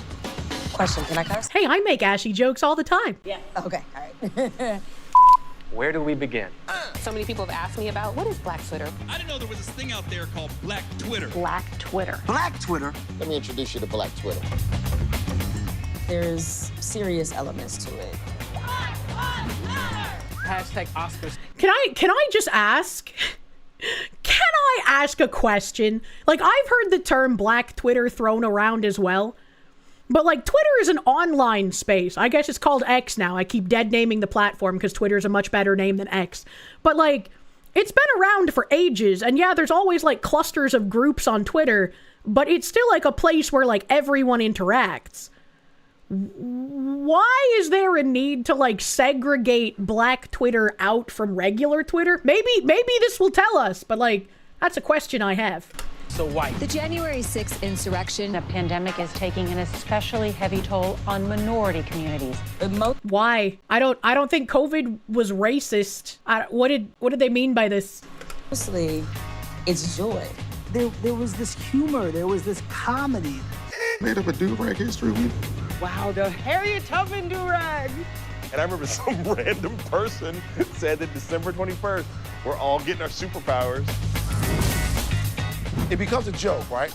Question, can I curse? Hey, I make ashy jokes all the time. Yeah. Okay, all right. Where do we begin? So many people have asked me about what is Black Twitter? I didn't know there was this thing out there called Black Twitter. Black Twitter. Black Twitter? Let me introduce you to Black Twitter. There's serious elements to it. Hashtag Oscars. Can I just ask? Can I ask a question? Like, I've heard the term Black Twitter thrown around as well. But, like, Twitter is an online space. I guess it's called X now. I keep dead naming the platform because Twitter is a much better name than X. But, like, it's been around for ages. And, yeah, there's always, like, clusters of groups on Twitter. But it's still, like, a place where, like, everyone interacts. Why is there a need to, like, segregate Black Twitter out from regular Twitter? Maybe this will tell us. But, like, that's a question I have. So white. The January 6th insurrection, the pandemic is taking an especially heavy toll on minority communities. Why? I don't think COVID was racist. What did they mean by this? Mostly, it's joy. There was this humor. There was this comedy. Made up a do-rag history week. Wow, the Harriet Tubman do-rag. And I remember some random person said that December 21st, we're all getting our superpowers. It becomes a joke, right?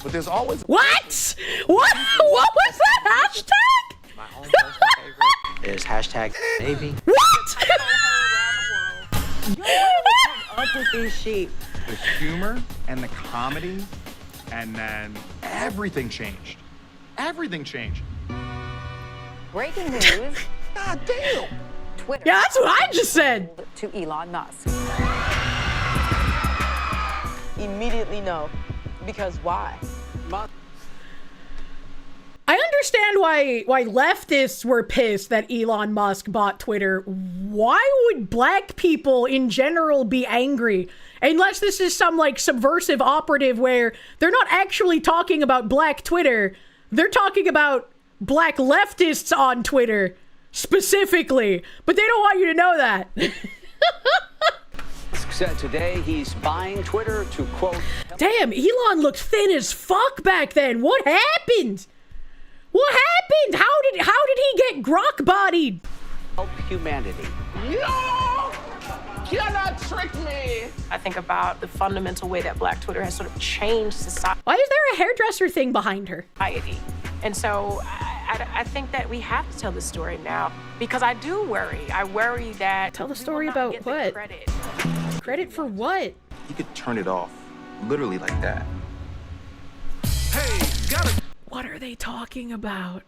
But there's always... What? What was that hashtag? My own personal favorite is hashtag Navy. What? Up with these sheep. The humor and the comedy, and then everything changed. Everything changed. Breaking news. God damn. Twitter. Yeah, that's what I just said. To Elon Musk. immediately no. Because why? I understand why leftists were pissed that Elon Musk bought Twitter. Why would black people in general be angry? Unless this is some like subversive operative where they're not actually talking about black Twitter. They're talking about black leftists on Twitter specifically. But they don't want you to know that. Said today he's buying Twitter to quote. Damn, Elon looked thin as fuck back then. What happened? What happened? How did he get grok bodied? Help humanity. No! Cannot trick me! I think about the fundamental way that Black Twitter has sort of changed society. Why is there a hairdresser thing behind her? And so I think that we have to tell the story now because I do worry. I worry that. Tell the story about what? Credit for what? You could turn it off, literally like that. What are they talking about?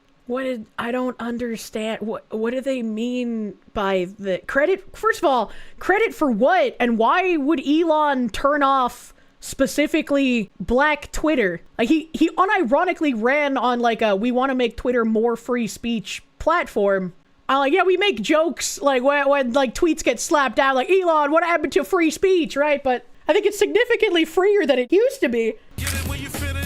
I don't understand. What do they mean by the credit? First of all, credit for what? And why would Elon turn off specifically black Twitter? Like he unironically ran on like a we want to make Twitter more free speech platform. I'm like, yeah, we make jokes like when like tweets get slapped down like Elon, what happened to free speech, right? But I think it's significantly freer than it used to be. Get it where you fit in.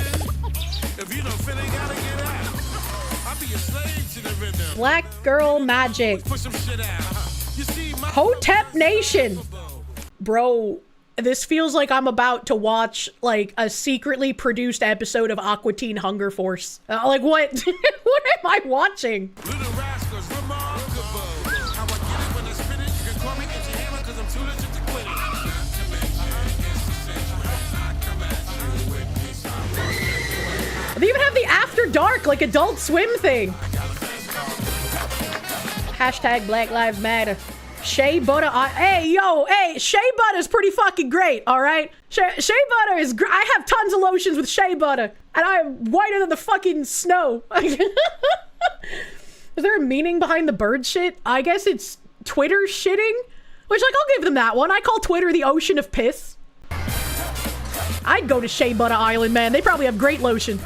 If you don't fit in, gotta get out. I'll be a slave to the rhythm. Black girl magic. Put some shit out. You see my Hotep Nation. Bro, this feels like I'm about to watch like a secretly produced episode of Aqua Teen Hunger Force. Like what? What am I watching? Little rascals, remarkable. How I get it when I spit it. You can call me Itchy Hammer because I'm too legit to quit it. They even have the After Dark, like Adult Swim thing. Hashtag Black Lives Matter. Shea butter. Hey, shea butter's pretty fucking great, all right? Shea butter is great. I have tons of lotions with shea butter, and I'm whiter than the fucking snow. Is there a meaning behind the bird shit? I guess it's Twitter shitting, which, like, I'll give them that one. I call Twitter the ocean of piss. I'd go to Shea Butter Island, man. They probably have great lotion.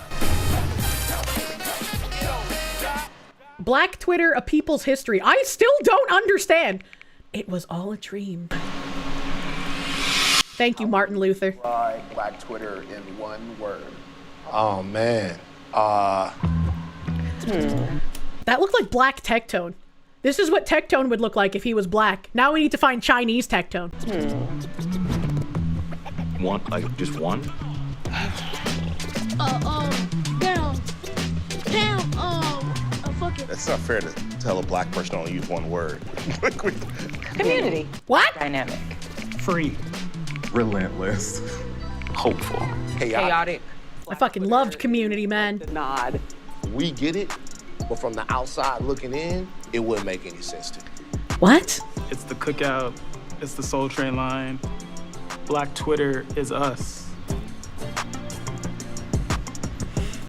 Black Twitter, a people's history. I still don't understand. It was all a dream. Thank you, Martin Luther. Black Twitter in one word. Oh, man. That looked like black Tectone. This is what Tectone would look like if he was black. Now we need to find Chinese Tectone. One, like just one? It's not fair to tell a black person to only use one word. Community. What? Dynamic. Free. Relentless. Hopeful. Chaotic. I fucking loved Community, man. Nod. We get it, but from the outside looking in, it wouldn't make any sense to me. What? It's the Cookout. It's the Soul Train line. Black Twitter is us.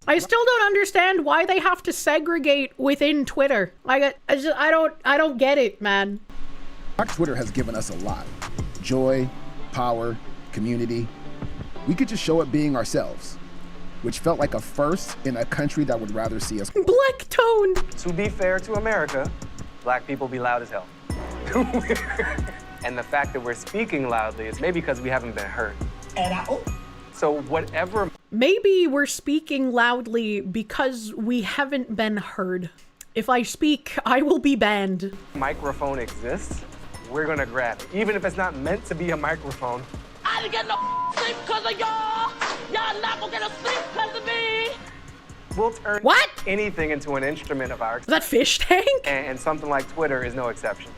I still don't understand why they have to segregate within Twitter. I don't get it, man. Black Twitter has given us a lot. Joy, power, community. We could just show up being ourselves, which felt like a first in a country that would rather see us. Black toned. To be fair to America, black people be loud as hell. And the fact that we're speaking loudly is maybe because we haven't been heard. So whatever. Maybe we're speaking loudly because we haven't been heard. If I speak, I will be banned. Microphone exists, we're gonna grab it. Even if it's not meant to be a microphone. I didn't get no sleep because of y'all. Y'all not gonna get no sleep because of me. We'll turn anything into an instrument of ours. Is that fish tank? And something like Twitter is no exception.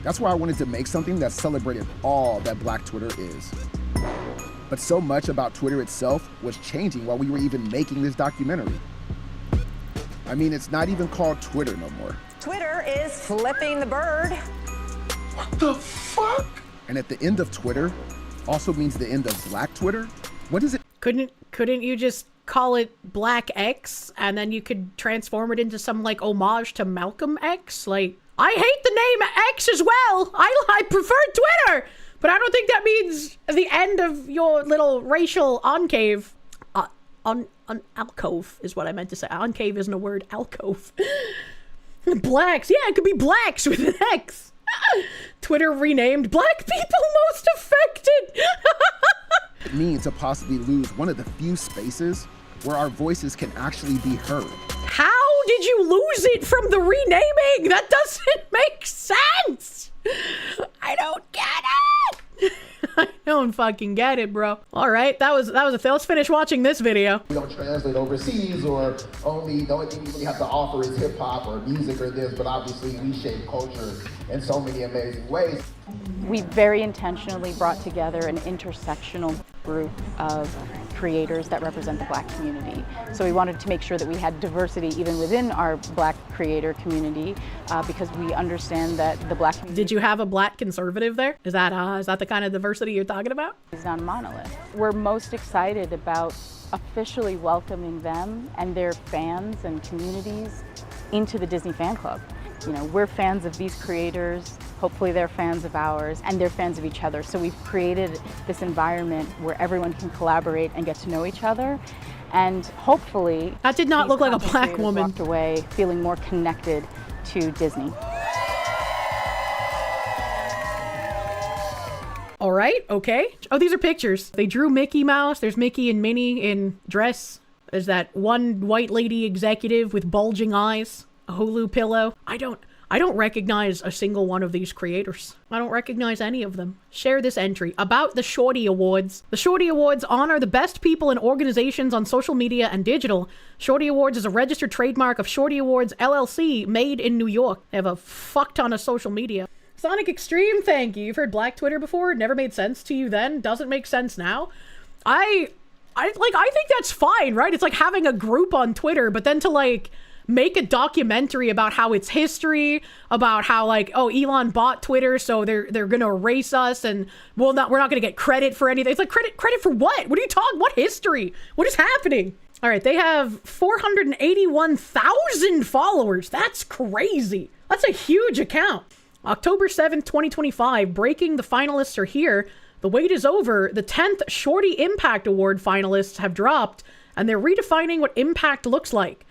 That's why I wanted to make something that celebrated all that Black Twitter is. But so much about Twitter itself was changing while we were even making this documentary. I mean, it's not even called Twitter no more. Twitter is flipping the bird. What the fuck? And at the end of Twitter also means the end of Black Twitter? What is it? Couldn't you just call it Black X and then you could transform it into some like homage to Malcolm X? Like, I hate the name X as well. I prefer Twitter, But I don't think that means the end of your little racial enclave. Alcove is what I meant to say. Enclave isn't a word. Alcove. Blacks. Yeah, it could be blacks with an X. Twitter renamed Black People Most Affected. It means to possibly lose one of the few spaces where our voices can actually be heard. How did you lose it from the renaming? That doesn't make sense. I don't get it. I don't fucking get it, bro. All right, that was a thing. Let's finish watching this video. We don't translate overseas, or the only thing we really have to offer is hip hop or music or this, but obviously we shape culture in so many amazing ways. We very intentionally brought together an intersectional group of creators that represent the Black community. So we wanted to make sure that we had diversity even within our Black creator community, because we understand that the Black community— Did you have a Black conservative there? Is that the kind of diversity you're talking about? —is not a monolith. We're most excited about officially welcoming them and their fans and communities into the Disney Fan Club. You know, we're fans of these creators, hopefully they're fans of ours, and they're fans of each other. So we've created this environment where everyone can collaborate and get to know each other. And hopefully— That did not look like a Black woman. —walked away feeling more connected to Disney. All right, okay. Oh, these are pictures. They drew Mickey Mouse. There's Mickey and Minnie in dress. There's that one white lady executive with bulging eyes. A Hulu pillow. I don't recognize a single one of these creators. I don't recognize any of them. Share this entry about the Shorty Awards. The Shorty Awards honor the best people and organizations on social media and digital. Shorty Awards is a registered trademark of Shorty Awards LLC, made in New York. They have a fuck ton of social media. Sonic Extreme, thank you. You've heard Black Twitter before? It never made sense to you then? Doesn't make sense now? I think that's fine, right? It's like having a group on Twitter, but then to make a documentary about how it's history, about how Elon bought Twitter, so they're gonna erase us, and we're not gonna get credit for anything. It's like credit for what? What are you talking? What history? What is happening? All right, they have 481,000 followers. That's crazy. That's a huge account. October 7th, 2025, breaking. The finalists are here. The wait is over. The 10th Shorty Impact Award finalists have dropped, and they're redefining what impact looks like.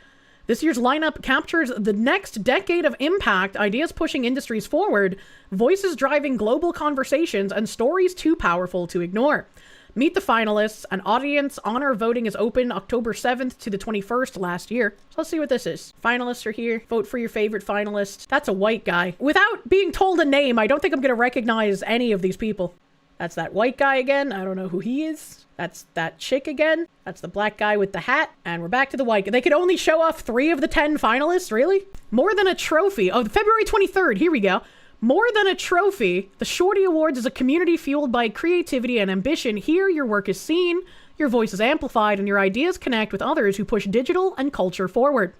This year's lineup captures the next decade of impact, ideas pushing industries forward, voices driving global conversations, and stories too powerful to ignore. Meet the finalists. An audience honor voting is open October 7th to the 21st last year. So let's see what this is. Finalists are here. Vote for your favorite finalist. That's a white guy. Without being told a name, I don't think I'm going to recognize any of these people. That's that white guy again. I don't know who he is. That's that chick again. That's the black guy with the hat. And we're back to the white guy. They could only show off 3 of the 10 finalists, really? More than a trophy. Oh, February 23rd. Here we go. More than a trophy. The Shorty Awards is a community fueled by creativity and ambition. Here, your work is seen, your voice is amplified, and your ideas connect with others who push digital and culture forward.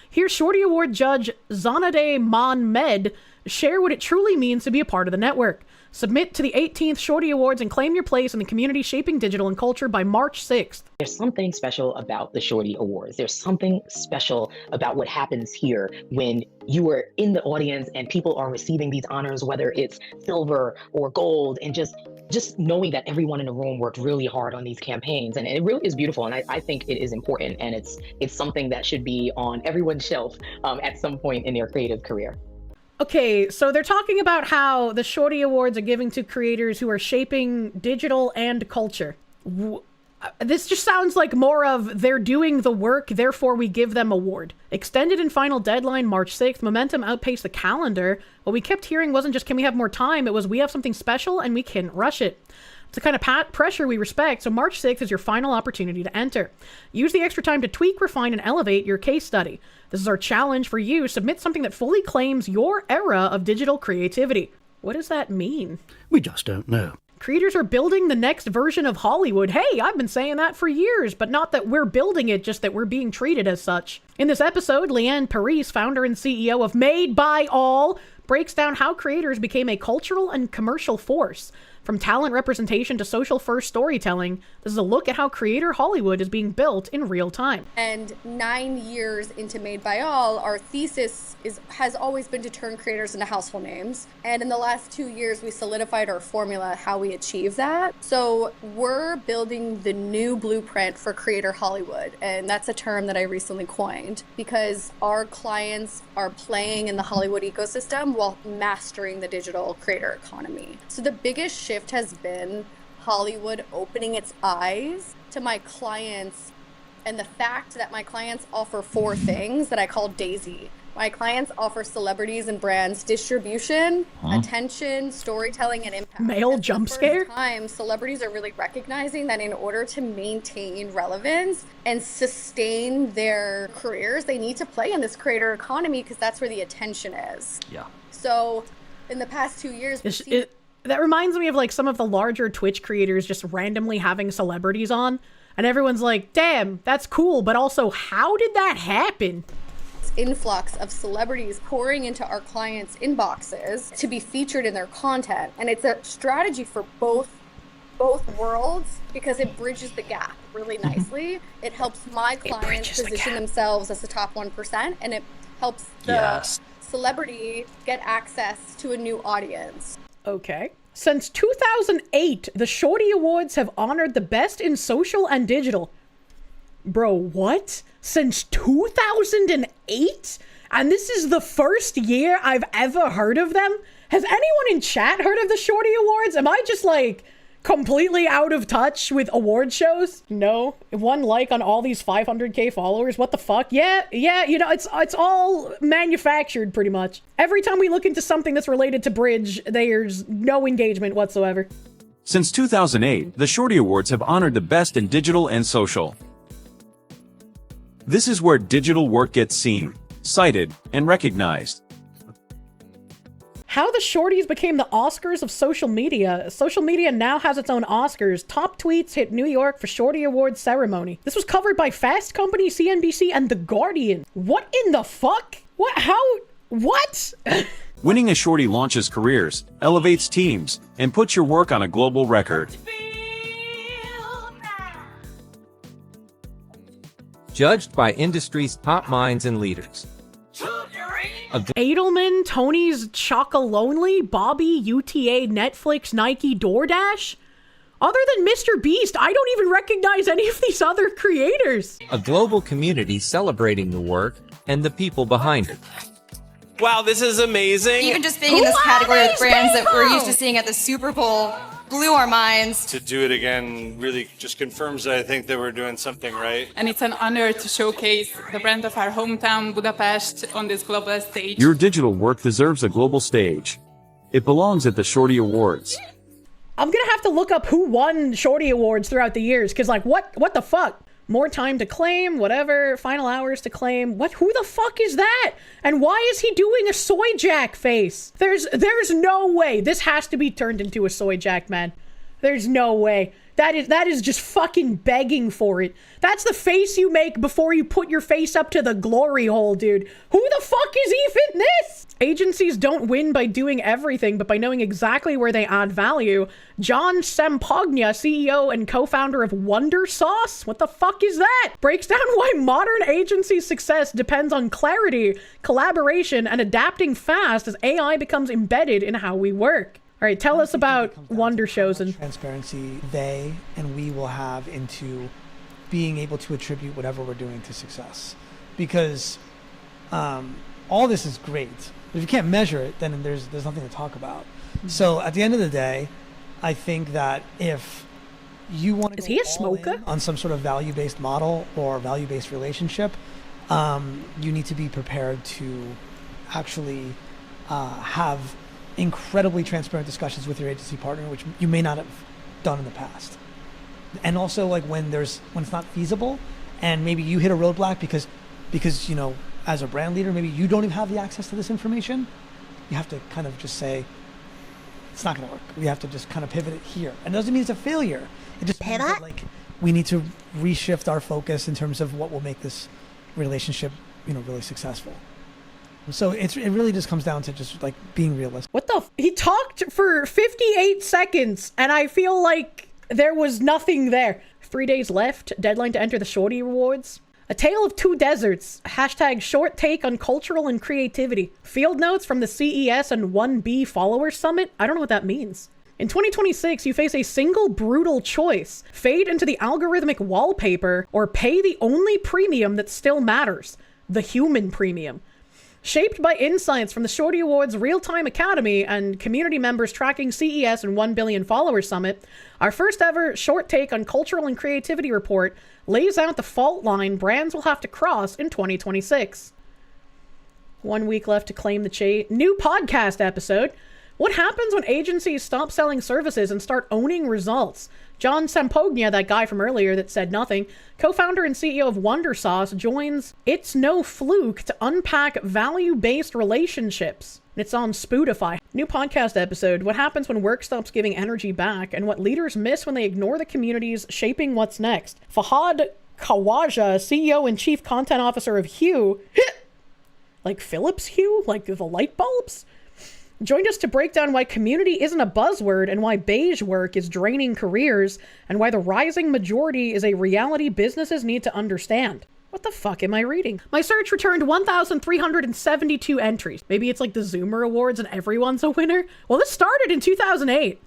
Here, Shorty Award judge Zanadeh Mohamed share what it truly means to be a part of the network. Submit to the 18th Shorty Awards and claim your place in the community shaping digital and culture by March 6th. There's something special about the Shorty Awards. There's something special about what happens here when you are in the audience and people are receiving these honors, whether it's silver or gold, and just knowing that everyone in the room worked really hard on these campaigns. And it really is beautiful. And I think it is important. And it's something that should be on everyone's shelf at some point in their creative career. Okay, so they're talking about how the Shorty Awards are giving to creators who are shaping digital and culture. This just sounds like more of they're doing the work, therefore we give them award. Extended and final deadline March 6th. Momentum outpaced the calendar. What we kept hearing wasn't just, can we have more time? It was, we have something special and we can't rush it. It's the kind of pressure we respect, so March 6th is your final opportunity to enter. Use the extra time to tweak, refine, and elevate your case study. This is our challenge for you. Submit something that fully claims your era of digital creativity. What does that mean? We just don't know. Creators are building the next version of Hollywood. Hey, I've been saying that for years, but not that we're building it, just that we're being treated as such. In this episode, Leanne Paris, founder and CEO of Made by All, breaks down how creators became a cultural and commercial force. From talent representation to social-first storytelling, this is a look at how creator Hollywood is being built in real time. And 9 years into Made by All, our thesis has always been to turn creators into household names. And in the last 2 years, we solidified our formula, how we achieve that. So we're building the new blueprint for creator Hollywood. And that's a term that I recently coined because our clients are playing in the Hollywood ecosystem while mastering the digital creator economy. So the biggest shift has been Hollywood opening its eyes to my clients and the fact that my clients offer 4 things that I call Daisy. My clients offer celebrities and brands distribution, attention, storytelling, and impact. Male jump scare? For the first time, celebrities are really recognizing that in order to maintain relevance and sustain their careers, they need to play in this creator economy because that's where the attention is. Yeah. So in the past 2 years, that reminds me of like some of the larger Twitch creators just randomly having celebrities on, and everyone's like, damn, that's cool, but also how did that happen? Influx of celebrities pouring into our clients' inboxes to be featured in their content, and it's a strategy for both worlds because it bridges the gap really nicely. It helps my clients position themselves as the top 1%, and it helps the celebrity get access to a new audience. Okay. Since 2008, the Shorty Awards have honored the best in social and digital. Bro, what? Since 2008? And this is the first year I've ever heard of them? Has anyone in chat heard of the Shorty Awards? Am I just like completely out of touch with award shows? No. 1 like on all these 500k followers. What the fuck? Yeah, you know, it's all manufactured pretty much. Every time we look into something that's related to Bridge, there's no engagement whatsoever. Since 2008, the Shorty Awards have honored the best in digital and social. This is where digital work gets seen, cited, and recognized. How the Shorties became the Oscars of social media. Social media now has its own Oscars. Top tweets hit New York for Shorty Awards ceremony. This was covered by Fast Company, CNBC, and The Guardian. What in the fuck? What? How? What? Winning a Shorty launches careers, elevates teams, and puts your work on a global record. Judged by industry's top minds and leaders. Edelman, Tony's Chocolonely, Bobby, UTA, Netflix, Nike, DoorDash? Other than Mr. Beast, I don't even recognize any of these other creators. A global community celebrating the work and the people behind it. Wow, this is amazing. Even just being in this category with brands that we're used to seeing at the Super Bowl blew our minds. To do it again really just confirms that I think that we're doing something right. And it's an honor to showcase the brand of our hometown, Budapest, on this global stage. Your digital work deserves a global stage. It belongs at the Shorty Awards. I'm gonna have to look up who won Shorty Awards throughout the years, because like, what the fuck? More time to claim, whatever, final hours to claim. What? Who the fuck is that? And why is he doing a soy jack face? There's no way. This has to be turned into a soy jack, man. There's no way. That is just fucking begging for it. That's the face you make before you put your face up to the glory hole, dude. Who the fuck is even this? Agencies don't win by doing everything, but by knowing exactly where they add value. John Sempogna, CEO and co-founder of Wondersauce? What the fuck is that? Breaks down why modern agency success depends on clarity, collaboration, and adapting fast as AI becomes embedded in how we work. All right, tell us about Wondersauce and transparency they and we will have into being able to attribute whatever we're doing to success. Because all this is great. But if you can't measure it, then there's nothing to talk about. Mm-hmm. So at the end of the day, I think that if you want to go on some sort of value-based model or value-based relationship, you need to be prepared to actually have incredibly transparent discussions with your agency partner, which you may not have done in the past. And also like when it's not feasible and maybe you hit a roadblock because you know, as a brand leader, maybe you don't even have the access to this information, you have to kind of just say, it's not gonna work. We have to just kind of pivot it here. And it doesn't mean it's a failure. It just means that like we need to reshift our focus in terms of what will make this relationship, you know, really successful. So it really just comes down to just like being realistic. What the? He talked for 58 seconds, and I feel like there was nothing there. 3 days left. Deadline to enter the Shorty Awards. A Tale of Two Deserts. Hashtag short take on cultural and creativity. Field notes from the CES and 1B Followers Summit. I don't know what that means. In 2026, you face a single brutal choice. Fade into the algorithmic wallpaper or pay the only premium that still matters. The human premium. Shaped by insights from the Shorty Awards Real-Time Academy and community members tracking CES and 1 Billion Followers Summit, our first ever short take on cultural and creativity report lays out the fault line brands will have to cross in 2026. 1 week left to claim the new podcast episode. What happens when agencies stop selling services and start owning results? John Sampogna, that guy from earlier that said nothing, co-founder and CEO of Wondersauce, joins It's No Fluke to unpack value-based relationships. It's on Spotify. New podcast episode, what happens when work stops giving energy back and what leaders miss when they ignore the communities shaping what's next. Fahad Khawaja, CEO and Chief Content Officer of Hue, like Philips Hue, like the light bulbs, joined us to break down why community isn't a buzzword and why beige work is draining careers and why the rising majority is a reality businesses need to understand. What the fuck am I reading? My search returned 1,372 entries. Maybe it's like the Zoomer Awards and everyone's a winner? Well, this started in 2008.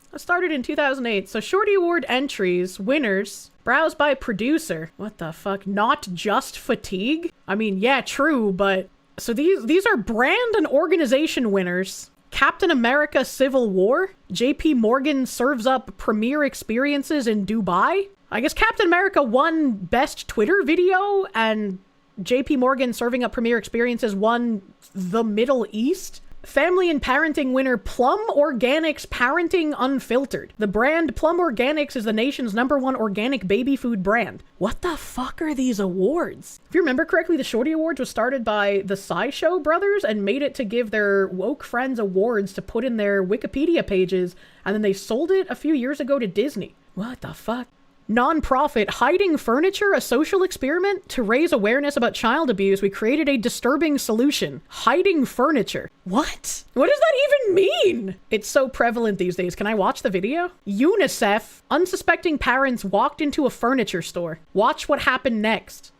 So Shorty Award entries, winners, browse by producer. What the fuck? Not just fatigue? I mean, yeah, true, but... So these are brand and organization winners. Captain America Civil War. JP Morgan serves up premier experiences in Dubai. I guess Captain America won best Twitter video and JP Morgan serving up premier experiences won the Middle East. Family and parenting winner Plum Organics Parenting Unfiltered. The brand Plum Organics is the nation's #1 organic baby food brand. What the fuck are these awards? If you remember correctly, the Shorty Awards was started by the SciShow brothers and made it to give their woke friends awards to put in their Wikipedia pages, and then they sold it a few years ago to Disney. What the fuck? Nonprofit Hiding Furniture, a social experiment to raise awareness about child abuse. We created a disturbing solution. Hiding furniture. What? What does that even mean? It's so prevalent these days. Can I watch the video? UNICEF. Unsuspecting parents walked into a furniture store. Watch what happened next.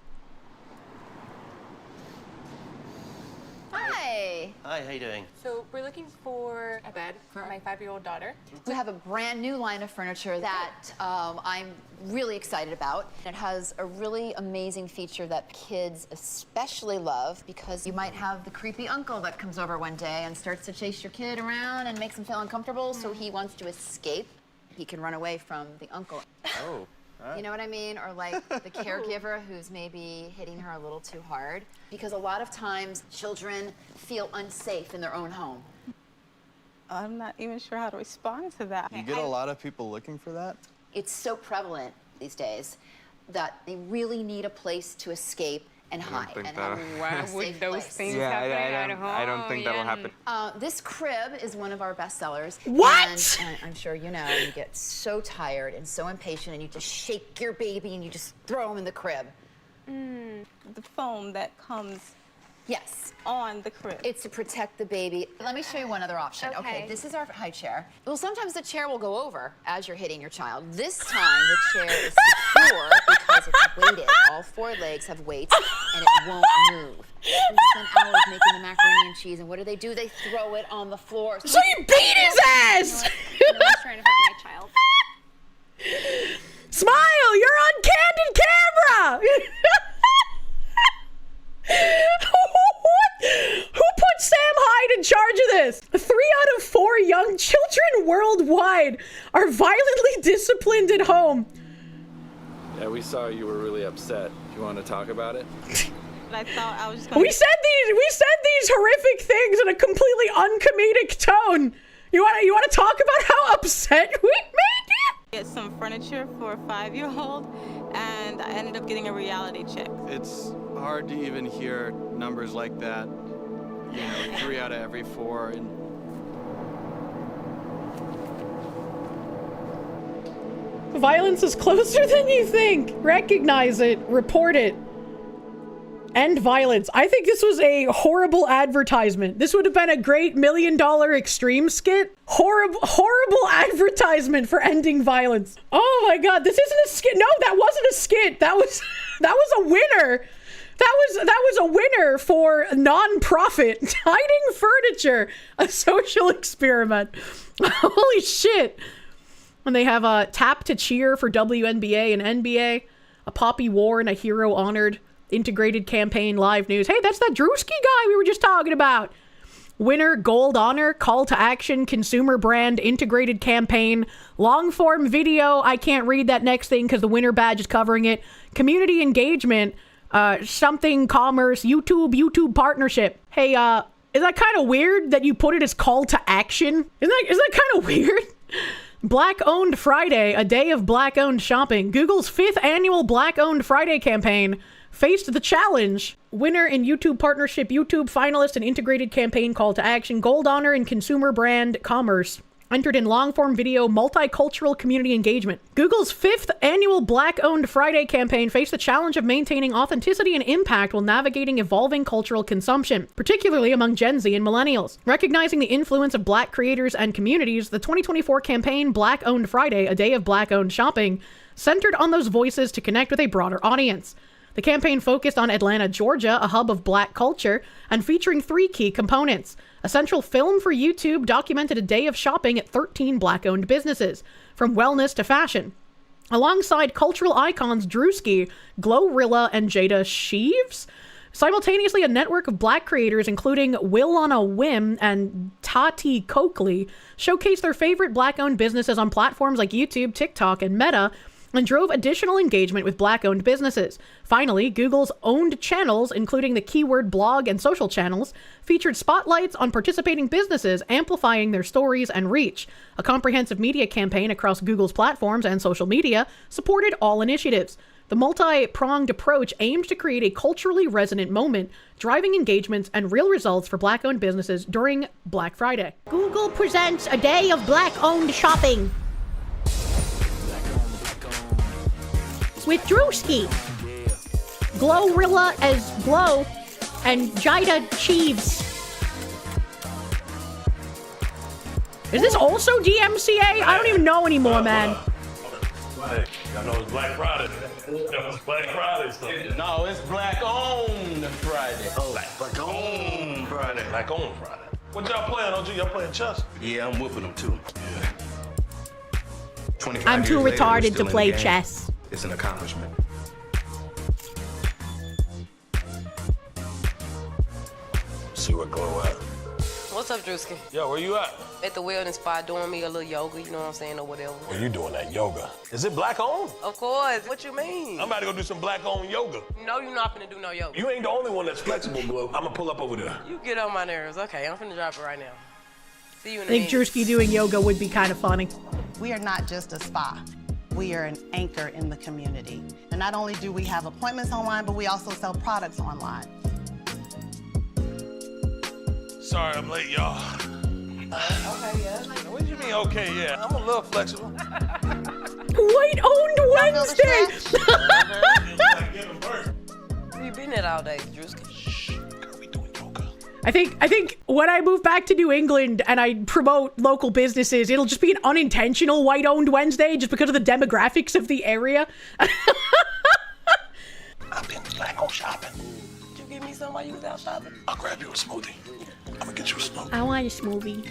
Hi. Hi, how you doing? So we're looking for a bed for my 5-year-old daughter. We have a brand new line of furniture that I'm really excited about. It has a really amazing feature that kids especially love because you might have the creepy uncle that comes over one day and starts to chase your kid around and makes him feel uncomfortable, so he wants to escape. He can run away from the uncle. Oh. You know what I mean? Or like the caregiver who's maybe hitting her a little too hard. Because a lot of times children feel unsafe in their own home. I'm not even sure how to respond to that. You get a lot of people looking for that? It's so prevalent these days that they really need a place to escape and hide. And have Why a would safe those place. things happen at home? I don't think that'll happen. This crib is one of our best sellers. What? And I'm sure you know, you get so tired and so impatient and you just shake your baby and you just throw him in the crib. The foam that comes Yes. on the crib. It's to protect the baby. Let me show you one other option. Okay, this is our high chair. Well, sometimes the chair will go over as you're hitting your child. This time, the chair is secure because it's weighted. All 4 legs have weights, and it won't move. We spend hours making the macaroni and cheese, and what do? They throw it on the floor. So you beat his ass! You know what? I was trying to hurt my child. Smile! You're on candid camera! Who put Sam Hyde in charge of this? 3 out of 4 young children worldwide are violently disciplined at home. Yeah, we saw you were really upset. Do you want to talk about it? I thought I was just gonna... We said these horrific things in a completely uncomedic tone. You want to talk about how upset we made you? Get some furniture for a 5-year-old, and I ended up getting a reality check. It's hard to even hear numbers like that. You know, 3 out of every 4. And violence is closer than you think. Recognize it. Report it. End violence. I think this was a horrible advertisement. This would have been a great $1 Million Extreme skit. Horrible advertisement for ending violence. Oh my God, this isn't a skit. No, that wasn't a skit. That was a winner. That was a winner for non-profit hiding furniture, a social experiment. Holy shit. When they have a tap to cheer for WNBA and NBA, a Poppy War and a hero honored, integrated campaign, live news. Hey, that's that Drewski guy we were just talking about. Winner, gold honor, call to action, consumer brand, integrated campaign, long form video. I can't read that next thing because the winner badge is covering it. Community engagement, something commerce, YouTube partnership. Hey, is that kind of weird that you put it as call to action? Isn't that kind of weird? Black-owned Friday, a day of black-owned shopping. Google's 5th annual Black-owned Friday campaign faced the challenge. Winner in YouTube partnership, YouTube finalist and integrated campaign call to action, gold honor in consumer brand commerce. Entered in long-form video, multicultural community engagement. Google's 5th annual Black-owned Friday campaign faced the challenge of maintaining authenticity and impact while navigating evolving cultural consumption, particularly among Gen Z and millennials. Recognizing the influence of Black creators and communities, the 2024 campaign Black-owned Friday, a day of Black-owned shopping, centered on those voices to connect with a broader audience. The campaign focused on Atlanta, Georgia, a hub of Black culture, and featuring 3 key components. A central film for YouTube documented a day of shopping at 13 Black-owned businesses, from wellness to fashion. Alongside cultural icons Drewski, Glorilla, and Jada Sheaves, simultaneously a network of Black creators, including Will on a Whim and Tati Coakley, showcased their favorite Black-owned businesses on platforms like YouTube, TikTok, and Meta, and drove additional engagement with Black-owned businesses. Finally, Google's owned channels, including the keyword blog and social channels, featured spotlights on participating businesses, amplifying their stories and reach. A comprehensive media campaign across Google's platforms and social media supported all initiatives. The multi-pronged approach aimed to create a culturally resonant moment, driving engagements and real results for Black-owned businesses during Black Friday. Google presents a day of Black-owned shopping with Drewski, Glorilla as Glow, and Jada Sheaves. Is this also DMCA? I don't even know anymore, man. Hey, y'all know it's Black Friday. It's Black Friday stuff. No, it's Black-owned Friday. Oh, Black-owned Friday. Black-owned Friday. What y'all playing, OG? Y'all playing chess? Yeah, I'm whooping them too. Yeah. I'm too retarded to play chess. It's an accomplishment. See what Glow at. What's up, Drewski? Yo, where you at? At the wellness spot doing me a little yoga, you know what I'm saying, or whatever. Oh, you doing that yoga? Is it Black-owned? Of course. What you mean? I'm about to go do some Black-owned yoga. No, you're not finna do no yoga. You ain't the only one that's flexible, Glow. I'm gonna pull up over there. You get on my nerves. Okay, I'm finna drop it right now. See you in a I think minute. Drewski doing yoga would be kind of funny. We are not just a spa. We are an anchor in the community. And not only do we have appointments online, but we also sell products online. Sorry I'm late, y'all. Okay, yeah. What do you mean, okay, yeah? I'm a little flexible. White-owned Wednesday! Where you been at all day, Drewski? I think when I move back to New England and I promote local businesses, it'll just be an unintentional white-owned Wednesday just because of the demographics of the area. I've been Black-owned shopping. Did you give me some while you was out shopping? I'll grab you a smoothie. I'm gonna get you a smoothie. I want a smoothie.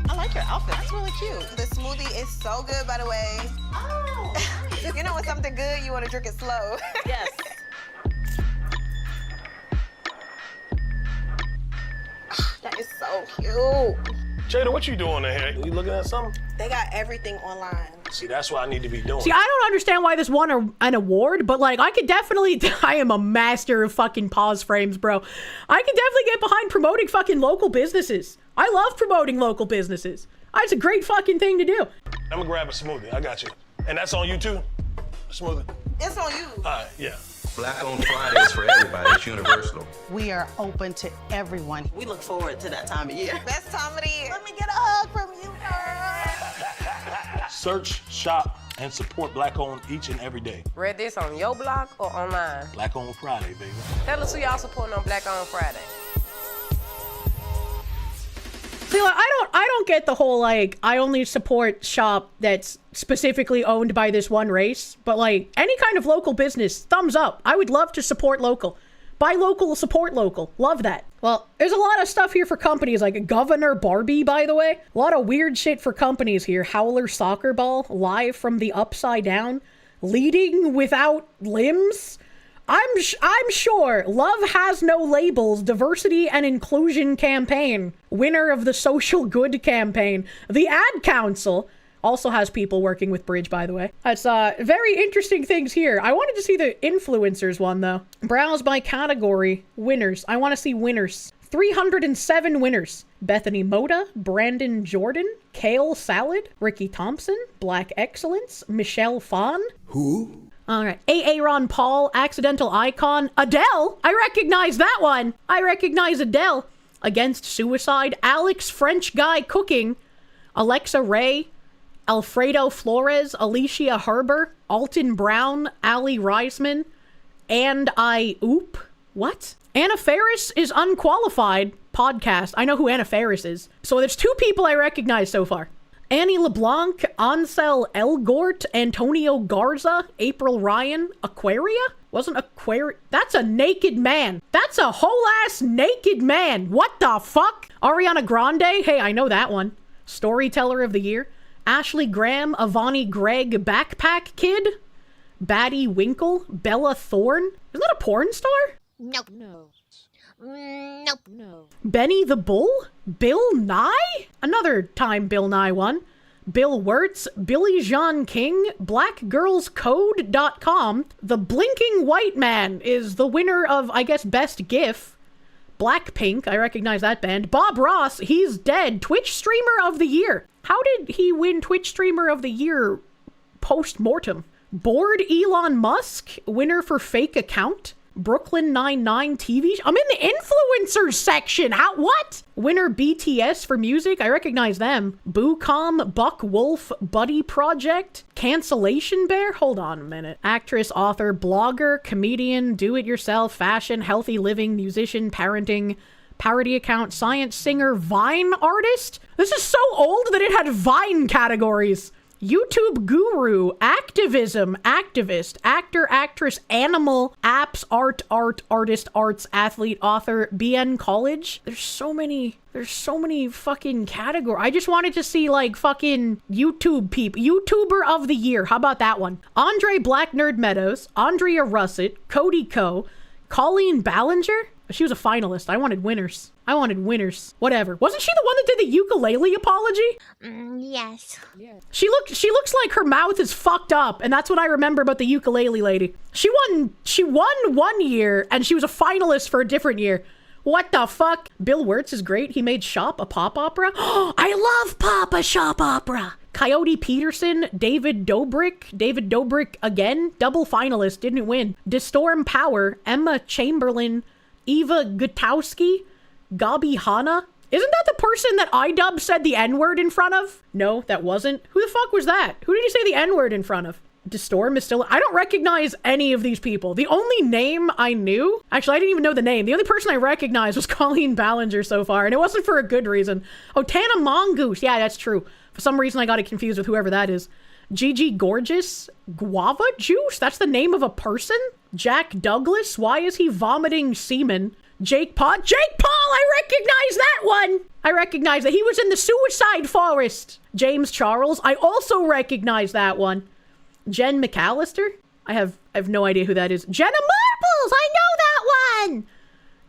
I like your outfit. That's really cute. The smoothie is so good, by the way. Oh. You know when something good, you want to drink it slow. Yes. That is so cute. Jada, what you doing in here? You looking at something? They got everything online. See, that's what I need to be doing. See, I don't understand why this won an award, but like, I could definitely, I am a master of fucking pause frames, bro. I could definitely get behind promoting fucking local businesses. I love promoting local businesses. It's a great fucking thing to do. I'm gonna grab a smoothie. I got you. And that's on you too? Smoothie? It's on you. All right, yeah. Black-owned Friday is for everybody. It's universal. We are open to everyone. We look forward to that time of year. Best time of the year. Let me get a hug from you, girl. Search, shop, and support Black-owned each and every day. Read this on your blog or online? Black-owned Friday, baby. Tell us who y'all supporting on Black on Friday. See, like, I don't get the whole, like, I only support shop that's specifically owned by this one race, but, like, any kind of local business, thumbs up. I would love to support local. Buy local, support local. Love that. Well, there's a lot of stuff here for companies, like Governor Barbie, by the way. A lot of weird shit for companies here. Howler Soccer Ball, live from the Upside Down, leading without limbs. I'm sure Love Has No Labels Diversity and Inclusion Campaign, winner of the Social Good Campaign. The Ad Council also has people working with Bridge, by the way. That's very interesting things here. I wanted to see the influencers one, though. Browse by category. Winners. I want to see winners. 307 winners. Bethany Moda, Brandon Jordan, Kale Salad, Ricky Thompson, Black Excellence, Michelle Fawn. Who? All right. Aaron Paul, Accidental Icon, Adele. I recognize that one. I recognize Adele. Against Suicide, Alex French Guy Cooking, Alexa Ray, Alfredo Flores, Alicia Herber, Alton Brown, Ali Reisman, and What? Anna Faris is unqualified podcast. I know who Anna Faris is. So there's 2 people I recognize so far. Annie LeBlanc, Ansel Elgort, Antonio Garza, April Ryan, Aquaria? Wasn't Aquaria? That's a naked man. That's a whole ass naked man. What the fuck? Ariana Grande? Hey, I know that one. Storyteller of the Year. Ashley Graham, Avani Gregg, Backpack Kid. Batty Winkle, Bella Thorne. Isn't that a porn star? Nope. No. Nope. No. Benny the Bull? Bill Nye? Another time Bill Nye won. Bill Wirtz, Billy Jean King, blackgirlscode.com. The Blinking White Man is the winner of, I guess, Best GIF. Blackpink, I recognize that band. Bob Ross, he's dead. Twitch Streamer of the Year. How did he win Twitch Streamer of the Year post-mortem? Bored Elon Musk, winner for Fake Account. Brooklyn Nine-Nine TV. I'm in the influencers section. What? Winner BTS for music. I recognize them. Boocom, Buck Wolf, Buddy Project, Cancellation Bear. Hold on a minute. Actress, author, blogger, comedian, do-it-yourself, fashion, healthy living, musician, parenting, parody account, science singer, Vine artist. This is so old that it had Vine categories. YouTube guru, activism, activist, actor, actress, animal, apps, art, artist, arts, athlete, author, BN college. There's so many fucking categories. I just wanted to see like fucking YouTube people. YouTuber of the Year. How about that one? Andre Black Nerd Meadows, Andrea Russett, Cody Ko, Colleen Ballinger. She was a finalist. I wanted winners. Whatever. Wasn't she the one that did the ukulele apology? Yes. She looks like her mouth is fucked up, and that's what I remember about the ukulele lady. She won 1 year, and she was a finalist for a different year. What the fuck? Bill Wirtz is great. He made Shop a pop opera. I love Papa Shop opera. Coyote Peterson, David Dobrik again, double finalist, didn't win. Distorm Power, Emma Chamberlain, Eva Gutowski, Gabi Hana. Isn't that the person that iDub said the N-word in front of? No, that wasn't. Who the fuck was that? Who did he say the N-word in front of? Distorm is still... I don't recognize any of these people. The only name I knew... Actually, I didn't even know the name. The only person I recognized was Colleen Ballinger so far, and it wasn't for a good reason. Oh, Tana Mongoose. Yeah, that's true. For some reason, I got it confused with whoever that is. Gigi Gorgeous? Guava Juice? That's the name of a person? Jack Douglas? Why is he vomiting semen? Jake Paul, I recognize that one. I recognize that he was in the Suicide Forest. James Charles, I also recognize that one. Jen McAllister, I have no idea who that is. Jenna Marbles, I know that one.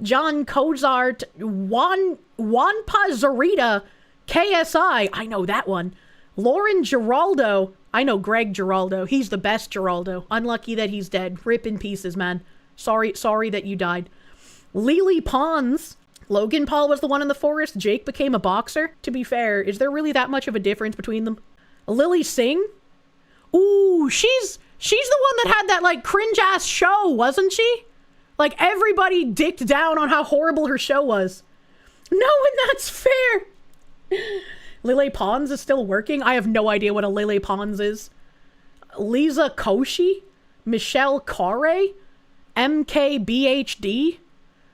John Cozart, Juanpa Zarita, KSI, I know that one. Lauren Giraldo, I know Greg Giraldo. He's the best Giraldo. Unlucky that he's dead. Rip in pieces, man. Sorry that you died. Lily Pons. Logan Paul was the one in the forest. Jake became a boxer. To be fair, is there really that much of a difference between them? Lily Singh. Ooh, she's the one that had that like cringe ass show, wasn't she? Like everybody dicked down on how horrible her show was. No, and that's fair. Lele Pons is still working? I have no idea what a Lele Pons is. Lisa Koshy? Michelle Carre? MKBHD?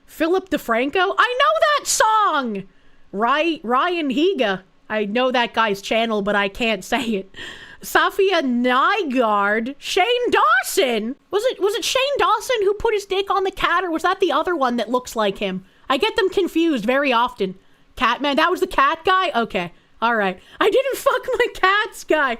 Philip DeFranco? I know that song! Ryan Higa. I know that guy's channel, but I can't say it. Safia Nygaard, Shane Dawson. Was it Shane Dawson who put his dick on the cat, or was that the other one that looks like him? I get them confused very often. Catman, that was the cat guy? Okay, all right. I didn't fuck my cats guy.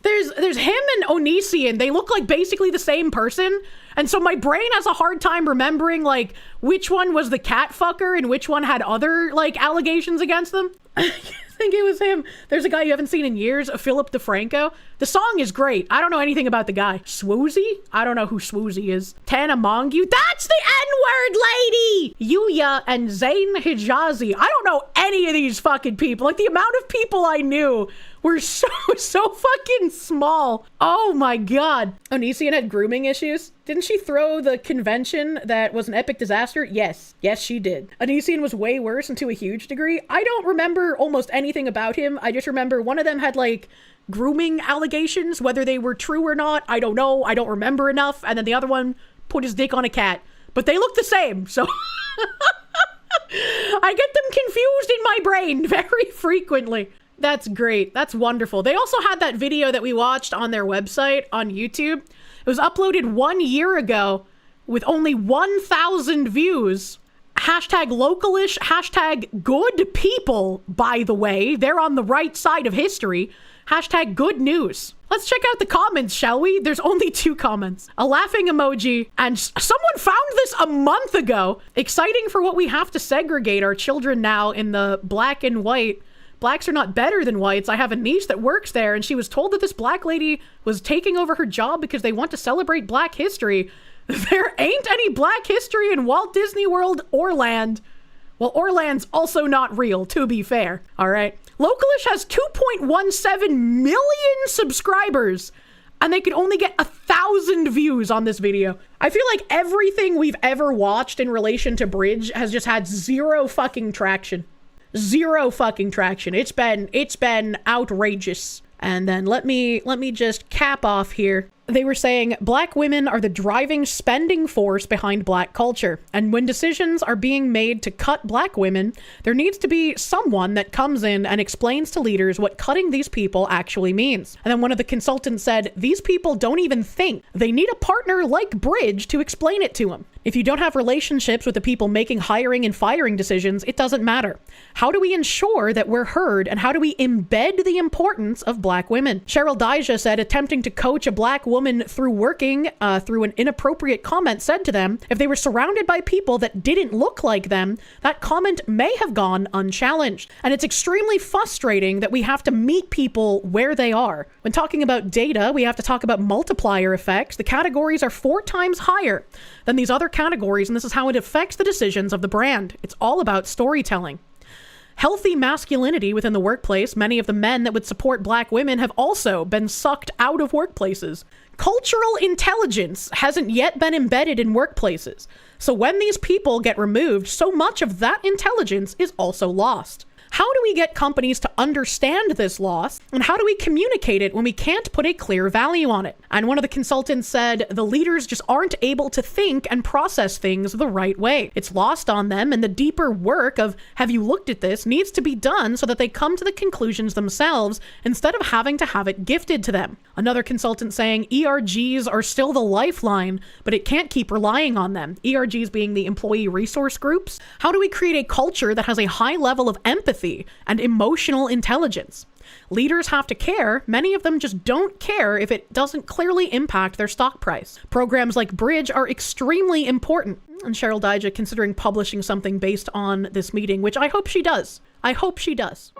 There's him and Onision. They look like basically the same person. And so my brain has a hard time remembering, like, which one was the cat fucker and which one had other, like, allegations against them. I think it was him. There's a guy you haven't seen in years, Philip DeFranco. The song is great. I don't know anything about the guy. Swoozie? I don't know who Swoozie is. Tana Mongeau? That's the N-word lady! Yuya and Zayn Hijazi. I don't know any of these fucking people. Like, the amount of people I knew were so fucking small. Oh my god. Onision had grooming issues. Didn't she throw the convention that was an epic disaster? Yes. Yes, she did. Onision was way worse and to a huge degree. I don't remember almost anything about him. I just remember one of them had, like, grooming allegations. Whether they were true or not, I don't know. I don't remember enough. And then the other one put his dick on a cat. But they look the same, so... I get them confused in my brain very frequently. That's great. That's wonderful. They also had that video that we watched on their website on YouTube. It was uploaded 1 year ago with only 1,000 views. Hashtag localish, hashtag good people, by the way. They're on the right side of history. Hashtag good news. Let's check out the comments, shall we? There's only 2 comments. A laughing emoji, and someone found this a month ago. Exciting for what we have to segregate our children now in the black and white. Blacks are not better than whites. I have a niece that works there, and she was told that this black lady was taking over her job because they want to celebrate black history. There ain't any black history in Walt Disney World or Land. Well, Orland's also not real, to be fair. All right. Localish has 2.17 million subscribers, and they could only get 1,000 views on this video. I feel like everything we've ever watched in relation to Bridge has just had zero fucking traction. Zero fucking traction. It's been outrageous. And then let me just cap off here. They were saying black women are the driving spending force behind black culture. And when decisions are being made to cut black women, there needs to be someone that comes in and explains to leaders what cutting these people actually means. And then one of the consultants said, these people don't even think. They need a partner like Bridge to explain it to them. If you don't have relationships with the people making hiring and firing decisions, it doesn't matter. How do we ensure that we're heard, and how do we embed the importance of black women? Cheryl Dijah said attempting to coach a black woman through working through an inappropriate comment said to them, if they were surrounded by people that didn't look like them, that comment may have gone unchallenged. And it's extremely frustrating that we have to meet people where they are. When talking about data, we have to talk about multiplier effects. The categories are 4 times higher than these other categories, and this is how it affects the decisions of the brand. It's all about storytelling. Healthy masculinity within the workplace. Many of the men that would support black women have also been sucked out of workplaces. Cultural intelligence hasn't yet been embedded in workplaces. So when these people get removed, so much of that intelligence is also lost. How do we get companies to understand this loss? And how do we communicate it when we can't put a clear value on it? And one of the consultants said the leaders just aren't able to think and process things the right way. It's lost on them, and the deeper work of, have you looked at this, needs to be done so that they come to the conclusions themselves instead of having to have it gifted to them. Another consultant saying ERGs are still the lifeline, but it can't keep relying on them. ERGs being the employee resource groups. How do we create a culture that has a high level of empathy and emotional intelligence? Leaders have to care. Many of them just don't care if it doesn't clearly impact their stock price. Programs like Bridge are extremely important. And Cheryl Dijah considering publishing something based on this meeting, which I hope she does. I hope she does.